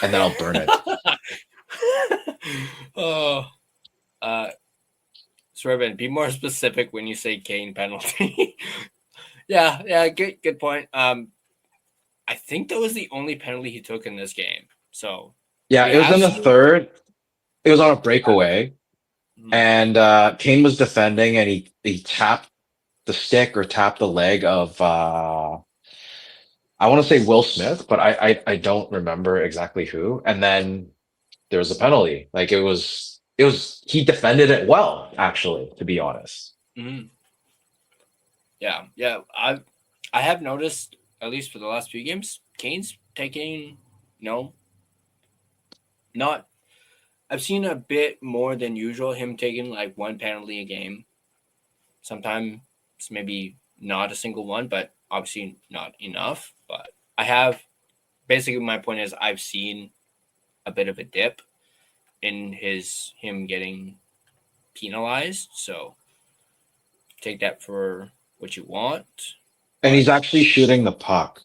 and then I'll burn it. Swerben, be more specific when you say Kane penalty. yeah, good point. I think that was the only penalty he took in this game. So yeah, it was in the third. It was on a breakaway, and Kane was defending, and he tapped the stick or tapped the leg of I want to say Will Smith, but I don't remember exactly who. And then there was a penalty. Like it was he defended it well, actually, to be honest. Mm-hmm. Yeah. I have noticed, at least for the last few games, Kane's taking not. I've seen a bit more than usual him taking like one penalty a game. Sometimes maybe not a single one, but obviously not enough. But I have basically my point is I've seen a bit of a dip in him getting penalized. So take that for what you want. And he's actually shooting the puck.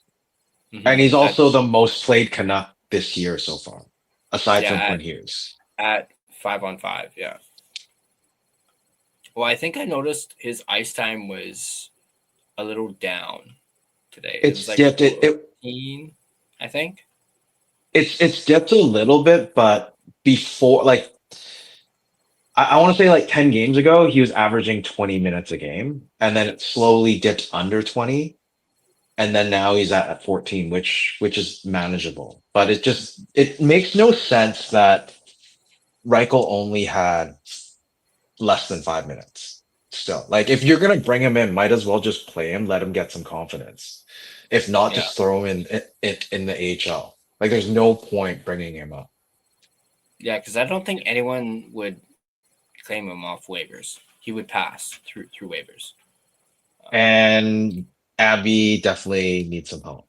Mm-hmm. And he's also the most played Canuck this year so far, aside from Quinn Hughes. At 5-on-5, yeah. Well, I think I noticed his ice time was a little down today. It's like dipped. 14, I think. It's dipped a little bit, but before, like, I want to say like 10 games ago, he was averaging 20 minutes a game, and then it slowly dipped under 20, and then now he's at 14, which is manageable. But it makes no sense that Reichel only had less than 5 minutes. Still, like if you're gonna bring him in, might as well just play him, let him get some confidence. If not, just throw him in the AHL. Like there's no point bringing him up. Yeah, because I don't think anyone would claim him off waivers. He would pass through waivers. And Abby definitely needs some help.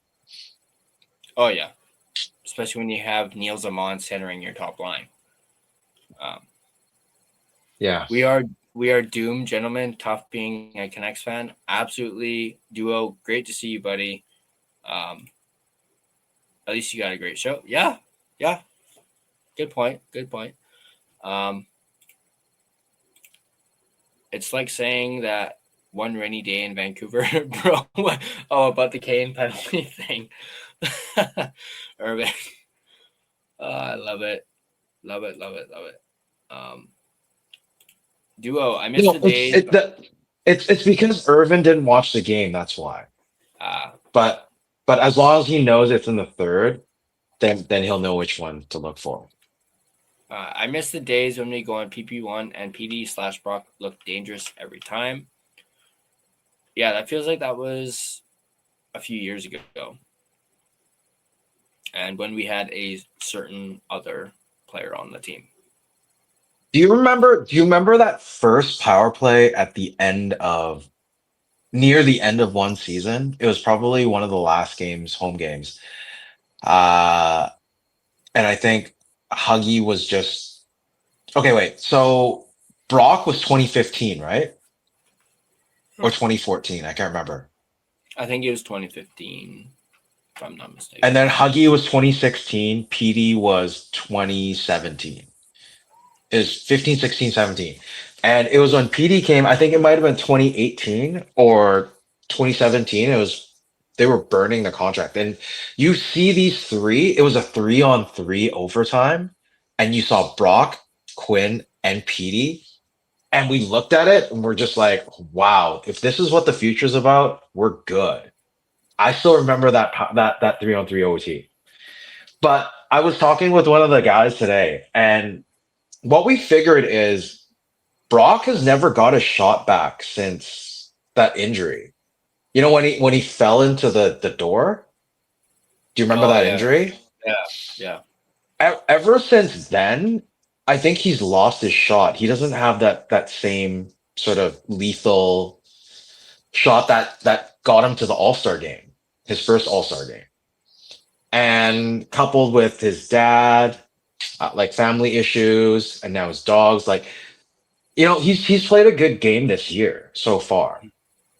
Oh yeah, especially when you have Neil Zaman centering your top line. Yeah, we are doomed, gentlemen. Tough being a Canucks fan. Absolutely, Duo. Great to see you, buddy. At least you got a great show. Yeah. Good point. It's like saying that one rainy day in Vancouver, bro. About the Kane penalty thing. Urban. I love it. Love it. Duo, I missed the days. It's because Irvin didn't watch the game. That's why. Uh, But as long as he knows it's in the third, then he'll know which one to look for. I miss the days when we go on PP1 and PD/Brock looked dangerous every time. Yeah, that feels like that was a few years ago. And when we had a certain other player on the team. Do you remember that first power play at near the end of one season? It was probably one of the last games, home games. And I think Huggy was just okay. Wait, so Brock was 2015, right? Or 2014? I can't remember. I think it was 2015, if I'm not mistaken. And then Huggy was 2016. PD was 2017. Is 15, 16, 17. And it was when PD came, I think it might have been 2018 or 2017. They were burning the contract. And you see these three, it was a 3-on-3 overtime. And you saw Brock, Quinn, and PD. And we looked at it and we're just like, wow, if this is what the future's about, we're good. I still remember that 3-on-3 OT. But I was talking with one of the guys today, and what we figured is Brock has never got a shot back since that injury. You know, when he fell into the door? Do you remember that injury? Yeah. Ever since then, I think he's lost his shot. He doesn't have that same sort of lethal shot that got him to the All-Star game, his first All-Star game. And coupled with his dad, like family issues, and now his dogs, like, you know, he's played a good game this year so far.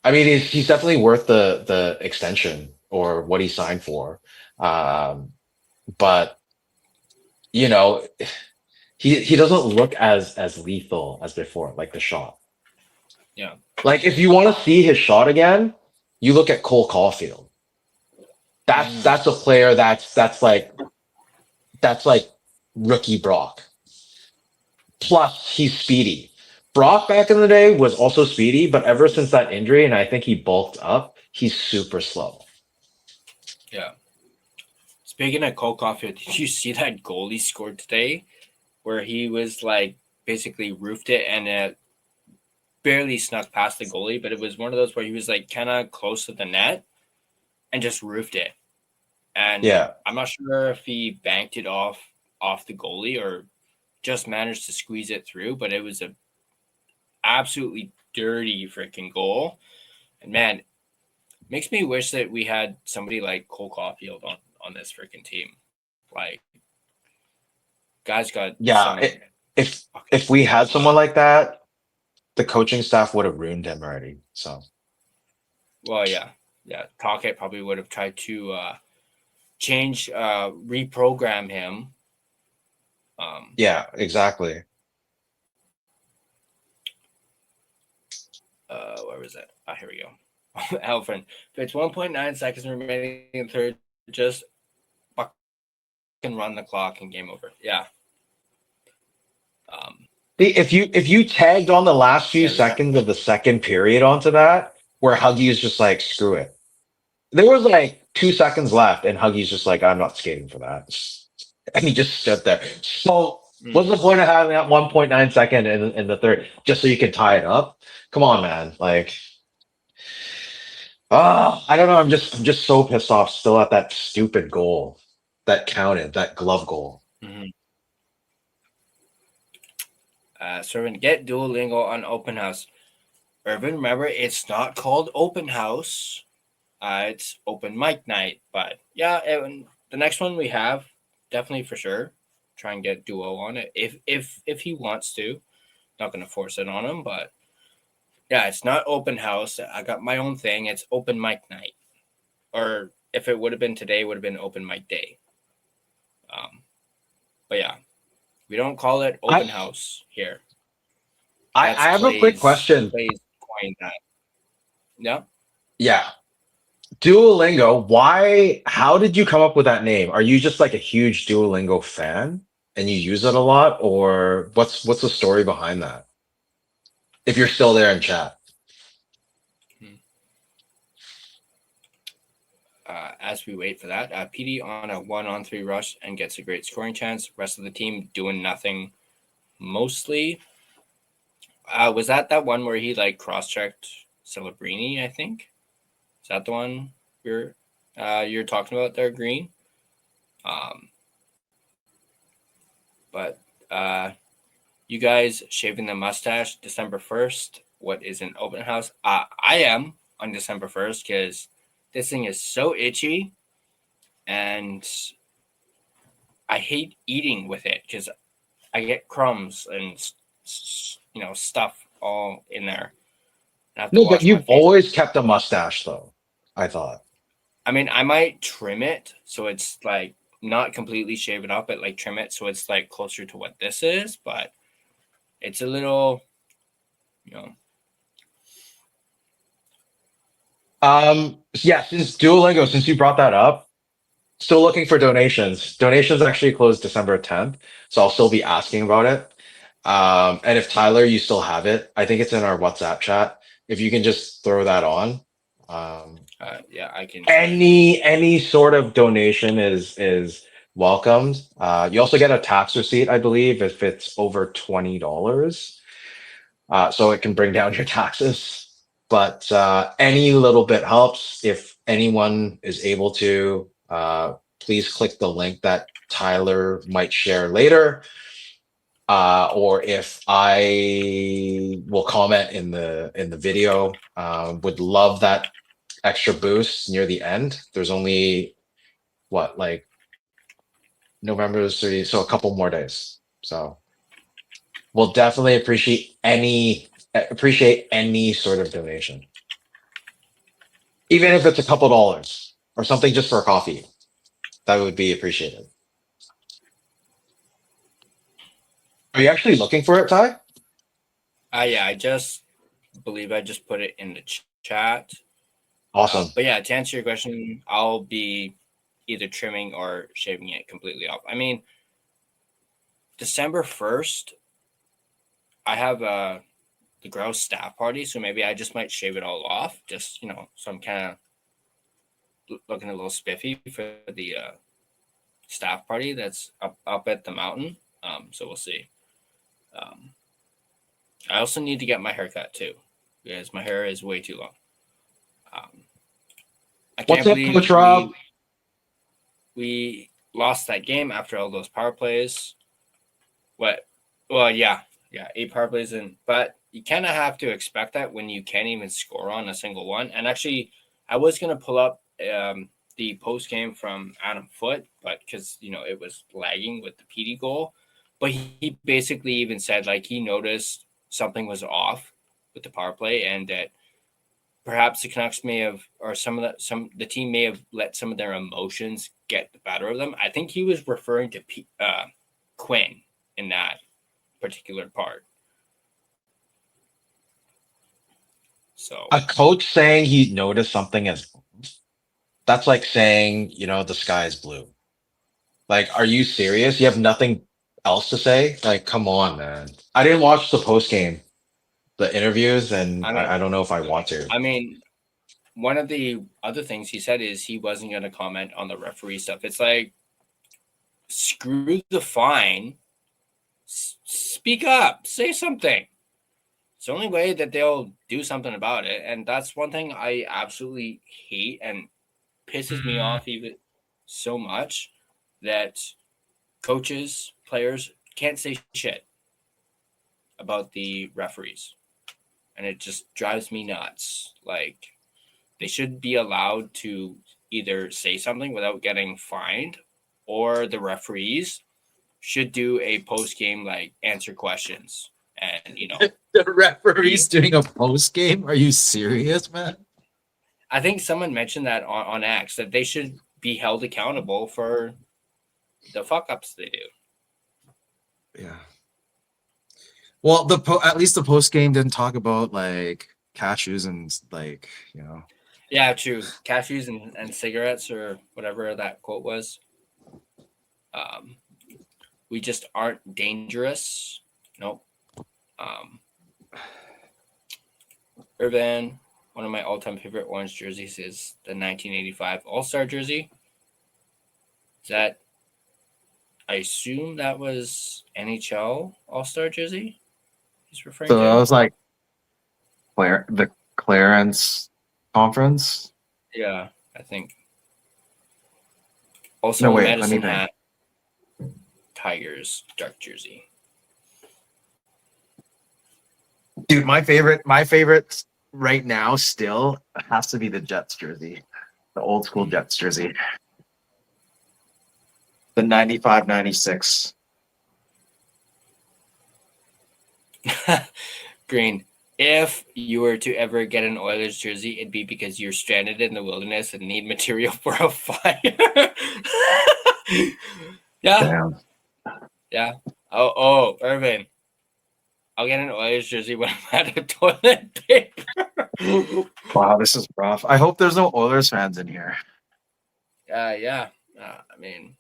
I mean, he's definitely worth the extension or what he signed for. But you know, he doesn't look as lethal as before, like the shot. Yeah. Like if you want to see his shot again, you look at Cole Caulfield. That's a player that's like rookie Brock. Plus he's speedy. Brock back in the day was also speedy, but ever since that injury, and I think he bulked up, he's super slow. Yeah. Speaking of Cole Caulfield, did you see that goal he scored today? Where he was like basically roofed it and it barely snuck past the goalie, but it was one of those where he was like kind of close to the net and just roofed it. And yeah, I'm not sure if he banked it off the goalie or just managed to squeeze it through, but it was a absolutely dirty freaking goal. And man, makes me wish that we had somebody like Cole Caulfield on this freaking team. Like, guys got if we had someone like that, the coaching staff would have ruined him already. So, well, yeah, Talkett probably would have tried to reprogram him. Yeah, exactly. Where was it? Here we go. Alfred, if it's 1.9 seconds remaining in third, just fucking run the clock and game over. Yeah. If you tagged on the last few seconds of the second period onto that, where Huggy is just like, screw it. There was like 2 seconds left, and Huggy's just like, I'm not skating for that. And he just stood there. So what's the point of having that 1.9 second in the third just so you can tie it up? Come on, man. Like, I don't know. I'm just so pissed off still at that stupid goal that counted, that glove goal. Mm-hmm. Servant, get Duolingo on Open House. Irvin, remember, it's not called Open House. It's Open Mic Night. But yeah, the next one we have, definitely for sure, try and get Duo on it if he wants to. Not going to force it on him, but yeah, it's not Open House. I got my own thing. It's Open Mic Night. Or if it would have been today, it would have been Open Mic Day. But yeah, we don't call it Open House here. I have a quick question. Yeah. Yeah. Duolingo, how did you come up with that name? Are you just like a huge Duolingo fan and you use it a lot, or what's the story behind that? If you're still there in chat. As we wait for that, PD on a 1-on-3 rush and gets a great scoring chance. Rest of the team doing nothing mostly. Was that one where he like cross-checked Celebrini, I think? Is that the one you're talking about there, Green? But you guys shaving the mustache December 1st. What is an open house? I am on December 1st because this thing is so itchy and I hate eating with it because I get crumbs and stuff all in there. No, but you've always kept a mustache though, I thought. I mean, I might trim it so it's like not completely shave it up, but like trim it so it's like closer to what this is, but it's a little, Yeah, since Duolingo, since you brought that up, still looking for donations. Donations actually closed December 10th, so I'll still be asking about it. And if Tyler, you still have it, I think it's in our WhatsApp chat. If you can just throw that on. Yeah, I can. Any sort of donation is welcomed. You also get a tax receipt, I believe, if it's over $20. So it can bring down your taxes. But any little bit helps. If anyone is able to, please click the link that Tyler might share later. Or if I will comment in the video, would love that extra boost near the end. There's only November 30, so a couple more days. So we'll definitely appreciate any sort of donation, even if it's a couple dollars or something just for a coffee. That would be appreciated. Are you actually looking for it, Ty? Yeah, I just believe I just put it in the chat. Awesome. But yeah, to answer your question, I'll be either trimming or shaving it completely off. I mean, December 1st, I have the grouse staff party, so maybe I just might shave it all off, just, so I'm kind of looking a little spiffy for the staff party that's up at the mountain. So we'll see. I also need to get my hair cut too, because my hair is way too long. I can't believe Coach Rob? We lost that game after all those power plays. What? Well, yeah, 8 power plays, but you kind of have to expect that when you can't even score on a single one. And actually, I was gonna pull up the post game from Adam Foote, but because it was lagging with the PD goal, but he basically even said like he noticed something was off with the power play and that perhaps the Canucks may have, or the team may have let some of their emotions get the better of them. I think he was referring to Quinn in that particular part. So a coach saying he noticed something that's like saying, the sky is blue. Like, are you serious? You have nothing else to say? Like, come on, man. I didn't watch the post game, the interviews, and I don't know if I want to. I mean, one of the other things he said is he wasn't going to comment on the referee stuff. It's like, screw the fine. Speak up. Say something. It's the only way that they'll do something about it. And that's one thing I absolutely hate and pisses me off even so much, that coaches, players can't say shit about the referees. And it just drives me nuts. Like, they should be allowed to either say something without getting fined, or the referees should do a post-game, like, answer questions. And, the referee's doing a post-game? Are you serious, man? I think someone mentioned that on X, that they should be held accountable for the fuck-ups they do. Yeah. Well, at least the post-game didn't talk about, like, cashews and, like, Yeah, true. Cashews and cigarettes, or whatever that quote was. We just aren't dangerous. Nope. Irvin, one of my all-time favorite orange jerseys is the 1985 All-Star jersey. Is that? I assume that was NHL All-Star jersey. He's referring So to. that was like the Clarence Conference. Yeah, I think. Also, No, wait, let Medicine me think. Hat Tigers dark jersey. Dude, my favorite right now still has to be the Jets jersey, the old school Jets jersey, the 95-96. Green. If you were to ever get an Oilers jersey, it'd be because you're stranded in the wilderness and need material for a fire. Yeah. Damn. Yeah. Oh, Irvin. I'll get an Oilers jersey when I'm out of toilet paper. Wow, this is rough. I hope there's no Oilers fans in here. Yeah. I mean,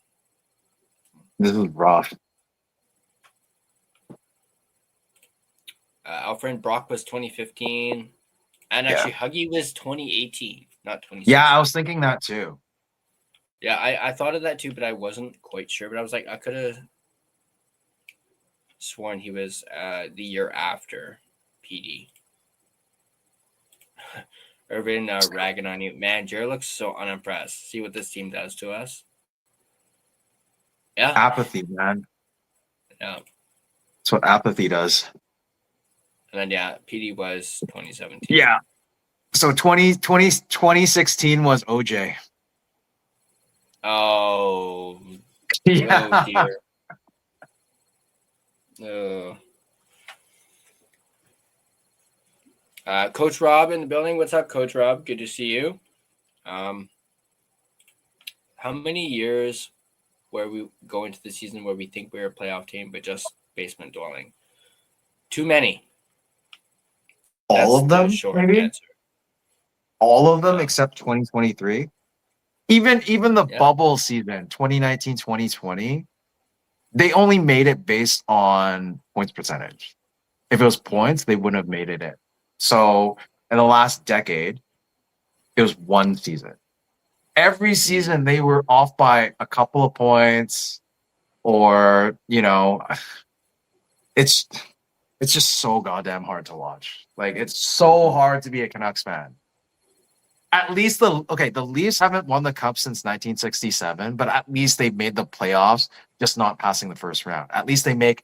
This is rough. our friend Brock was 2015, and actually Huggy was 2018, not 2016. Yeah, I was thinking that too. Yeah, I thought of that too, but I wasn't quite sure. But I was like, I could have sworn he was the year after PD. Irvin ragging on you. Man, Gerald looks so unimpressed. See what this team does to us. Yeah. Apathy, man. Yeah. That's what apathy does. And then, PD was 2017. Yeah. So 2016 was OJ. Oh. Yeah. Oh, dear. Oh. Coach Rob in the building. What's up, Coach Rob? Good to see you. How many years where we go into the season where we think we're a playoff team, but just basement dwelling? Too many. All of them, maybe? Answer. All of them except 2023. Even the bubble season, 2019, 2020, they only made it based on points percentage. If it was points, they wouldn't have made it in. So in the last decade, it was one season. Every season they were off by a couple of points, or it's just so goddamn hard to watch. Like, it's so hard to be a Canucks fan. At least the Leafs haven't won the cup since 1967, but at least they made the playoffs, just not passing the first round. At least they make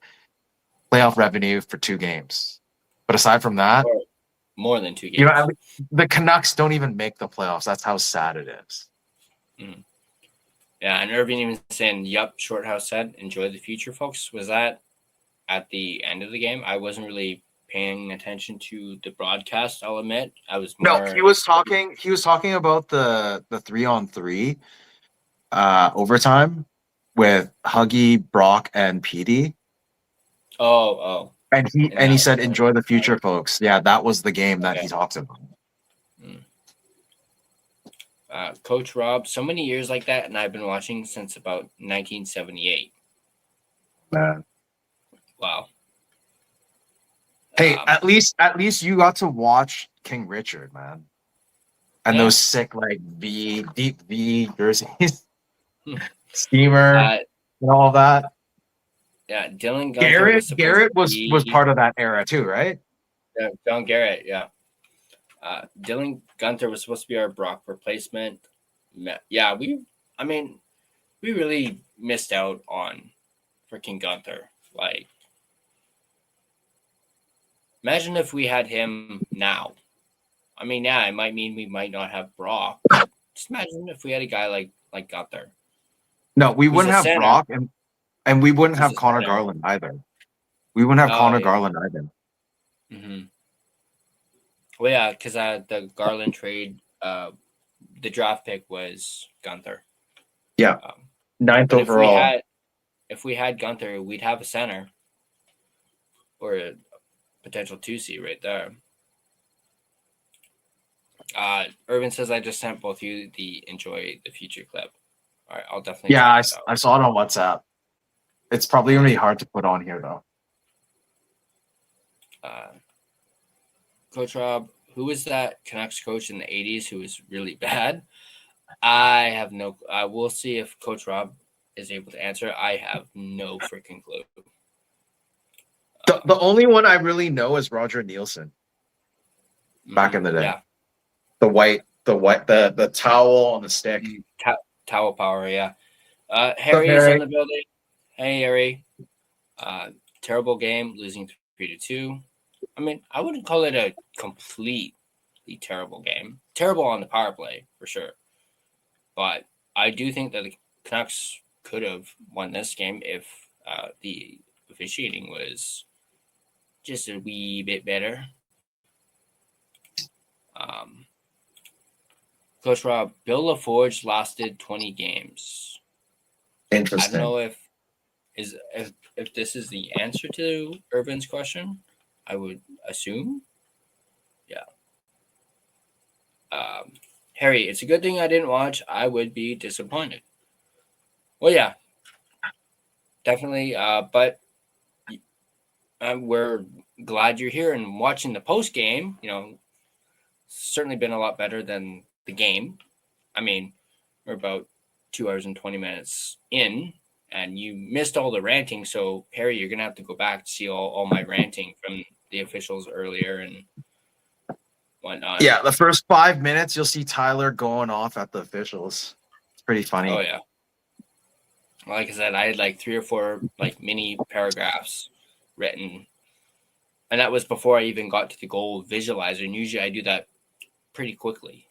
playoff revenue for 2 games. But aside from that, more than 2 games. The Canucks don't even make the playoffs. That's how sad it is. Mm. Yeah, and Irving even saying, "Yup, Shorthouse said, enjoy the future, folks." Was that at the end of the game? I wasn't really paying attention to the broadcast, I'll admit. I was more... No, he was talking about the 3-on-3 overtime with Huggy, Brock, and PD. Oh. And he said, enjoy the future, folks. Yeah, that was the game that he talks about. Coach Rob, so many years like that, and I've been watching since about 1978. Man. Wow. Hey, at least you got to watch King Richard, man. And those sick deep V jerseys, steamer, and all that. Yeah, Dylan Gunther Garrett was part of that era too, right? Yeah, John Garrett. Yeah. Dylan Gunther was supposed to be our Brock replacement. Yeah, we really missed out on freaking Gunther. Like, imagine if we had him now. I mean, yeah, it might mean we might not have Brock. But just imagine if we had a guy like Gunther. No, we wouldn't have Brock, and we wouldn't have Connor Garland either. We wouldn't have Connor Garland either. Mm-hmm. Well, yeah, because the Garland trade, the draft pick was Gunther. Yeah, 9th overall. If we had Gunther, we'd have a center or a potential 2C right there. Irvin says, I just sent both you the enjoy the future clip. All right, I'll definitely. Yeah, I saw it on WhatsApp. It's probably going to be hard to put on here, though. Coach Rob, who was that Canucks coach in the 80s who was really bad? I have no. I will see if Coach Rob is able to answer. I have no freaking clue. The only one I really know is Roger Nielsen. Back in the day, Yeah. the towel on the stick. Towel power, yeah. Harry is in the building. Hey, Harry. Terrible game, losing 3-2. I mean, I wouldn't call it a completely terrible game. Terrible on the power play, for sure. But I do think that the Canucks could have won this game if the officiating was just a wee bit better. Coach Rob, Bill LaForge lasted 20 games. Interesting. I don't know if this is the answer to Urban's question. I would assume. Yeah. Harry, it's a good thing I didn't watch. I would be disappointed. Well, yeah. Definitely. But we're glad you're here and watching the post game. Certainly been a lot better than the game. I mean, we're about 2 hours and 20 minutes in, and you missed all the ranting. So, Harry, you're going to have to go back to see all my ranting from the officials earlier and whatnot. Yeah, the first 5 minutes, you'll see Tyler going off at the officials. It's pretty funny. Oh, yeah. Like I said, I had like 3 or 4 like mini paragraphs written, and that was before I even got to the goal visualizer. And usually I do that pretty quickly.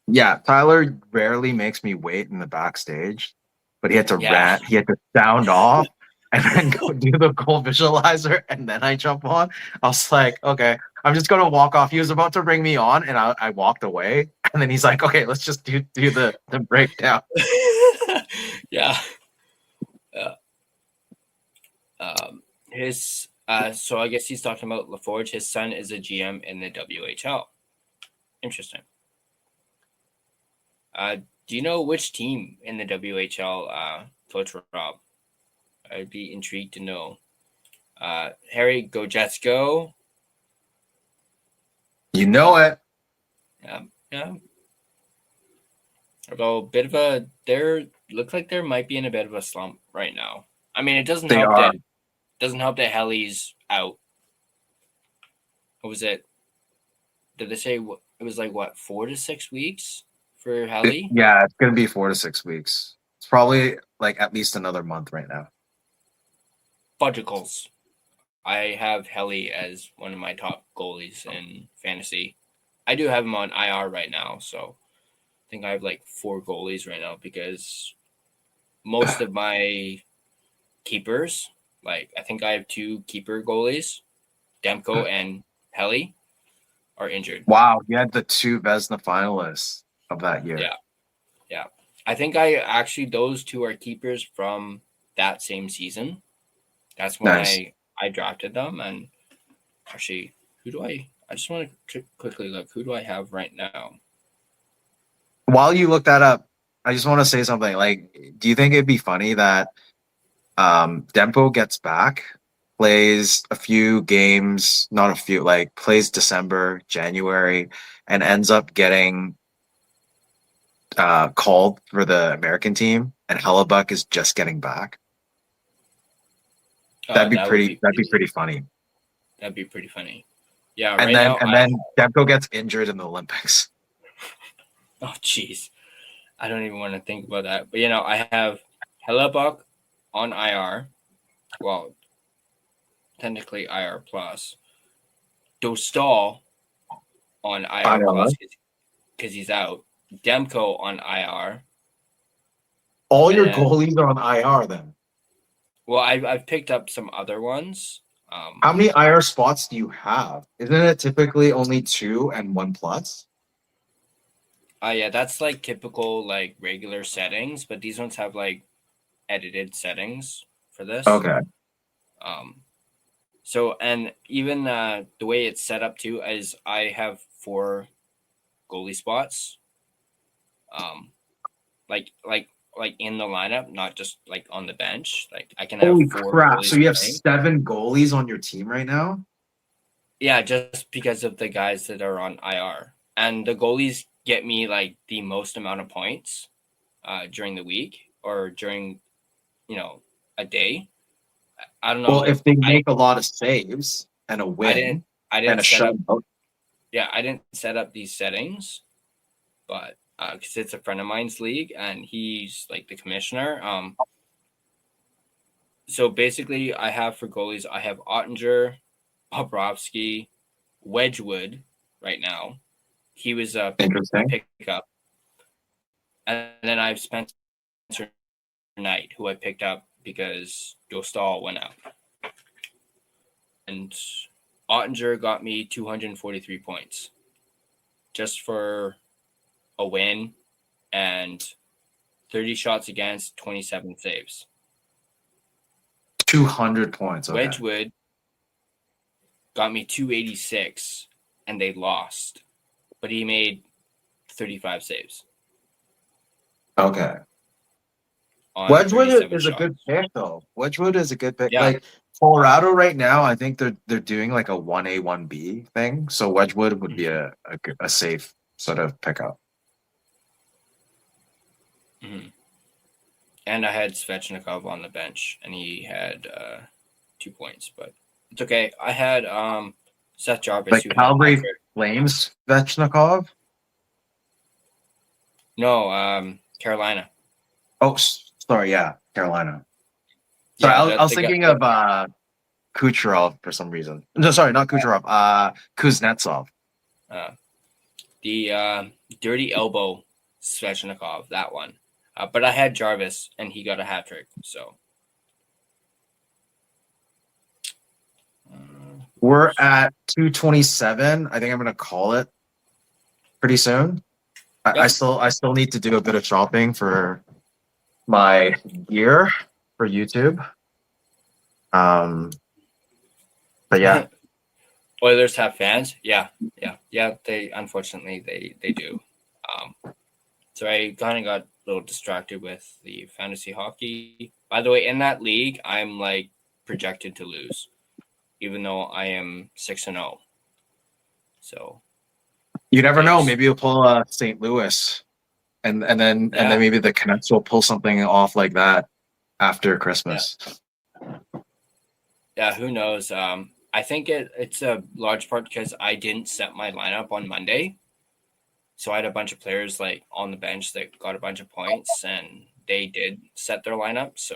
Yeah, Tyler rarely makes me wait in the backstage, but he had to rant. He had to sound off and then go do the goal visualizer, and then I jump on. I was like, okay, I'm just gonna walk off. He was about to bring me on, and I walked away, and then he's like, okay, let's just do the breakdown. Yeah. So I guess he's talking about LaForge. His son is a GM in the WHL. Interesting. Do you know which team in the WHL, Coach Rob? I'd be intrigued to know. Harry, go Jets, go. You know it. Yeah. Although looks like there might be in a bit of a slump right now. I mean, it doesn't help that Helly's out. What was it? Did they say it was like 4 to 6 weeks for Helly? Yeah, it's gonna be 4 to 6 weeks. It's probably like at least another month right now. Fudgicles. I have Helly as one of my top goalies in fantasy. I do have him on IR right now, so I think I have like 4 goalies right now because most of my keepers, like I think I have 2 keeper goalies, Demko and Helly, are injured. Wow, you had the 2 Vezina finalists of that year. Yeah. I think those 2 are keepers from that same season. That's when I drafted them. And actually, I just want to quickly look. Who do I have right now? While you look that up, I just want to say something. Like, do you think it'd be funny that Dempo gets back, plays a few games, not a few, like plays December, January, and ends up getting called for the American team, and Hellebuck is just getting back? That'd be pretty funny. That'd be pretty funny. Yeah, and then Demko gets injured in the Olympics. Oh, jeez. I don't even want to think about that. But, I have Hellebuck on IR. Well, technically IR plus. Dostal on IR plus because he's out. Demko on IR. All your goalies are on IR then? Well, I've picked up some other ones. How many IR spots do you have? Isn't it typically only 2 and 1 plus? Yeah, that's like typical like regular settings, but these ones have like edited settings for this. Okay. So and even the way it's set up too is I have 4 goalie spots. Like in the lineup, not just like on the bench. Like I can have Holy 4 crap! goalies So you have playing. 7 goalies on your team right now? Yeah, just because of the guys that are on IR. And the goalies get me like the most amount of points during the week or during, a day. I don't know. Well, if they make a lot of saves and a I win didn't and a set up. shutout, Yeah, I didn't set up these settings, but because it's a friend of mine's league and he's like the commissioner. So basically, I have for goalies, I have Ottinger, Bobrovsky, Wedgwood right now. He was a interesting. pickup. And then I have Spencer Knight, who I picked up because Dostal went out. And Ottinger got me 243 points just for a win and 30 shots against, 27 saves. 200 points. Okay. Wedgwood got me 286 and they lost, but he made 35 saves. Okay. Wedgwood is a good pick, though. Wedgwood is a good pick. Yeah. Like Colorado right now, I think they're doing like a 1A 1B thing. So Wedgwood would be a safe sort of pickup. Mm-hmm. And I had Svechnikov on the bench, and he had 2 points, but it's okay. I had Seth Jarvis. Like Calgary Flames, Svechnikov? No, Carolina. Oh, sorry, yeah, Carolina. Sorry, I was thinking of Kucherov for some reason. No, sorry, not Kucherov. Kuznetsov. The dirty elbow Svechnikov, that one. But I had Jarvis, and he got a hat trick. So we're at 227. I think I'm gonna call it pretty soon. Yep. I still need to do a bit of shopping for my gear for YouTube. But yeah. Oilers have fans. Yeah. They unfortunately they do. So I kind of got a little distracted with the fantasy hockey. By the way, in that league, I'm like projected to lose, even though I am 6-0. So you never know. Maybe you'll pull St. Louis, and then maybe the Canucks will pull something off like that after Christmas. Yeah, who knows? I think it's a large part because I didn't set my lineup on Monday. So I had a bunch of players like on the bench that got a bunch of points, and they did set their lineup. So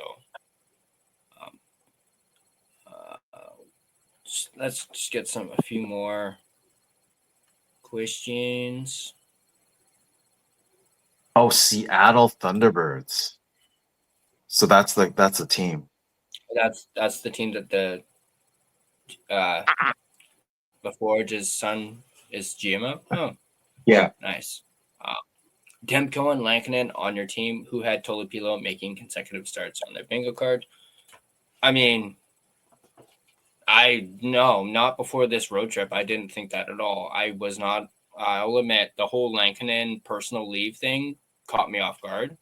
let's just get a few more questions. Oh, Seattle Thunderbirds. So that's a team. That's the team that the Forge's son is GM of. Oh. Yeah. Nice. Demko and Lankinen on your team who had Tolopilo making consecutive starts on their bingo card. I mean, not before this road trip. I didn't think that at all. I'll admit the whole Lankinen personal leave thing caught me off guard.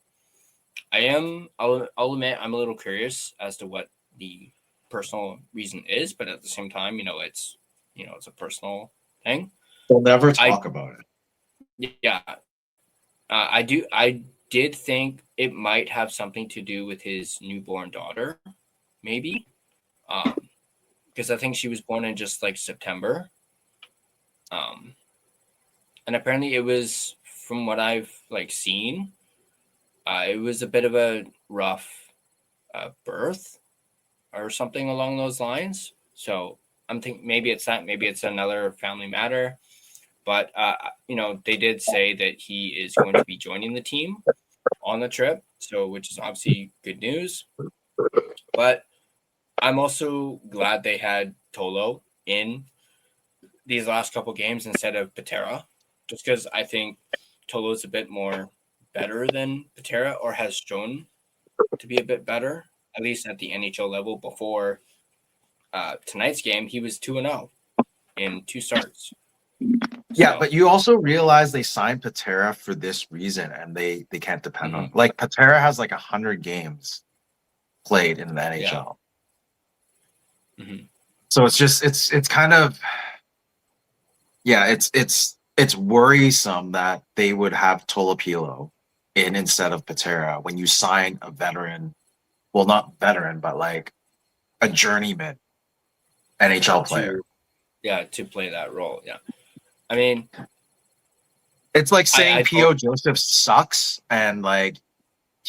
I'll admit I'm a little curious as to what the personal reason is, but at the same time, it's a personal thing. We'll never talk about it. Yeah, I did think it might have something to do with his newborn daughter, maybe, because I think she was born in just like September, and apparently it was, from what I've seen, it was a bit of a rough birth or something along those lines. So I'm thinking maybe it's that, maybe it's another family matter. But, they did say that he is going to be joining the team on the trip, which is obviously good news. But I'm also glad they had Tolo in these last couple games instead of Patera, just because I think Tolo is a bit more better than Patera, or has shown to be a bit better, at least at the NHL level. Before tonight's game, he was 2-0 in 2 starts. Yeah, but you also realize they signed Patera for this reason, and they can't depend on him. Like Patera has 100 games played in the NHL. Yeah. Mm-hmm. So it's just it's kind of Yeah, it's worrisome that they would have Tolopilo in instead of Patera when you sign a veteran. Well, not veteran, but like a journeyman NHL player. To play that role. Yeah. I mean, it's like saying P.O. hope... Joseph sucks and like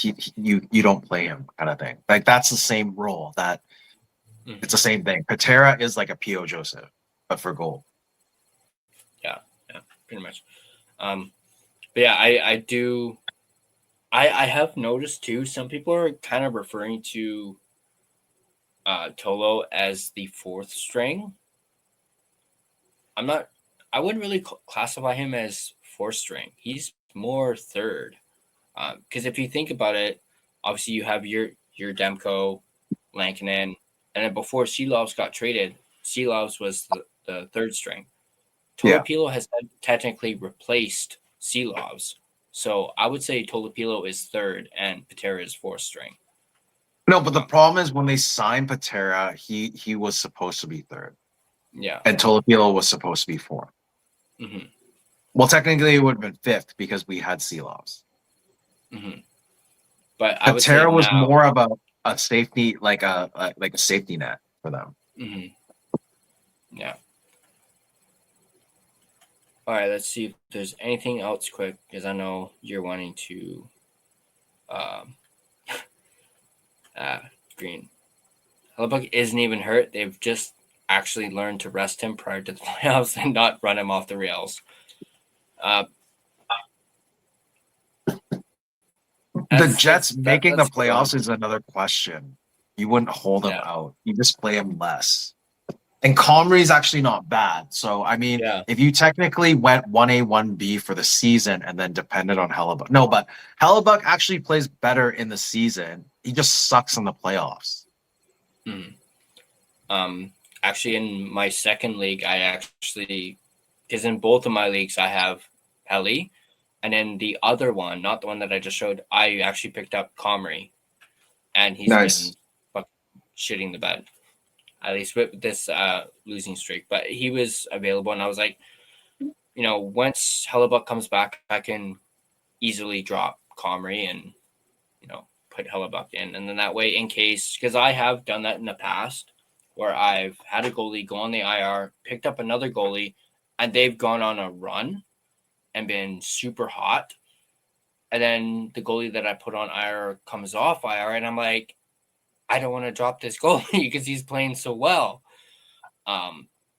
you don't play him kind of thing. Like that's the same role that it's the same thing. Patera is like a P.O. Joseph, but for gold. Yeah, pretty much. But yeah, I have noticed too, some people are kind of referring to Tolo as the fourth string. I wouldn't really classify him as fourth string. He's more third. Because if you think about it, obviously you have your Demko, Lankinen, and then before Seelovs got traded, Seelovs was the third string. Tolopilo has technically replaced Seelovs. So I would say Tolopilo is third and Patera is fourth string. No, but the problem is when they signed Patera, he was supposed to be third. Yeah. And Tolopilo was supposed to be fourth. Mm-hmm. Well, technically it would have been fifth because we had Seelovs. Mm-hmm. But Patera was more of a safety, like a safety net for them. Mm-hmm. Yeah. All right, let's see if there's anything else quick, because I know you're wanting to Green. Hellebuck isn't even hurt. They've just actually learned to rest him prior to the playoffs and not run him off the rails. The Jets making the playoffs is another question. You wouldn't hold him out. You just play him less. And Comrie is actually not bad. So, I mean, if you technically went 1A, 1B for the season and then depended on Hellebuck. No, but Hellebuck actually plays better in the season. He just sucks in the playoffs. Actually, in my second league, because in both of my leagues, I have Helly. And then the other one, not the one that I just showed, I actually picked up Comrie. And he's been fucking shitting the bed. At least with this losing streak. But he was available, and I was like, once Hellebuck comes back, I can easily drop Comrie and, put Hellebuck in. And then that way, in case, because I have done that in the past, where I've had a goalie go on the IR, picked up another goalie, and they've gone on a run and been super hot. And then the goalie that I put on IR comes off IR, and I'm like, I don't want to drop this goalie because he's playing so well.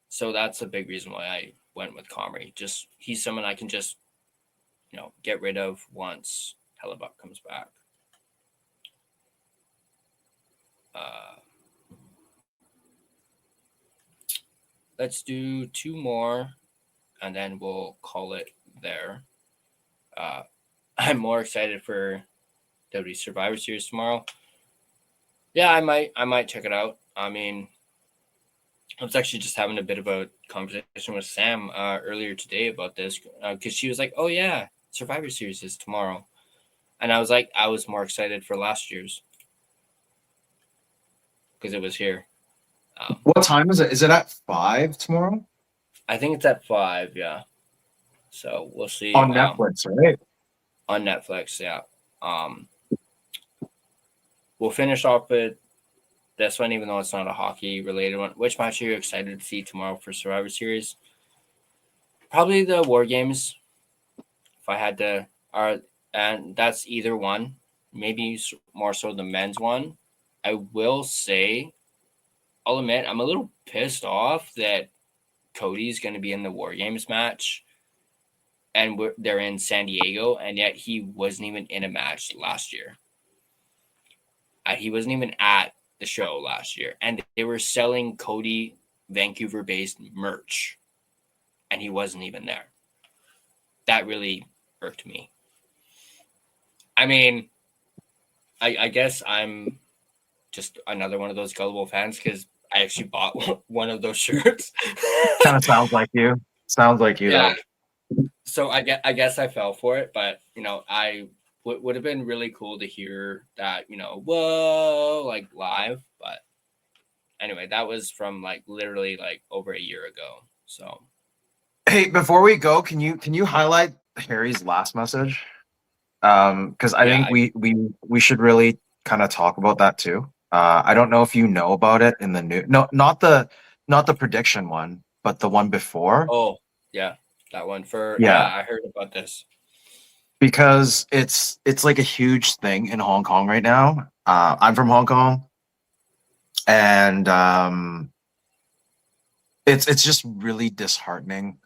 So that's a big reason why I went with Comrie. Just he's someone I can just, get rid of once Hellebuck comes back. Let's do two more, and then we'll call it there. I'm more excited for WWE Survivor Series tomorrow. Yeah, I might check it out. I mean, I was actually just having a bit of a conversation with Sam earlier today about this because she was like, "Oh yeah, Survivor Series is tomorrow," and I was like, I was more excited for last year's because it was here. What time is it? Is it at 5 tomorrow? I think it's at 5. Yeah. So we'll see. On Netflix, right? On Netflix, yeah. We'll finish off with this one, even though it's not a hockey-related one. Which match are you excited to see tomorrow for Survivor Series? Probably the War Games, if I had to. And that's either one. Maybe more so the men's one. I will say, I'll admit, I'm a little pissed off that Cody's going to be in the War Games match. And they're in San Diego, and yet he wasn't even in a match last year. He wasn't even at the show last year, and they were selling Cody Vancouver-based merch, and he wasn't even there. That really irked me. I mean, I guess I'm just another one of those gullible fans because I actually bought one of those shirts. Kind of sounds like you. Sounds like you, yeah. though. So I guess I fell for it, but I would have been really cool to hear that, whoa, like live. But anyway, that was from literally over a year ago. So Hey, before we go, can you highlight Harry's last message? Because I think we should really kind of talk about that too. I don't know if you know about it in the new. No, not the prediction one, but the one before. Oh, yeah, that one for Yeah. I heard about this. Because it's like a huge thing in Hong Kong right now. I'm from Hong Kong, and it's just really disheartening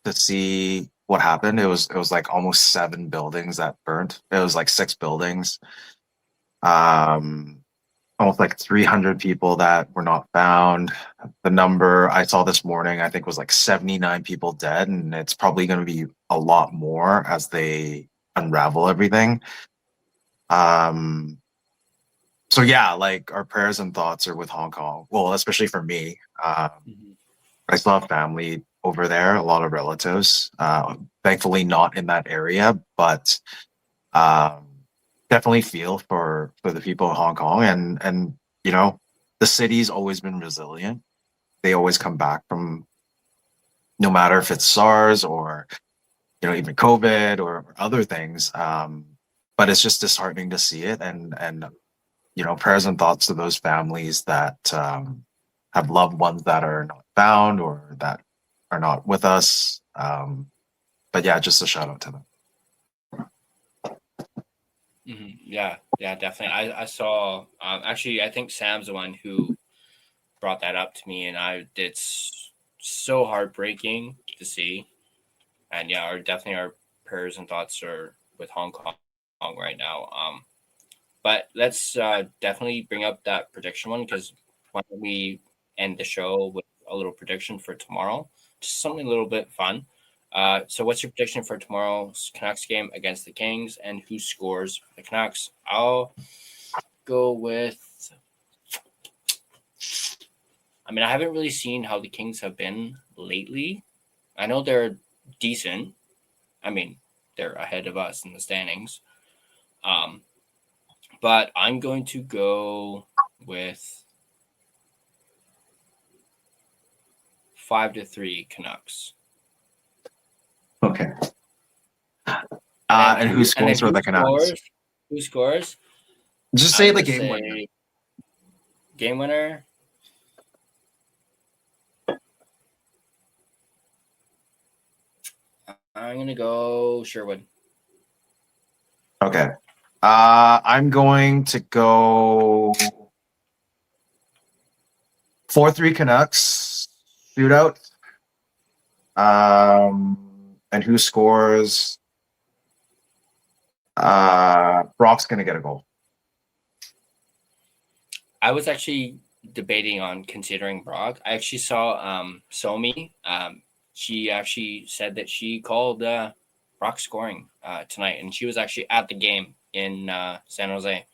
to see what happened. It was like almost 7 buildings that burnt. It was like 6 buildings. Almost like 300 people that were not found. The number I saw this morning, I think, was like 79 people dead, and it's probably going to be a lot more as they unravel everything. So yeah, like our prayers and thoughts are with Hong Kong. Well, especially for me. I still have family over there, a lot of relatives. Thankfully not in that area, but definitely feel for the people in Hong Kong, and you know, the city's always been resilient. They always come back from, no matter if it's SARS or, you know, even COVID or other things. But it's just disheartening to see it, and you know, prayers and thoughts to those families that have loved ones that are not found or that are not with us. But yeah, just a shout out to them. Yeah, definitely. I saw actually, I think Sam's the one who brought that up to me, and it's so heartbreaking to see. And yeah, our prayers and thoughts are with Hong Kong right now. But let's definitely bring up that prediction one, because why don't we end the show with a little prediction for tomorrow? Just something a little bit fun. So what's your prediction for tomorrow's Canucks game against the Kings, and who scores for the Canucks? I'll go with, I mean, I haven't really seen how the Kings have been lately. I know they're decent. I mean, they're ahead of us in the standings. But I'm going to go with 5-3 Canucks. Okay. And who scores for the Canucks? Who scores? Just say the game winner. Game winner. I'm gonna go Sherwood. Okay. I'm going to go 4-3 Canucks shootout. And who scores? Brock's gonna get a goal. I was actually debating on considering Brock. I actually saw Somi. She actually said that she called Brock scoring tonight, and she was actually at the game in San Jose.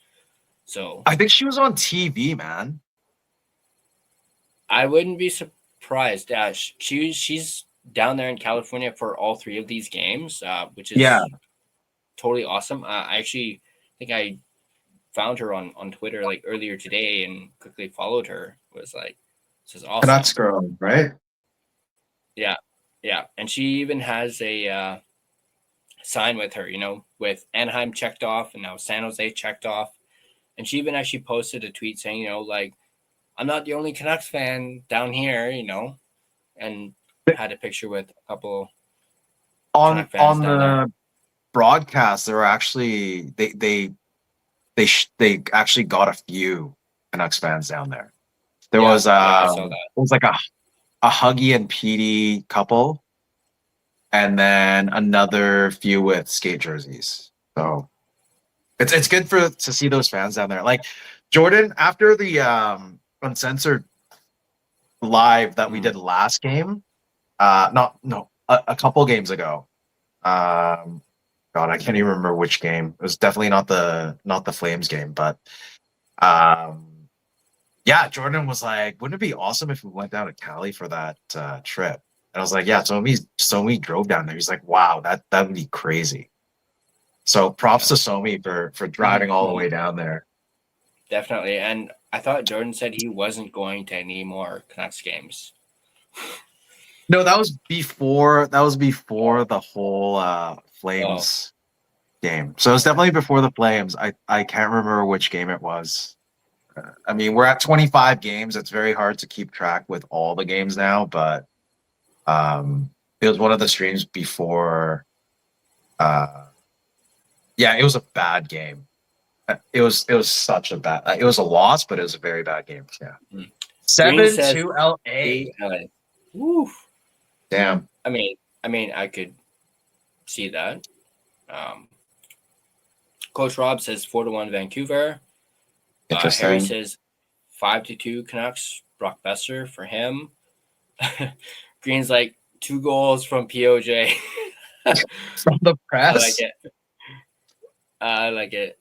So I think she was on TV, man. I wouldn't be surprised. She's down there in California for all 3 of these games, which is totally awesome. I actually think I found her on Twitter like earlier today and quickly followed her. It was like, this is awesome. Canucks girl, right? Yeah. And she even has a sign with her, you know, with Anaheim checked off and now San Jose checked off. And she even actually posted a tweet saying, you know, like, I'm not the only Canucks fan down here, you know, and had a picture with a couple on fans the broadcast. There were actually they actually got a few Canucks fans down there. There was I saw that. It was like a Huggy and Petey couple, and then another few with skate jerseys. So it's good to see those fans down there. Like Jordan, after the uncensored live that we did last game, a couple games ago. God, I can't even remember which game. It was definitely not the Flames game, but yeah, Jordan was like, wouldn't it be awesome if we went down to Cali for that trip? And I was like, yeah, Somi drove down there. He's like, wow, that would be crazy. So props to Somi for driving all the way down there. Definitely. And I thought Jordan said he wasn't going to any more Canucks games. No, that was before. That was before the whole Flames game. So it's definitely before the Flames. I can't remember which game it was. I mean, we're at 25 games. It's very hard to keep track with all the games now, but it was one of the streams before. Yeah, it was a bad game. It was such a bad. It was a loss, but it was a very bad game. Yeah, 7-2 LA. Woo. Damn. I mean, I could see that. Coach Rob says 4-1 Vancouver. Interesting. Harry says 5-2 Canucks. Brock Besser for him. Green's like 2 goals from POJ. From the press. I like it.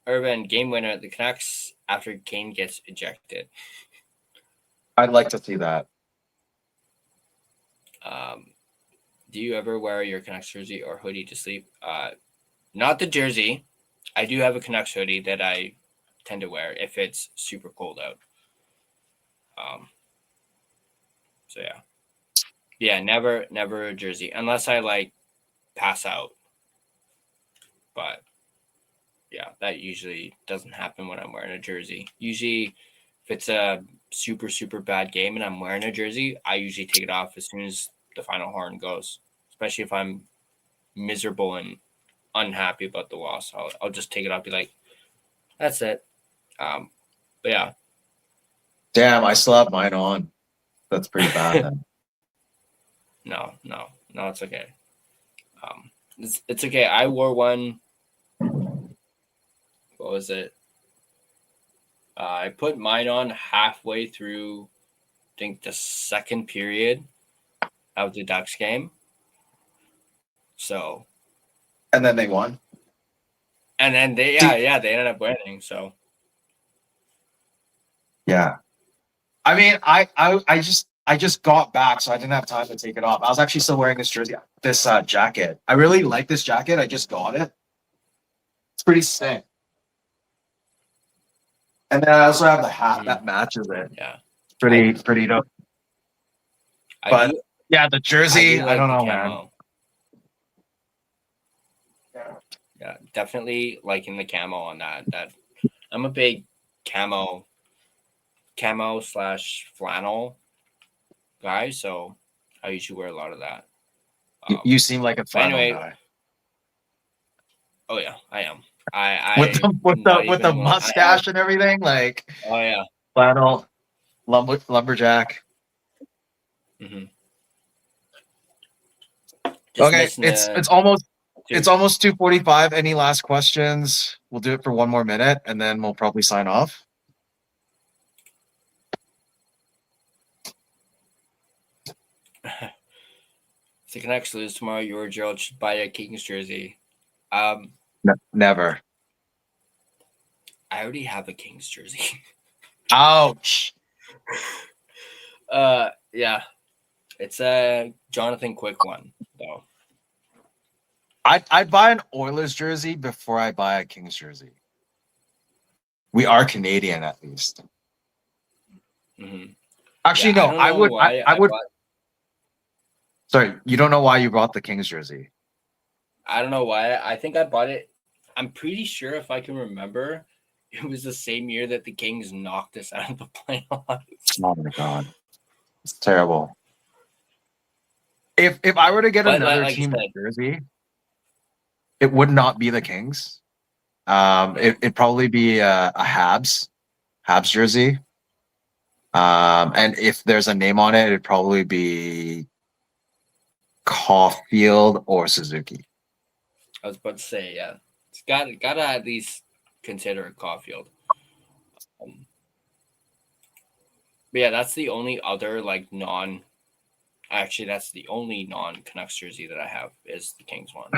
Urban game winner at the Canucks after Kane gets ejected. I'd like to see that. Do you ever wear your Canucks jersey or hoodie to sleep? Not the jersey. I do have a Canucks hoodie that I tend to wear if it's super cold out. So yeah, never a jersey unless I like pass out. But yeah, that usually doesn't happen when I'm wearing a jersey. Usually, if it's a super, super bad game and I'm wearing a jersey, I usually take it off as soon as the final horn goes, especially if I'm miserable and unhappy about the loss. I'll just take it off, be like, that's it. But yeah. Damn, I still have mine on. That's pretty bad then. No, it's okay. It's okay. I wore one. What was it? I put mine on halfway through, I think, the second period of the Ducks game. So. And then they won. And then they ended up winning. So. Yeah. I mean, I just got back, so I didn't have time to take it off. I was actually still wearing this jersey, this jacket. I really like this jacket. I just got it. It's pretty sick. And then I also have the hat that matches it. Yeah. Pretty dope. But yeah, the jersey, I don't know, man. Yeah, definitely liking the camo on that. I'm a big camo / flannel guy, so I usually wear a lot of that. You seem like a flannel guy. Oh yeah, I am. With the mustache and everything, like. Oh yeah. Flannel, lumberjack. Mm-hmm. Okay, it's almost 2:45. Any last questions? We'll do it for one more minute, and then we'll probably sign off. If the Canucks lose tomorrow, you or Gerald should buy a Kings jersey. Never. I already have a Kings jersey. Ouch. Yeah. It's a Jonathan Quick one, though. I'd buy an Oilers jersey before I buy a Kings jersey. We are Canadian, at least. Mm-hmm. Actually, no. I would. Sorry, you don't know why you bought the Kings jersey? I don't know why. I think I bought it. I'm pretty sure, if I can remember, it was the same year that the Kings knocked us out of the playoffs. Oh my god, it's terrible. If I were to get another team jersey, it would not be the Kings. It'd probably be a Habs jersey. And if there's a name on it, it'd probably be Caulfield or Suzuki. I was about to say, yeah, it's gotta at least consider it Caulfield. But yeah, that's the only other that's the only non-Canucks jersey that I have is the Kings one.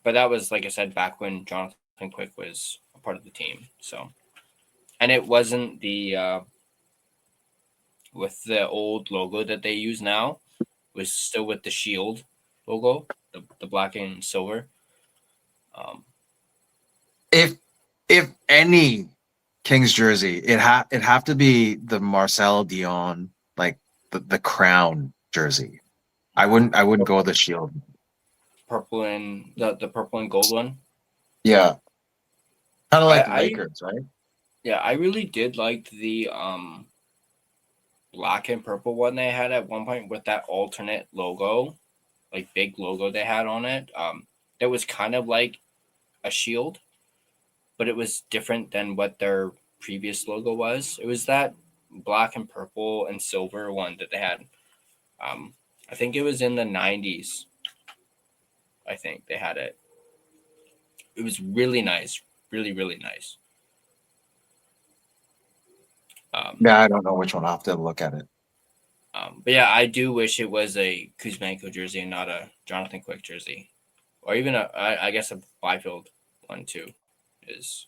But that was, like I said, back when Jonathan Quick was a part of the team. So, and it wasn't the with the old logo that they use now. It was still with the Shield logo, the black and silver. If any Kings jersey, it have to be the Marcel Dion, like the crown jersey. I wouldn't go with the shield. Purple and the purple and gold one. Yeah, kind of like I Lakers, right? Yeah, I really did like the black and purple one they had at one point with that alternate logo, like big logo they had on it. That was kind of like a shield, but it was different than what their previous logo was. It was that black and purple and silver one that they had. I think it was in the 90s. I think they had it. It was really nice. Really, really nice. Yeah, I don't know which one. I'll have to look at it. But yeah, I do wish it was a Kuzmenko jersey and not a Jonathan Quick jersey. Or even I guess a Byfield one too is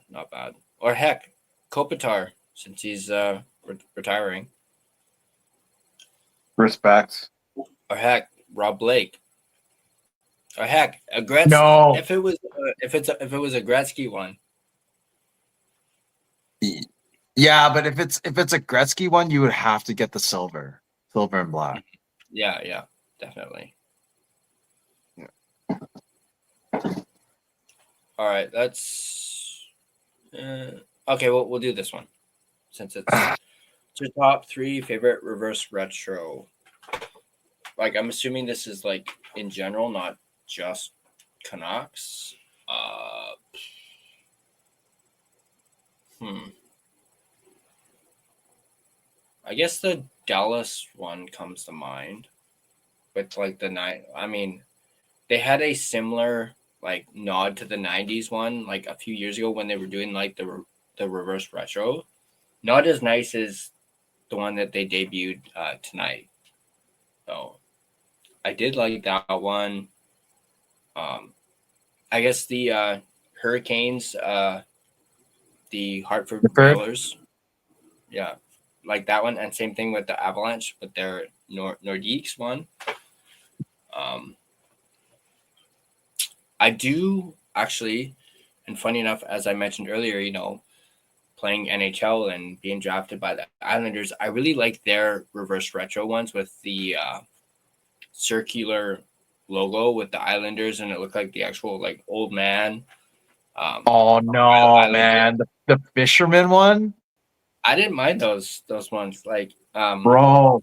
not bad. Or heck, Kopitar, since he's retiring. Respect. Or heck, Rob Blake. Or heck, a Gretzky. No. If it was a Gretzky one. Yeah, but if it's a Gretzky one, you would have to get the silver and black. Yeah, definitely. Yeah. All right, that's okay. We'll do this one since it's your top 3 favorite reverse retro. Like, I'm assuming this is like in general, not just Canucks. I guess the Dallas one comes to mind with like the night. I mean, they had a similar like nod to the 90s one like a few years ago when they were doing like the reverse retro. Not as nice as the one that they debuted tonight. So I did like that one. I guess the Hurricanes, the Hartford Whalers. Yeah, like that one. And same thing with the Avalanche, but their Nordiques one. I do actually, and funny enough, as I mentioned earlier, playing NHL and being drafted by the Islanders, I really like their reverse retro ones with the circular logo with the Islanders, and it looked like the actual like old man. Oh no, man! The fisherman one. I didn't mind those ones. Like, bro,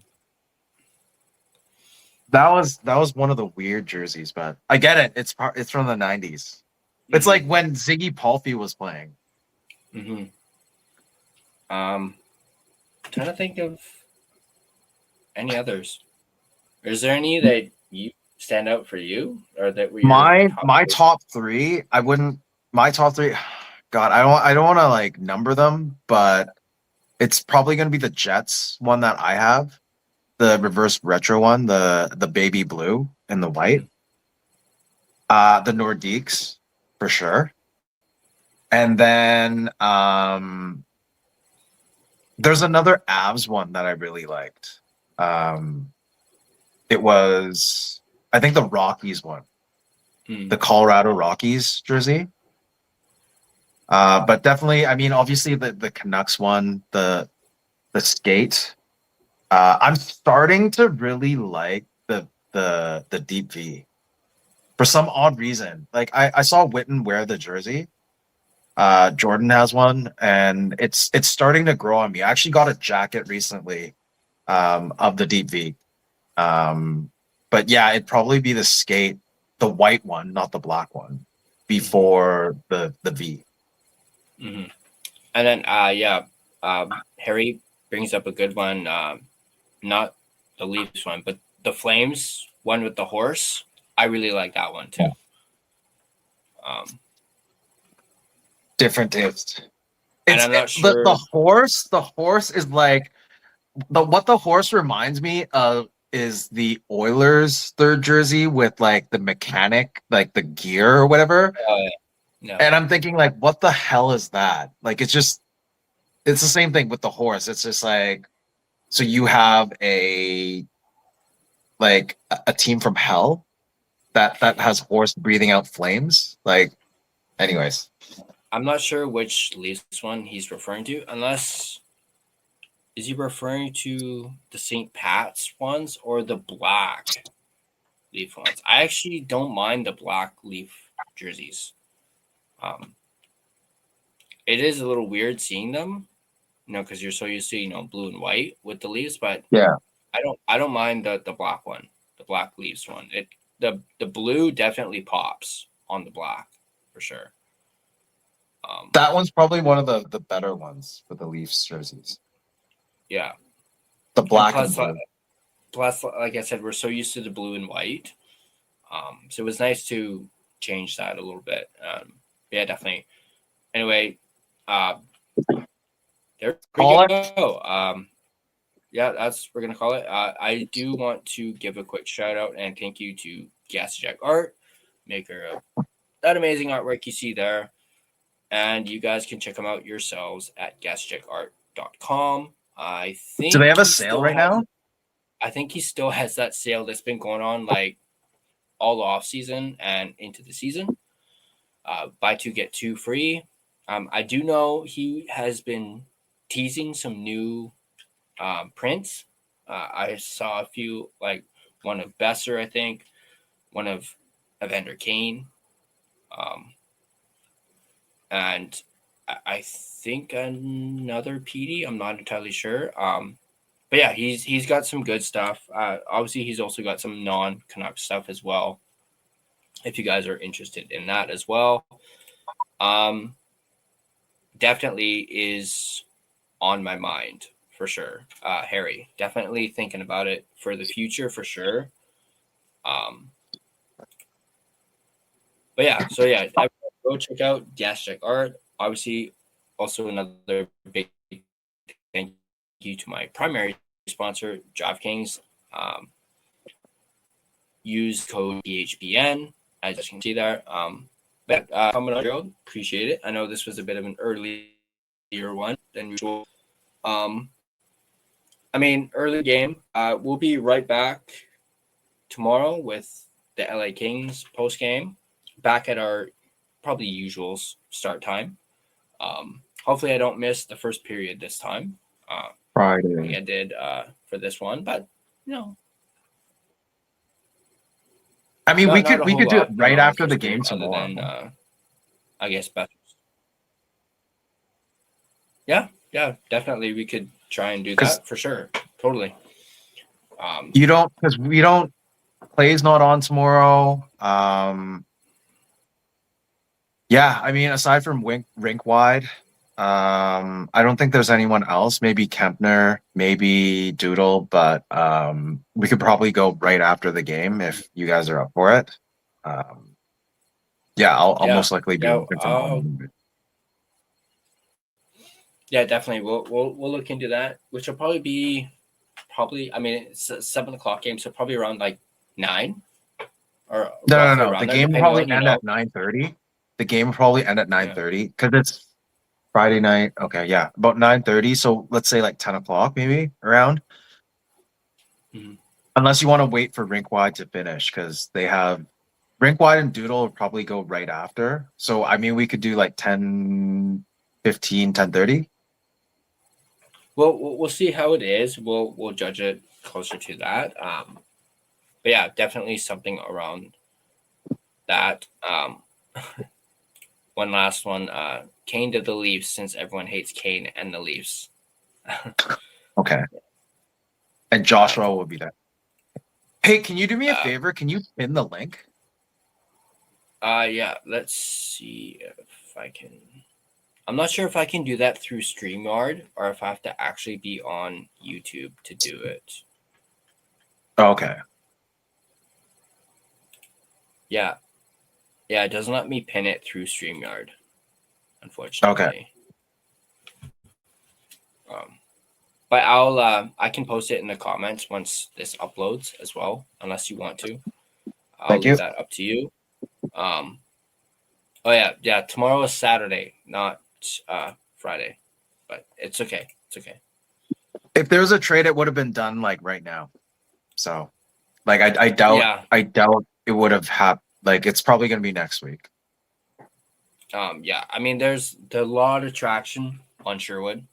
that was one of the weird jerseys, but I get it. It's from the 90s. It's like when Ziggy Palfy was playing. Mm-hmm. Trying to think of any others. Is there any that you stand out for you, or that we my top 3? My top 3. God, I don't want to like number them, but it's probably going to be the Jets one that I have, the reverse retro one, the baby blue and the white, the Nordiques for sure, and then there's another Avs one that I really liked. It was, I think, the Rockies one, the Colorado Rockies jersey. But definitely, I mean, obviously the Canucks one, the skate. I'm starting to really like the deep V for some odd reason. Like I saw Witten wear the jersey. Jordan has one, and it's starting to grow on me. I actually got a jacket recently of the deep V. But yeah, it'd probably be the skate, the white one, not the black one, before the V. Mm-hmm. And then Harry brings up a good one, not the Leafs one, but the Flames one with the horse. I really like that one too. Different taste. And I'm not sure the horse is like what the horse reminds me of is the Oilers third jersey with like the mechanic, like the gear or whatever. No. And I'm thinking, like, what the hell is that? Like, it's the same thing with the horse. It's just like, so you have a team from hell that has horse breathing out flames. Like, anyways. I'm not sure which Leafs one he's referring to, unless is he referring to the St. Pat's ones or the black Leaf ones? I actually don't mind the black Leaf jerseys. It is a little weird seeing them, because you're so used to, blue and white with the Leafs, but Yeah. I don't mind the black one, the black Leafs one. The blue definitely pops on the black for sure. That one's probably one of the better ones for the Leafs jerseys. Yeah. The black and and plus, blue. plus, like I said, we're so used to the blue and white. So it was nice to change that a little bit. Yeah, definitely. Anyway, there we go. Yeah, we're gonna call it. I do want to give a quick shout out and thank you to Gassy Jack Art, maker of that amazing artwork you see there. And you guys can check them out yourselves at GassyJackArt.com. I think. Do they have a sale right now? I think he still has that sale that's been going on like all off season and into the season. Buy two, get two free. I do know he has been teasing some new prints. I saw a few, like one of Besser, I think, one of Evander Kane, and I think another PD. I'm not entirely sure. But yeah, he's got some good stuff. Obviously, he's also got some non-Canucks stuff as well. If you guys are interested in that as well, definitely is on my mind for sure. Harry, definitely thinking about it for the future for sure. But yeah, so yeah, go check out Gassy Jack Art. Obviously, also another big thank you to my primary sponsor, DraftKings. Use code EHBN, as you can see there. But coming on, Gerald, appreciate it. I know this was a bit of an earlier one than usual. Early game. We'll be right back tomorrow with the LA Kings post game, back at our probably usual start time. Hopefully, I don't miss the first period this time. Friday. Like I did for this one, but we could do it right after the game tomorrow. Other than, I guess best. Yeah, definitely. We could try and do that for sure. Totally. Because we don't. Play's not on tomorrow. Aside from rink wide, I don't think there's anyone else. Maybe Kempner, maybe Doodle, but we could probably go right after the game if you guys are up for it. I'll most likely be working from home. Yeah, definitely. We'll look into that, which will probably be it's a 7:00 game, so probably around like 9. Or no. The game will probably end at 9:30. The game will probably end at 9:30 because it's Friday night. Okay, yeah, about 9:30. So let's say like 10 o'clock, maybe around. Mm-hmm. Unless you want to wait for rink wide to finish, because they have rink wide and Doodle will probably go right after. So we could do like 10:15, 10:30. Well, we'll see how it is. We'll judge it closer to that. But yeah, definitely something around that. One last one. Kane to the Leafs, since everyone hates Kane and the Leafs. Okay. And Joshua will be there. Hey, can you do me a favor? Can you pin the link? Yeah. Let's see if I can. I'm not sure if I can do that through StreamYard or if I have to actually be on YouTube to do it. Okay. Yeah, it doesn't let me pin it through StreamYard, unfortunately. Okay. But I can post it in the comments once this uploads as well, unless you want to. I'll leave that up to you. Tomorrow is Saturday, not Friday, but it's okay. If there was a trade, it would have been done like right now. So, I doubt it would have happened. Like, it's probably going to be next week. There's a lot of traction on Sherwood.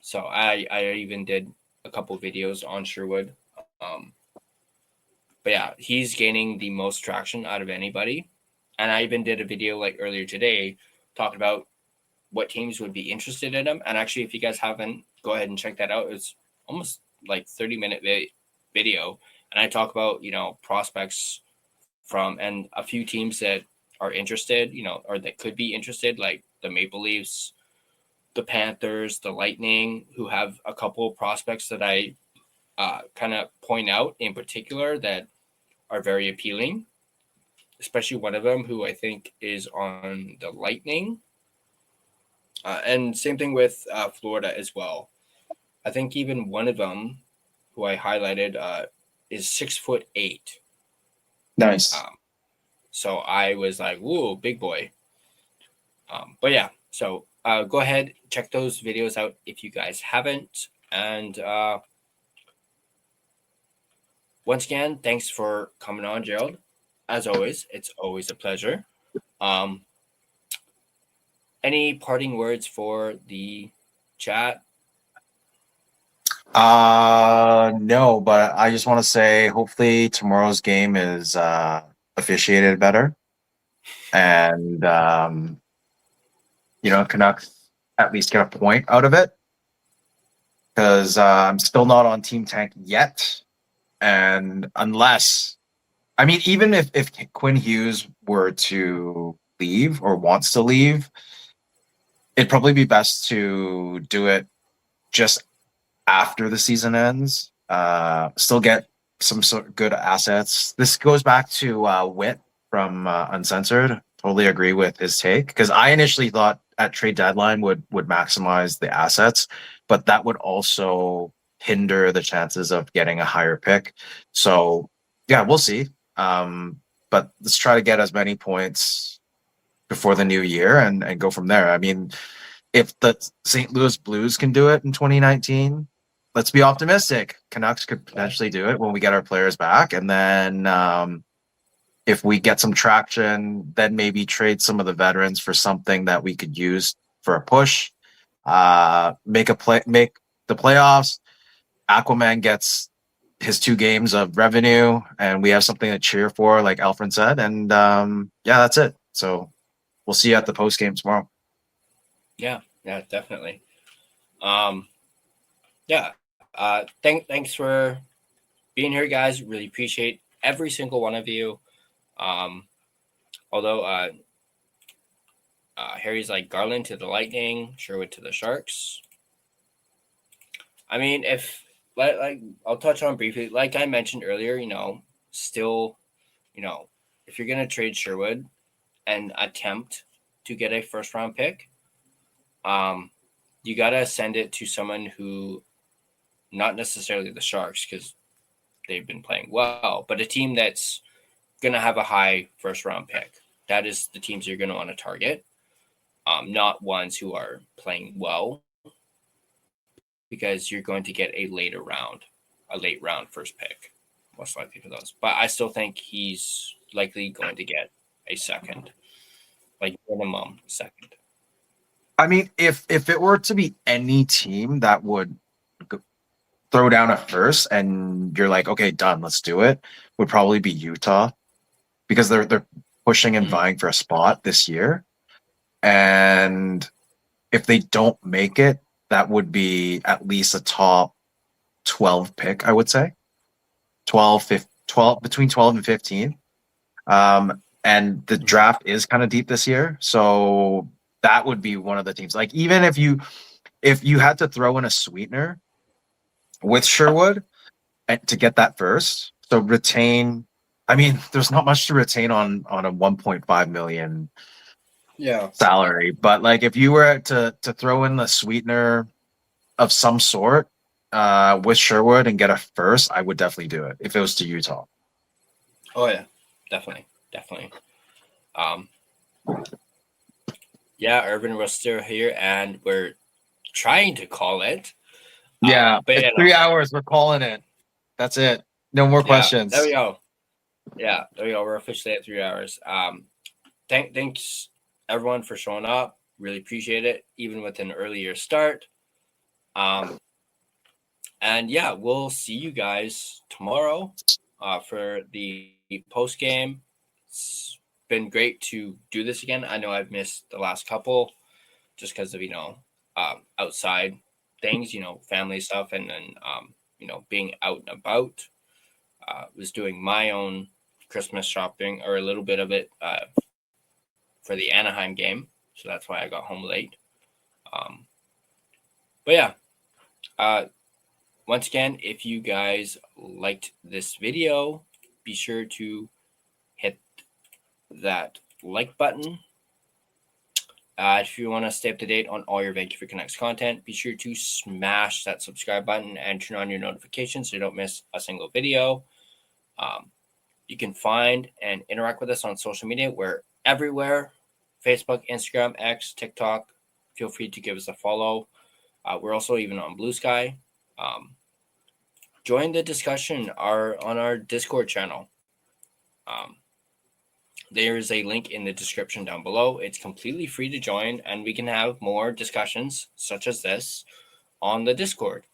So I even did a couple videos on Sherwood. But yeah, he's gaining the most traction out of anybody. And I even did a video like earlier today talking about what teams would be interested in him. And actually, if you guys haven't, go ahead and check that out. It's almost like 30-minute video. And I talk about, prospects from and a few teams that are interested, or that could be interested, like the Maple Leafs, the Panthers, the Lightning, who have a couple of prospects that I kind of point out in particular that are very appealing, especially one of them who I think is on the Lightning. And same thing with Florida as well. I think even one of them who I highlighted is 6'8". Nice. So I was like, whoa, big boy. But yeah, so go ahead, check those videos out if you guys haven't. And once again, thanks for coming on, Gerald. As always, it's always a pleasure. Any parting words for the chat? No, but I just want to say hopefully tomorrow's game is officiated better. And Canucks at least get a point out of it. Because I'm still not on Team Tank yet. And even if Quinn Hughes were to leave or wants to leave, it'd probably be best to do it just after the season ends. Still get some sort of good assets. This goes back to Witt from Uncensored. Totally agree with his take, because I initially thought at trade deadline would maximize the assets, but that would also hinder the chances of getting a higher pick. So yeah, we'll see. But let's try to get as many points before the new year and go from there. I mean, if the St. Louis Blues can do it in 2019, let's be optimistic. Canucks could potentially do it when we get our players back. And then if we get some traction, then maybe trade some of the veterans for something that we could use for a push. Make the playoffs. Aquaman gets his 2 games of revenue, and we have something to cheer for, like Alfred said. And that's it. So we'll see you at the post game tomorrow. Yeah, definitely. Thanks for being here, guys. Really appreciate every single one of you. Although Harry's like Garland to the Lightning, Sherwood to the Sharks. I mean, if like I'll touch on briefly, like I mentioned earlier, still, if you're gonna trade Sherwood and attempt to get a first round pick, you gotta send it to someone who, not necessarily the Sharks because they've been playing well, but a team that's gonna have a high first round pick. That is the teams you're gonna want to target, not ones who are playing well, because you're going to get a late round first pick, most likely for those. But I still think he's likely going to get a second, like minimum second. I mean, if it were to be any team that would throw down a first and you're like, okay, done, let's do it, would probably be Utah, because they're pushing and vying for a spot this year. And if they don't make it, that would be at least a top 12 pick, I would say. 12, between 12 and 15. And the draft is kind of deep this year. So that would be one of the teams. Like, even if you had to throw in a sweetener with Sherwood to get that first, so retain, I mean, there's not much to retain on a 1.5 million salary, but like if you were to throw in the sweetener of some sort with Sherwood and get a first, I would definitely do it if it was to Utah. Oh yeah, definitely. Urban was still here, and we're trying to call it. But it's 3 hours. We're calling it. That's it. No more questions. There we go. Yeah, there we go. We're officially at 3 hours. Thanks everyone for showing up. Really appreciate it, even with an earlier start. And yeah, we'll see you guys tomorrow for the post game. It's been great to do this again. I know I've missed the last couple just because of, outside things, family stuff, and then, being out and about. Was doing my own Christmas shopping, or a little bit of it for the Anaheim game. So that's why I got home late. But yeah, once again, if you guys liked this video, be sure to hit that like button. If you want to stay up to date on all your Vancouver Canucks content, be sure to smash that subscribe button and turn on your notifications so you don't miss a single video. You can find and interact with us on social media. We're everywhere: Facebook, Instagram, X, TikTok. Feel free to give us a follow. We're also even on Blue Sky. Join the discussion on our Discord channel. There is a link in the description down below. It's completely free to join, and we can have more discussions such as this on the Discord.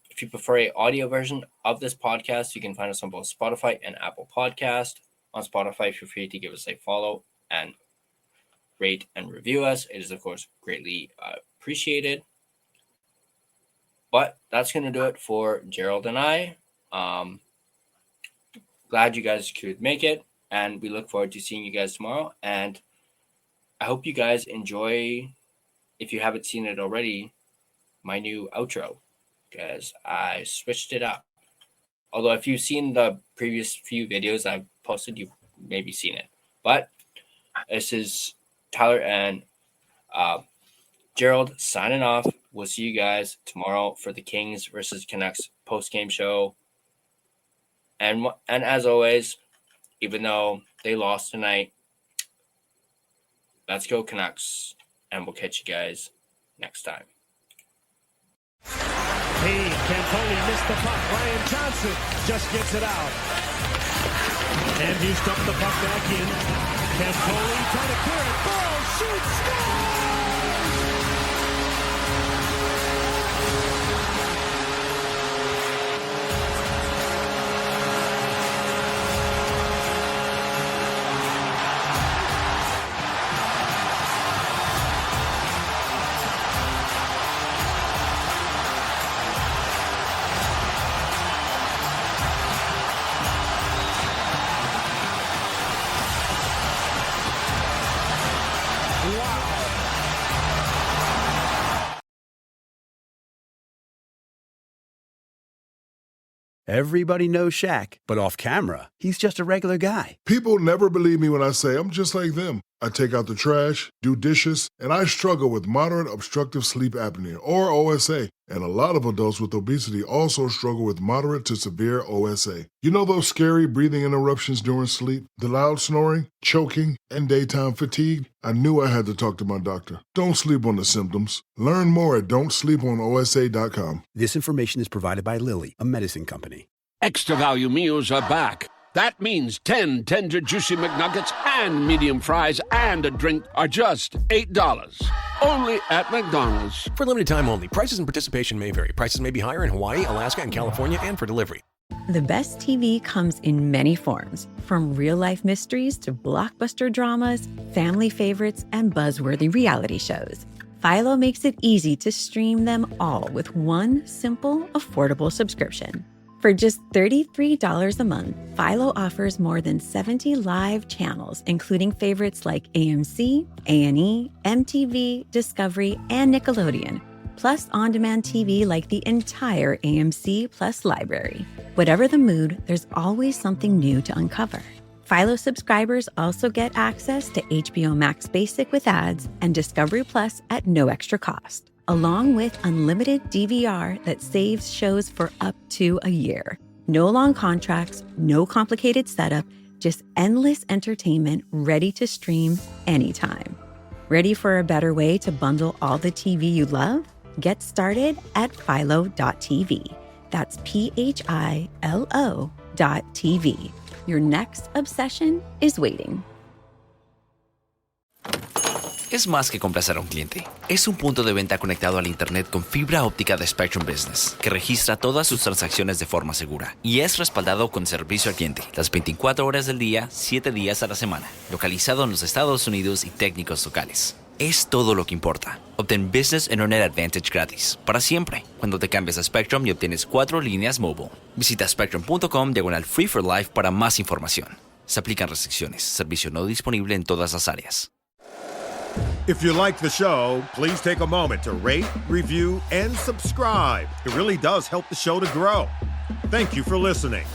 If you prefer an audio version of this podcast, you can find us on both Spotify and Apple Podcast. On Spotify, feel free to give us a follow and rate and review us. It is, of course, greatly appreciated. But that's going to do it for Gerald and I. Glad you guys could make it, and we look forward to seeing you guys tomorrow. And I hope you guys enjoy, if you haven't seen it already, my new outro, because I switched it up. Although if you've seen the previous few videos I've posted, you've maybe seen it. But this is Tyler and Gerald signing off. We'll see you guys tomorrow for the Kings versus Canucks post-game show. And as always, even though they lost tonight, let's go Canucks, and we'll catch you guys next time. Hey, Campoli missed the puck. Ryan Johnson just gets it out. And he's dumped the puck back in. Campoli trying to clear it. Ball, shoots, scores! Everybody knows Shaq, but off camera, he's just a regular guy. People never believe me when I say I'm just like them. I take out the trash, do dishes, and I struggle with moderate obstructive sleep apnea, or OSA. And a lot of adults with obesity also struggle with moderate to severe OSA. You know those scary breathing interruptions during sleep, the loud snoring, choking, and daytime fatigue? I knew I had to talk to my doctor. Don't sleep on the symptoms. Learn more at don'tsleeponosa.com. This information is provided by Lilly, a medicine company. Extra value meals are back. That means 10 tender, juicy McNuggets and medium fries and a drink are just $8. Only at McDonald's. For limited time only. Prices and participation may vary. Prices may be higher in Hawaii, Alaska, and California, and for delivery. The best TV comes in many forms, from real-life mysteries to blockbuster dramas, family favorites, and buzzworthy reality shows. Philo makes it easy to stream them all with one simple, affordable subscription. For just $33 a month, Philo offers more than 70 live channels, including favorites like AMC, A&E, MTV, Discovery, and Nickelodeon, plus on-demand TV like the entire AMC Plus library. Whatever the mood, there's always something new to uncover. Philo subscribers also get access to HBO Max Basic with ads and Discovery Plus at no extra cost, along with unlimited DVR that saves shows for up to a year. No long contracts, no complicated setup, just endless entertainment ready to stream anytime. Ready for a better way to bundle all the TV you love? Get started at philo.tv. That's PHILO.tv. Your next obsession is waiting. es más que complacer a un cliente. Es un punto de venta conectado al Internet con fibra óptica de Spectrum Business, que registra todas sus transacciones de forma segura y es respaldado con servicio al cliente las 24 horas del día, 7 días a la semana, localizado en los Estados Unidos y técnicos locales. Es todo lo que importa. Obtén Business Internet Advantage gratis, para siempre, cuando te cambies a Spectrum y obtienes 4 líneas mobile. Visita spectrum.com/free for life para más información. Se aplican restricciones. Servicio no disponible en todas las áreas. If you like the show, please take a moment to rate, review, and subscribe. It really does help the show to grow. Thank you for listening.